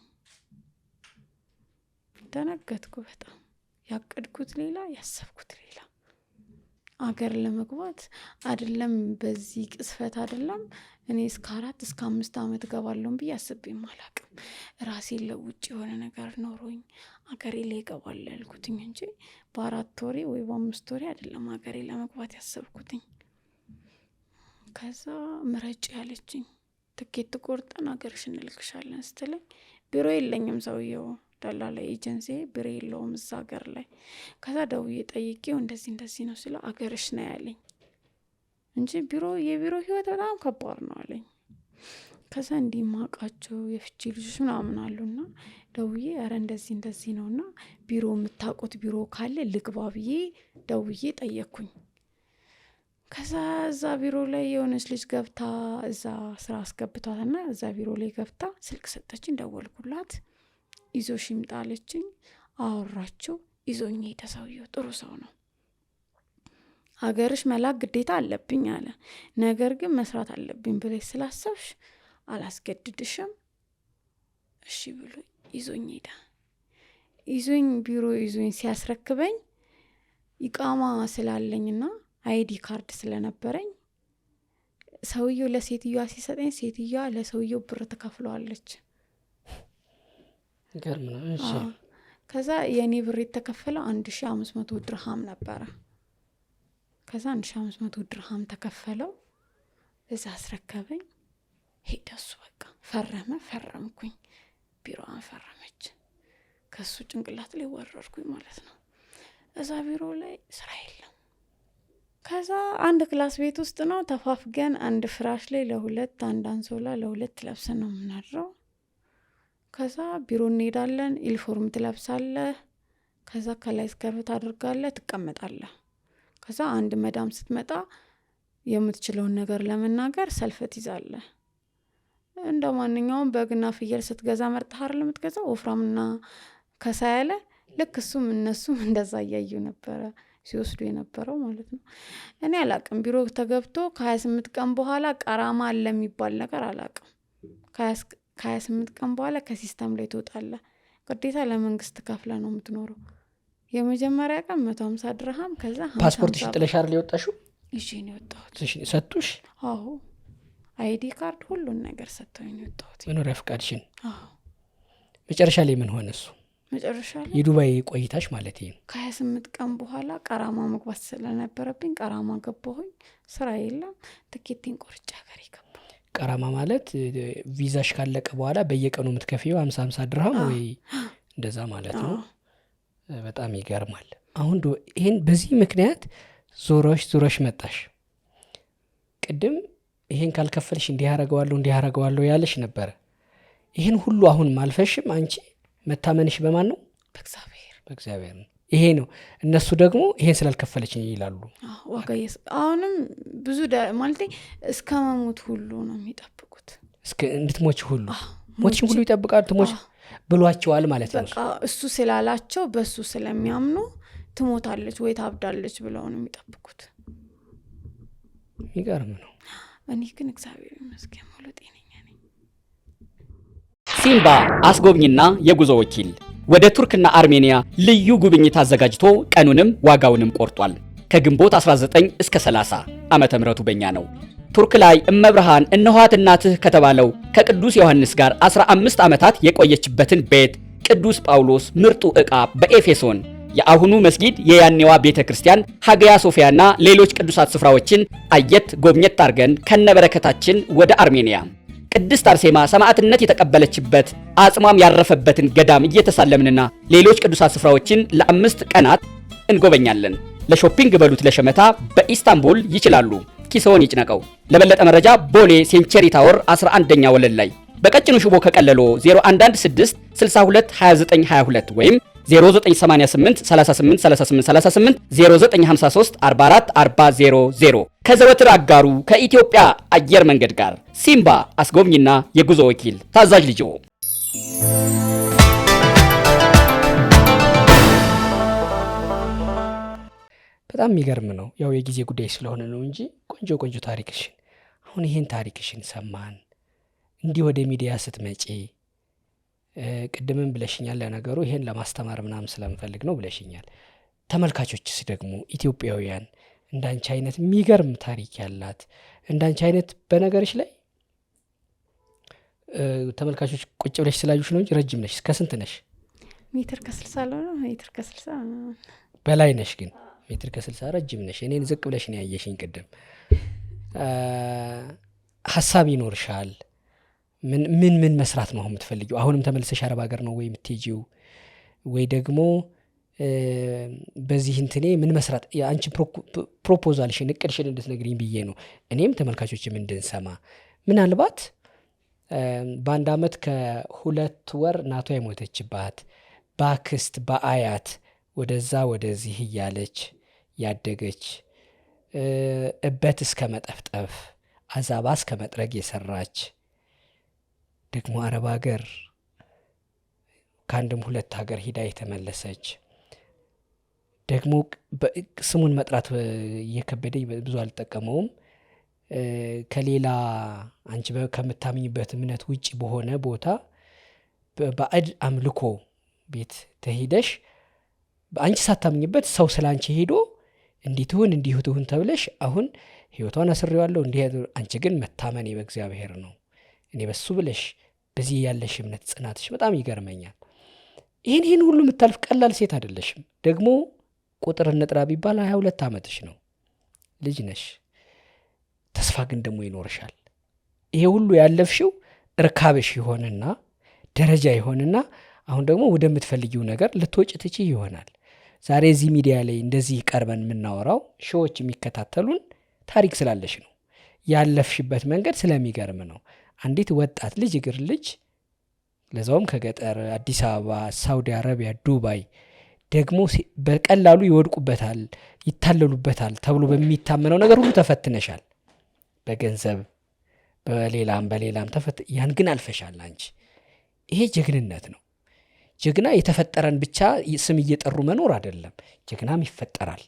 ተነገትኩ በጣም ያቀድኩት ሌላ ያሰብኩት ሌላ አገር ለመግባት አይደለም በዚህ ቅስፈት አይደለም እኔ እስከ 4 እስከ 5 አመት ገባለሁ ብዬ አስቤም አላቅም ራሴ ለውጭ የሆነ ነገር ኖሮኝ አገሬ ላይ ገባለሁ ያልኩትኝ እንጂ በ4 ወሬ ወይ በ5 ወሬ አይደለም አገሬ ለመግባት ያሰብኩትኝ ከዛ ምረጭ ያለችኝ ትኬት ቆርጠን አገርሽ እንልክሻለን ስትለኝ ቢሮ የለኝም ሰውየው ደላላ ኤጀንሲ ቢሮ የለውም እዛ አገር ላይ ከዛ ደውዬ ጠይቄው እንደዚህ ነው ስለ አገርሽ ነው ያለኝ እንጂ የቢሮ ህይወት በጣም ከባድ ነው አለኝ ከዛ እንዲማቃቸው የፍቺ ልጆች ምናምን አሉና ደውዬ አረ እንደዚህ ነውና ቢሮ የምታውቁት ቢሮ ካለ ልግባ ብዬ ደውዬ ጠየቅኩኝ ከዛ እዛ ቢሮ ላይ የሆነች ልጅ ገብታ እዛ ስራ አስገብቷትና እዛ ቢሮ ላይ ገብታ ስልክ ሰጠችኝ ደወልኩላት ይዞሽ ይምጣለችኝ አወራቸው ይዞኝ ሄደ ሰውየው ጥሩ ሰው ነው አገርሽ መላክ ግዴታ አለብኝ አለ ነገር ግን መስራት አለብኝ ብለሽ ስላሰብሽ አላስገድድሽም እሺ ብሎ ይዞኝ ሄደ ቢሮ ይዞኝ ሲያስረክበኝ ኢቃማ ስላለኝና አይዲ ካርድ ስለነበረኝ ሰውየው ለሴትዮዋ ሲሰጠኝ ሴትዮዋ ለሰውየው ብር ተከፍለዋለች። ገርም ነው። እሺ ከዛ የኔ ብር የተከፈለው 1500 ድርሃም ነበረ። ከዛ 1500 ድርሃም ተከፈለው። እዛ አስረከበኝ። ሄደሱ በቃ ፈረምኩኝ። ቢሮዋን ፈረመች። ከሱ ጭንቅላት ላይ ወረድኩኝ ማለት ነው። እዛ ቢሮ ላይ ስራ የለም። ከዛ አንድ ክላስ ቤት ውስጥ ነው ተፋፍገን አንድ ፍራሽ ላይ ለሁለት አንድ አንሶላ ለሁለት ለብሰን ነው የምናድረው። ከዛ ቢሮ እንሄዳለን። ዩኒፎርም ትለብሳለህ። ከዛ ከላይ ስከርት አድርጋለህ ትቀመጣለህ። ከዛ አንድ መዳም ስትመጣ የምትችለውን ነገር ለመናገር ሰልፍ ትይዛለህ። እንደ ማንኛውም በግና ፍየል ስትገዛ መርጠሃር ለምትገዛው ወፍራምና ከሳ ያለ ልክ እሱም እነሱም እንደዛ እያዩ ነበረ ሲወስዱ የነበረው ማለት ነው። እኔ አላቅም። ቢሮ ተገብቶ ከ28 ቀን በኋላ ቀራማ አለ የሚባል ነገር አላቅም። ከ28 ቀን በኋላ ከሲስተም ላይ ትወጣለህ። ግዴታ ለመንግስት ከፍለ ነው የምትኖረው። የመጀመሪያ ቀን 150 ድርሃም ከዛ ፓስፖርትሽ ጥለሽ አይደል የወጣሽው? እሺ ነው የወጣሁት። ሰጡሽ? አዎ አይዲ ካርድ ሁሉን ነገር ሰጥተውኝ ነው የወጣሁት። መኖሪያ ፈቃድሽን? አዎ። መጨረሻ ላይ ምን ሆነ እሱ? መጨረሻ ላይ የዱባይ ቆይታሽ ማለት ነው። ከ28 ቀን በኋላ ቀራማ መግባት ስለነበረብኝ ቀራማ ገባሁኝ። ስራ የለም። ትኬቴን ቆርጬ ሀገር ገባሁ። ቀራማ ማለት ቪዛሽ ካለቀ በኋላ በየቀኑ የምትከፊው 50 ድርሃም ወይ እንደዛ ማለት ነው። በጣም ይገርማል። አሁን ይሄን በዚህ ምክንያት ዞሮሽ መጣሽ። ቅድም ይሄን ካልከፈልሽ እንዲህ ያረጋዋለሁ ያለሽ ነበር። ይሄን ሁሉ አሁን ማልፈሽም አንቺ መታመንሽ በማን ነው? በእግዚአብሔር ነው። ይሄ ነው። እነሱ ደግሞ ይሄን ስላልከፈለች ይላሉ። አሁንም ብዙ ማለት እስከ መሞት ሁሉ ነው የሚጠብቁት። እስከ እንድትሞች ሁሉ ሞትሽን ሁሉ ይጠብቃሉ። ትሞች ብሏቸዋል ማለት ነው። በቃ እሱ ስላላቸው በሱ ስለሚያምኑ ትሞታለች ወይ ታብዳለች ብለው ነው የሚጠብቁት። ይገርም ነው። እኔ ግን እግዚአብሔር ይመስገን ሙሉ ጤነኛ ነኝ። ሲምባ አስጎብኝና የጉዞ ወኪል ወደ ቱርክና አርሜኒያ ልዩ ጉብኝት አዘጋጅቶ ቀኑንም ዋጋውንም ቆርጧል። ከግንቦት 19 እስከ 30 ዓመተ ምህረቱ በእኛ ነው። ቱርክ ላይ እመብርሃን እነኋት እናትህ ከተባለው ከቅዱስ ዮሐንስ ጋር 15 ዓመታት የቆየችበትን ቤት ቅዱስ ጳውሎስ ምርጡ ዕቃ በኤፌሶን የአሁኑ መስጊድ የያኔዋ ቤተክርስቲያን ሀጊያ ሶፊያና ሌሎች ቅዱሳት ስፍራዎችን አየት ጎብኘት አድርገን ከነበረከታችን ወደ አርሜኒያ ቅድስት አርሴማ ሰማዕትነት የተቀበለችበት አጽሟም ያረፈበትን ገዳም እየተሳለምንና ሌሎች ቅዱሳት ስፍራዎችን ለ5 ቀናት እንጎበኛለን። ለሾፒንግ በሉት ለሸመታ በኢስታንቡል ይችላሉ። ኪሶን ይጭነቀው። ለበለጠ መረጃ ቦሌ ሴንቸሪ ታወር 11ኛ ወለል ላይ በቀጭኑ ሽቦ ከቀለሎ 0116 62 29 22 ወይም 0988 38 38 38 0953 44 40 ከዘወትር አጋሩ ከኢትዮጵያ አየር መንገድ ጋር ሲምባ አስጎብኝና የጉዞ ወኪል ታዛዥ ልጅ። በጣም የሚገርም ነው። ያው የጊዜ ጉዳይ ስለሆነ ነው እንጂ ቆንጆ ታሪክሽን አሁን ይሄን ታሪክሽን ሰማን። እንዲህ ወደ ሚዲያ ስትመጪ ቅድምም ብለሽኛል። ለነገሩ ይሄን ለማስተማር ምናምን ስለምፈልግ ነው ብለሽኛል። ተመልካቾችስ ደግሞ ኢትዮጵያውያን እንዳንቺ አይነት የሚገርም ታሪክ ያላት እንዳንቺ አይነት በነገርሽ ላይ ተመልካቾች ቁጭ ብለሽ ስላዩሽ ነው እንጂ ረጅም ነሽ። ከስንት ነሽ? ሜትር ከ60 ነው። ሜትር ከ60 በላይ ነሽ። ግን ሜትር ከ60 ረጅም ነሽ። እኔን ዝቅ ብለሽ ነው ያየሽኝ ቅድም። ሀሳብ ይኖርሻል። ምን መስራት ነው የምትፈልጊው? አሁንም ተመልሰሽ አረብ ሀገር ነው ወይ የምትሄጂው? ወይ ደግሞ በዚህ እንትኔ ምን መስራት አንቺ ፕሮፖዛልሽን እቅድሽን እንድትነግሪኝ ብዬ ነው። እኔም ተመልካቾችም እንድንሰማ ምናልባት በአንድ ዓመት ከ2 ወር እናቷ የሞተችባት በአክስት በአያት ወደዛ ወደዚህ እያለች ያደገች እበት እስከ መጠፍጠፍ አዛባ እስከ መጥረግ የሰራች ደግሞ አረብ ሀገር ከአንድም 2 ሀገር ሂዳ የተመለሰች ደግሞ ስሙን መጥራት እየከበደኝ ብዙ አልጠቀመውም። ከሌላ አንቺ ከምታምኝበት እምነት ውጭ በሆነ ቦታ በባዕድ አምልኮ ቤት ተሄደሽ አንቺ ሳታምኝበት ሰው ስለ አንቺ ሄዶ እንዲህ ትሁን ተብለሽ አሁን ህይወቷን አስሬዋለሁ እንዲህ አንቺ ግን መታመኔ በእግዚአብሔር ነው እኔ በሱ ብለሽ በዚህ ያለሽ እምነት ጽናትሽ በጣም ይገርመኛል። ይህን ሁሉ የምታልፍ ቀላል ሴት አይደለሽም። ደግሞ ቁጥር እንጥራ ቢባል 22 ዓመትሽ ነው፣ ልጅ ነሽ። ተስፋ ግን ደግሞ ይኖርሻል። ይሄ ሁሉ ያለፍሽው እርካብሽ ይሆንና ደረጃ ይሆንና አሁን ደግሞ ወደምትፈልጊው ነገር ልትወጭ ትችይ ይሆናል። ዛሬ እዚህ ሚዲያ ላይ እንደዚህ ቀርበን የምናወራው ሺዎች የሚከታተሉን ታሪክ ስላለሽ ነው። ያለፍሽበት መንገድ ስለሚገርም ነው። አንዲት ወጣት ልጅ እግር ልጅ ለዛውም ከገጠር አዲስ አበባ፣ ሳውዲ አረቢያ፣ ዱባይ ደግሞ በቀላሉ ይወድቁበታል፣ ይታለሉበታል ተብሎ በሚታመነው ነገር ሁሉ ተፈትነሻል። በገንዘብ በሌላም ያን ግን አልፈሻል አንቺ። ይሄ ጀግንነት ነው። ጀግና የተፈጠረን ብቻ ስም እየጠሩ መኖር አይደለም። ጀግናም ይፈጠራል።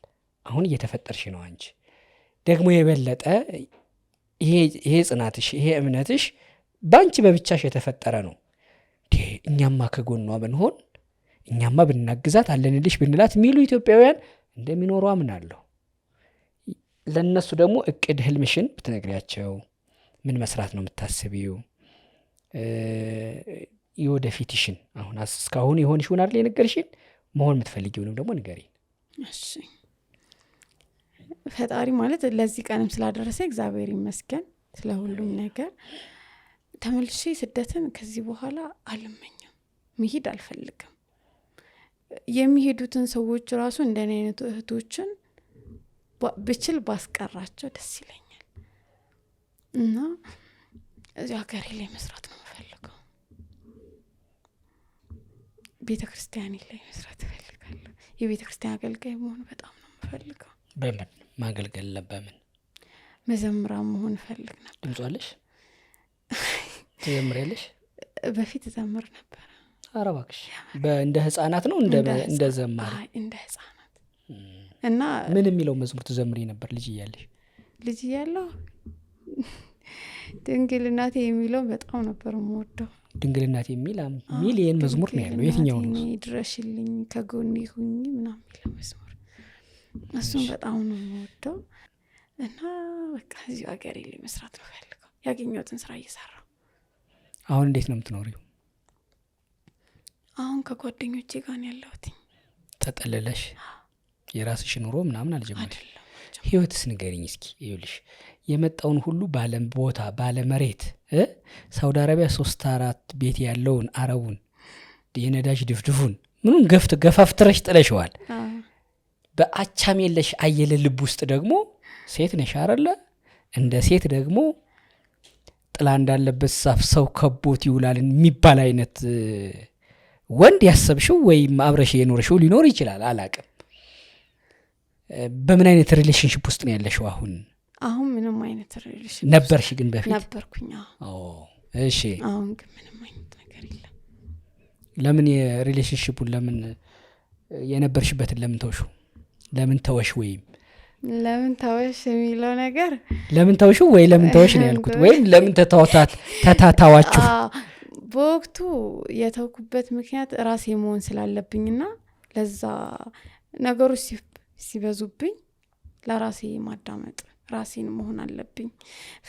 አሁን እየተፈጠርሽ ነው አንቺ። ደግሞ የበለጠ ይሄ ጽናትሽ፣ ይሄ እምነትሽ በአንቺ በብቻሽ የተፈጠረ ነው። እኛማ ከጎኗ ብንሆን፣ እኛማ ብናግዛት፣ አለንልሽ ብንላት የሚሉ ኢትዮጵያውያን እንደሚኖሩ አምናለሁ። ለነሱ ደግሞ እቅድ ህልምሽን ብትነግሪያቸው፣ ምን መስራት ነው የምታስቢው፣ የወደፊትሽን አሁን እስካሁን የሆንሽውን አይደል የነገርሽን፣ መሆን የምትፈልጊውንም ደግሞ ንገሪኝ። እሺ ፈጣሪ ማለት ለዚህ ቀንም ስላደረሰ እግዚአብሔር ይመስገን ስለ ሁሉም ነገር። ተመልሼ ስደትን ከዚህ በኋላ አልመኝም፣ መሄድ አልፈልግም። የሚሄዱትን ሰዎች ራሱ እንደኔ አይነት እህቶችን ብችል ባስቀራቸው ደስ ይለኛል እና እዚህ ሀገሬ ላይ መስራት ነው የምፈልገው። ቤተ ክርስቲያን ላይ መስራት እፈልጋለሁ። የቤተ ክርስቲያን አገልጋይ መሆን በጣም ነው የምፈልገው። በምን ማገልገል? በምን መዘምራን መሆን እፈልግ ነበር። ድምጿ አለሽ? ትዘምሪያለሽ? በፊት እዘምር ነበር። ኧረ እባክሽ። እንደ ህፃናት ነው እንደ ዘማሪ? እንደ ህፃናት። እና ምን የሚለው መዝሙር ትዘምሪ ነበር ልጅ እያለሽ? ልጅ እያለሁ ድንግልናቴ የሚለው በጣም ነበር የምወደው። ድንግልናቴ የሚል ይህን መዝሙር ነው ያለው። የትኛው ነው? ድረሽልኝ ከጎኔ ሁኚ ምናምን የሚለው መዝሙር፣ እሱም በጣም ነው የምወደው። እና በቃ እዚሁ ሀገሬ ላይ መስራት ነው ፈልገው፣ ያገኘሁትን ስራ እየሰራሁ። አሁን እንዴት ነው የምትኖሪው? አሁን ከጓደኞቼ ጋር ነው ያለሁት። ተጠለለሽ? የራስሽ ኑሮ ምናምን አልጀመርሽ? ህይወትስ ንገሪኝ እስኪ። ይኸውልሽ የመጣውን ሁሉ ባለም ቦታ ባለመሬት ሳውዲ አረቢያ 3-4 ቤት ያለውን አረቡን የነዳጅ ድፍድፉን ምኑን ገፋፍትረሽ ጥለሽዋል። በአቻም የለሽ አየለ ልብ ውስጥ ደግሞ ሴት ነሽ አይደለ? እንደ ሴት ደግሞ ጥላ እንዳለበት ዛፍ ሰው ከቦት ይውላል የሚባል አይነት ወንድ ያሰብሽው ወይም አብረሽ የኖርሽው ሊኖር ይችላል፣ አላቅም። በምን አይነት ሪሌሽንሽፕ ውስጥ ነው ያለሽው አሁን? አሁን ምንም አይነት ሪሌሽንሽፕ ነበርሽ ግን በፊት? ነበርኩኝ። እሺ። አሁን ግን ምንም አይነት ነገር የለም። ለምን የሪሌሽንሽፑን ለምን የነበርሽበትን ለምን ተውሽው? ለምን ተወሽ? ወይም ለምን ተወሽ የሚለው ነገር ለምን ተውሽው ወይ ለምን ተወሽ ነው ያልኩት። ወይም ለምን ተታታዋችሁ? በወቅቱ የተውኩበት ምክንያት ራሴ መሆን ስላለብኝና ለዛ ነገሮች ሲበዙብኝ ለራሴ ማዳመጥ ራሴን መሆን አለብኝ።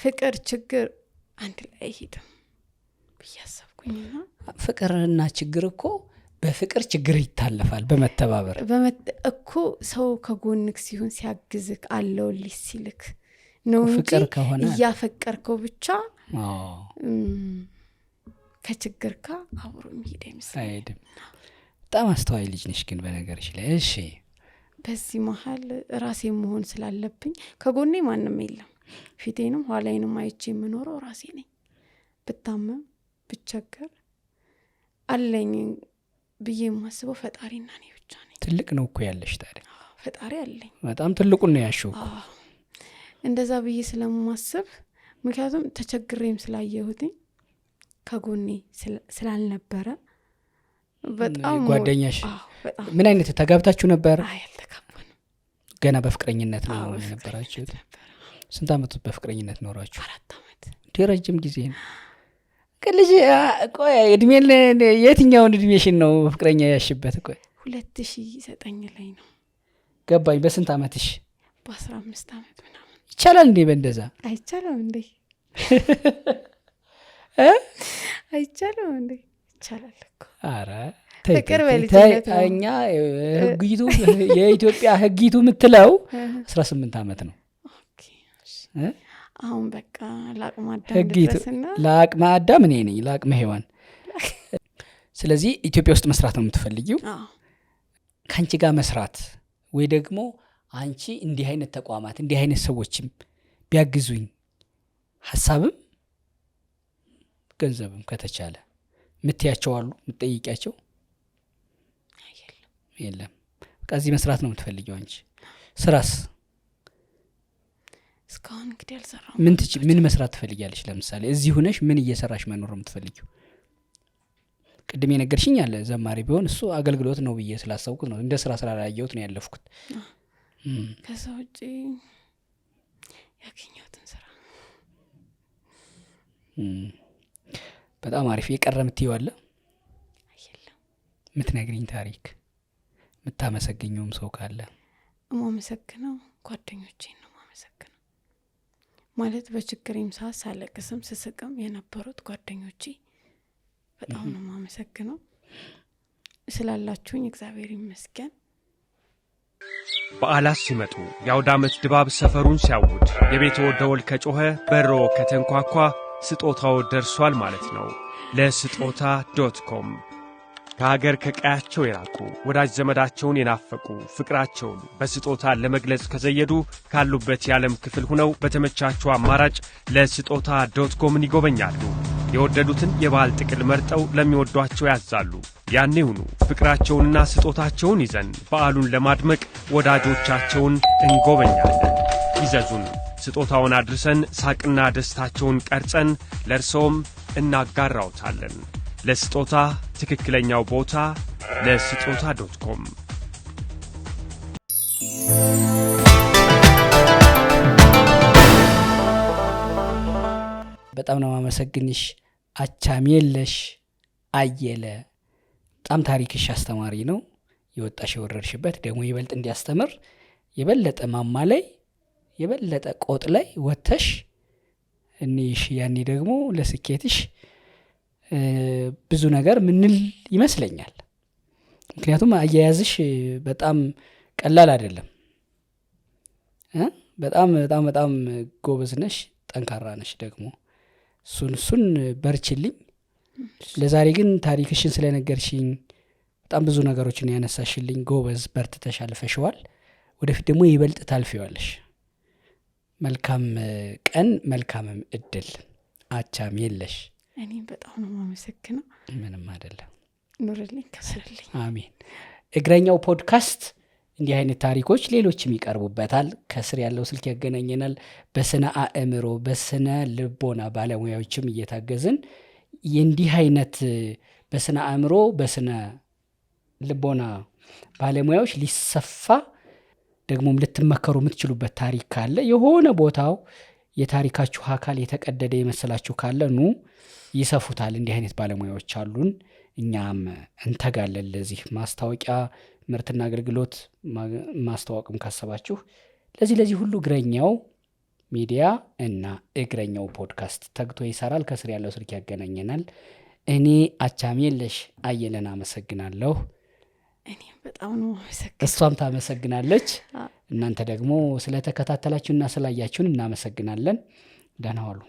ፍቅር ችግር አንድ ላይ አይሄድም ብዬ አሰብኩኝና ፍቅርና ችግር እኮ በፍቅር ችግር ይታለፋል በመተባበር እኮ። ሰው ከጎንክ ሲሆን ሲያግዝክ አለውልሽ ሲልክ ነው እንጂ ፍቅር ከሆነ እያፈቀርከው ብቻ ከችግር ጋር አብሮ የሚሄድ አይመስልም። በጣም አስተዋይ ልጅ ነሽ ግን በነገርሽ ላይ። እሺ በዚህ መሀል ራሴ መሆን ስላለብኝ ከጎኔ ማንም የለም። ፊቴንም ኋላዬንም አይቼ የምኖረው ራሴ ነኝ። ብታመም ብቸገር አለኝ ብዬ የማስበው ፈጣሪና እኔ ብቻ ነኝ። ትልቅ ነው እኮ ያለሽ ታዲያ። ፈጣሪ አለኝ። በጣም ትልቁን ነው ያሽው እኮ። እንደዛ ብዬ ስለማስብ ምክንያቱም ተቸግሬም ስላየሁትኝ ከጎኔ ስላልነበረ በጣም ጓደኛሽ ምን አይነት ተጋብታችሁ ነበር? አልተጋባንም። ገና በፍቅረኝነት ነው የነበራችሁት? ስንት አመት በፍቅረኝነት ኖራችሁ? 4 አመት። ረጅም ጊዜ ነው። ልጅ ቆይ እድሜን የትኛውን እድሜሽን ነው ፍቅረኛ ያሽበት? ቆይ 2009 ላይ ነው። ገባኝ። በስንት አመትሽ? በ15 ዓመት ምናምን ይቻላል እንዴ? በእንደዛ አይቻልም እንዴ? አይቻልም እንዴ? ይቻላል እኮ። ኧረ ፍቅር በልጅነት ነው። እኛ ህጊቱ የኢትዮጵያ ህጊቱ የምትለው 18 ዓመት ነው። አሁን በቃ ለአቅመ አዳም ድረስና ለአቅመ አዳም እኔ ነኝ ለአቅመ ሔዋን። ስለዚህ ኢትዮጵያ ውስጥ መስራት ነው የምትፈልጊው? ከአንቺ ጋር መስራት ወይ ደግሞ አንቺ እንዲህ አይነት ተቋማት እንዲህ አይነት ሰዎችም ቢያግዙኝ ሀሳብም ገንዘብም ከተቻለ ምትያቸው አሉ ምትጠይቂያቸው? የለም። በቃ እዚህ መስራት ነው የምትፈልጊው አንቺ። ስራስ እስካሁን እንግዲህ አልሰራሁም። ምን መስራት ትፈልጊያለሽ? ለምሳሌ እዚህ ሆነሽ ምን እየሰራሽ መኖር ነው የምትፈልጊው? ቅድም የነገርሽኝ አለ ዘማሪ ቢሆን እሱ አገልግሎት ነው ብዬ ስላሰብኩት ነው፣ እንደ ስራ ስላላየሁት ነው ያለፍኩት። ከዛ ውጪ ያገኘሁትን ስራ። በጣም አሪፍ። የቀረ ምትይው አለ? የለም። ምትነግሪኝ ታሪክ ምታመሰግኘውም ሰው ካለ? እማመሰግነው ጓደኞቼን ነው ማመሰግነው። ማለት በችግሬም ሰዓት ሳለቅስም ስስቅም የነበሩት ጓደኞቼ በጣም ነው ማመሰግነው። ስላላችሁኝ እግዚአብሔር ይመስገን። በዓላት ሲመጡ የአውደ ዓመት ድባብ ሰፈሩን ሲያውድ የቤትዎ ደወል ከጮኸ በርዎ ከተንኳኳ ስጦታው ደርሷል ማለት ነው። ለስጦታ.com ከሀገር ከቀያቸው የራቁ ወዳጅ ዘመዳቸውን የናፈቁ ፍቅራቸውን በስጦታ ለመግለጽ ከዘየዱ ካሉበት የዓለም ክፍል ሆነው በተመቻቸው አማራጭ ለስጦታ.comን ይጎበኛሉ። የወደዱትን የበዓል ጥቅል መርጠው ለሚወዷቸው ያዛሉ። ያኔውኑ ፍቅራቸውንና ስጦታቸውን ይዘን በዓሉን ለማድመቅ ወዳጆቻቸውን እንጎበኛለን። ይዘዙን፣ ስጦታውን አድርሰን ሳቅና ደስታቸውን ቀርጸን ለእርሶም እናጋራውታለን። ለስጦታ ትክክለኛው ቦታ ለስጦታ.com። በጣም ነው ማመሰግንሽ አቻሜለሽ አየለ። በጣም ታሪክሽ አስተማሪ ነው። የወጣሽ የወረርሽበት ደግሞ ይበልጥ እንዲያስተምር የበለጠ ማማ ላይ የበለጠ ቆጥ ላይ ወተሽ እንይሽ። ያኔ ደግሞ ለስኬትሽ ብዙ ነገር ምንል ይመስለኛል። ምክንያቱም አያያዝሽ በጣም ቀላል አይደለም። በጣም በጣም በጣም ጎበዝ ነሽ፣ ጠንካራ ነሽ ደግሞ እሱን በርችልኝ። ለዛሬ ግን ታሪክሽን ስለነገርሽኝ በጣም ብዙ ነገሮችን ያነሳሽልኝ ጎበዝ፣ በርትተሽ አልፈሽዋል። ወደፊት ደግሞ ይበልጥ ታልፊዋለሽ። መልካም ቀን፣ መልካምም እድል። አቻሜለሽ። እኔም በጣም ነው ማመሰግነው። ምንም አይደለም። ኑርልኝ፣ ከስርልኝ። አሜን። እግረኛው ፖድካስት እንዲህ አይነት ታሪኮች ሌሎችም ይቀርቡበታል። ከስር ያለው ስልክ ያገናኘናል። በስነ አእምሮ በስነ ልቦና ባለሙያዎችም እየታገዝን የእንዲህ አይነት በስነ አእምሮ በስነ ልቦና ባለሙያዎች ሊሰፋ ደግሞም ልትመከሩ የምትችሉበት ታሪክ ካለ የሆነ ቦታው የታሪካችሁ አካል የተቀደደ የመሰላችሁ ካለ ኑ ይሰፉታል። እንዲህ አይነት ባለሙያዎች አሉን። እኛም እንተጋለን ለዚህ። ማስታወቂያ፣ ምርትና አገልግሎት ማስተዋወቅም ካሰባችሁ ለዚህ ሁሉ እግረኛው ሚዲያ እና እግረኛው ፖድካስት ተግቶ ይሰራል። ከስር ያለው ስልክ ያገናኘናል። እኔ አቻሜለሽ አየለን አመሰግናለሁ። እኔም በጣም ነው ማመሰግናለሁ። እሷም ታመሰግናለች። እናንተ ደግሞ ስለተከታተላችሁና ስላያችሁን እናመሰግናለን። ደህና ዋሉ።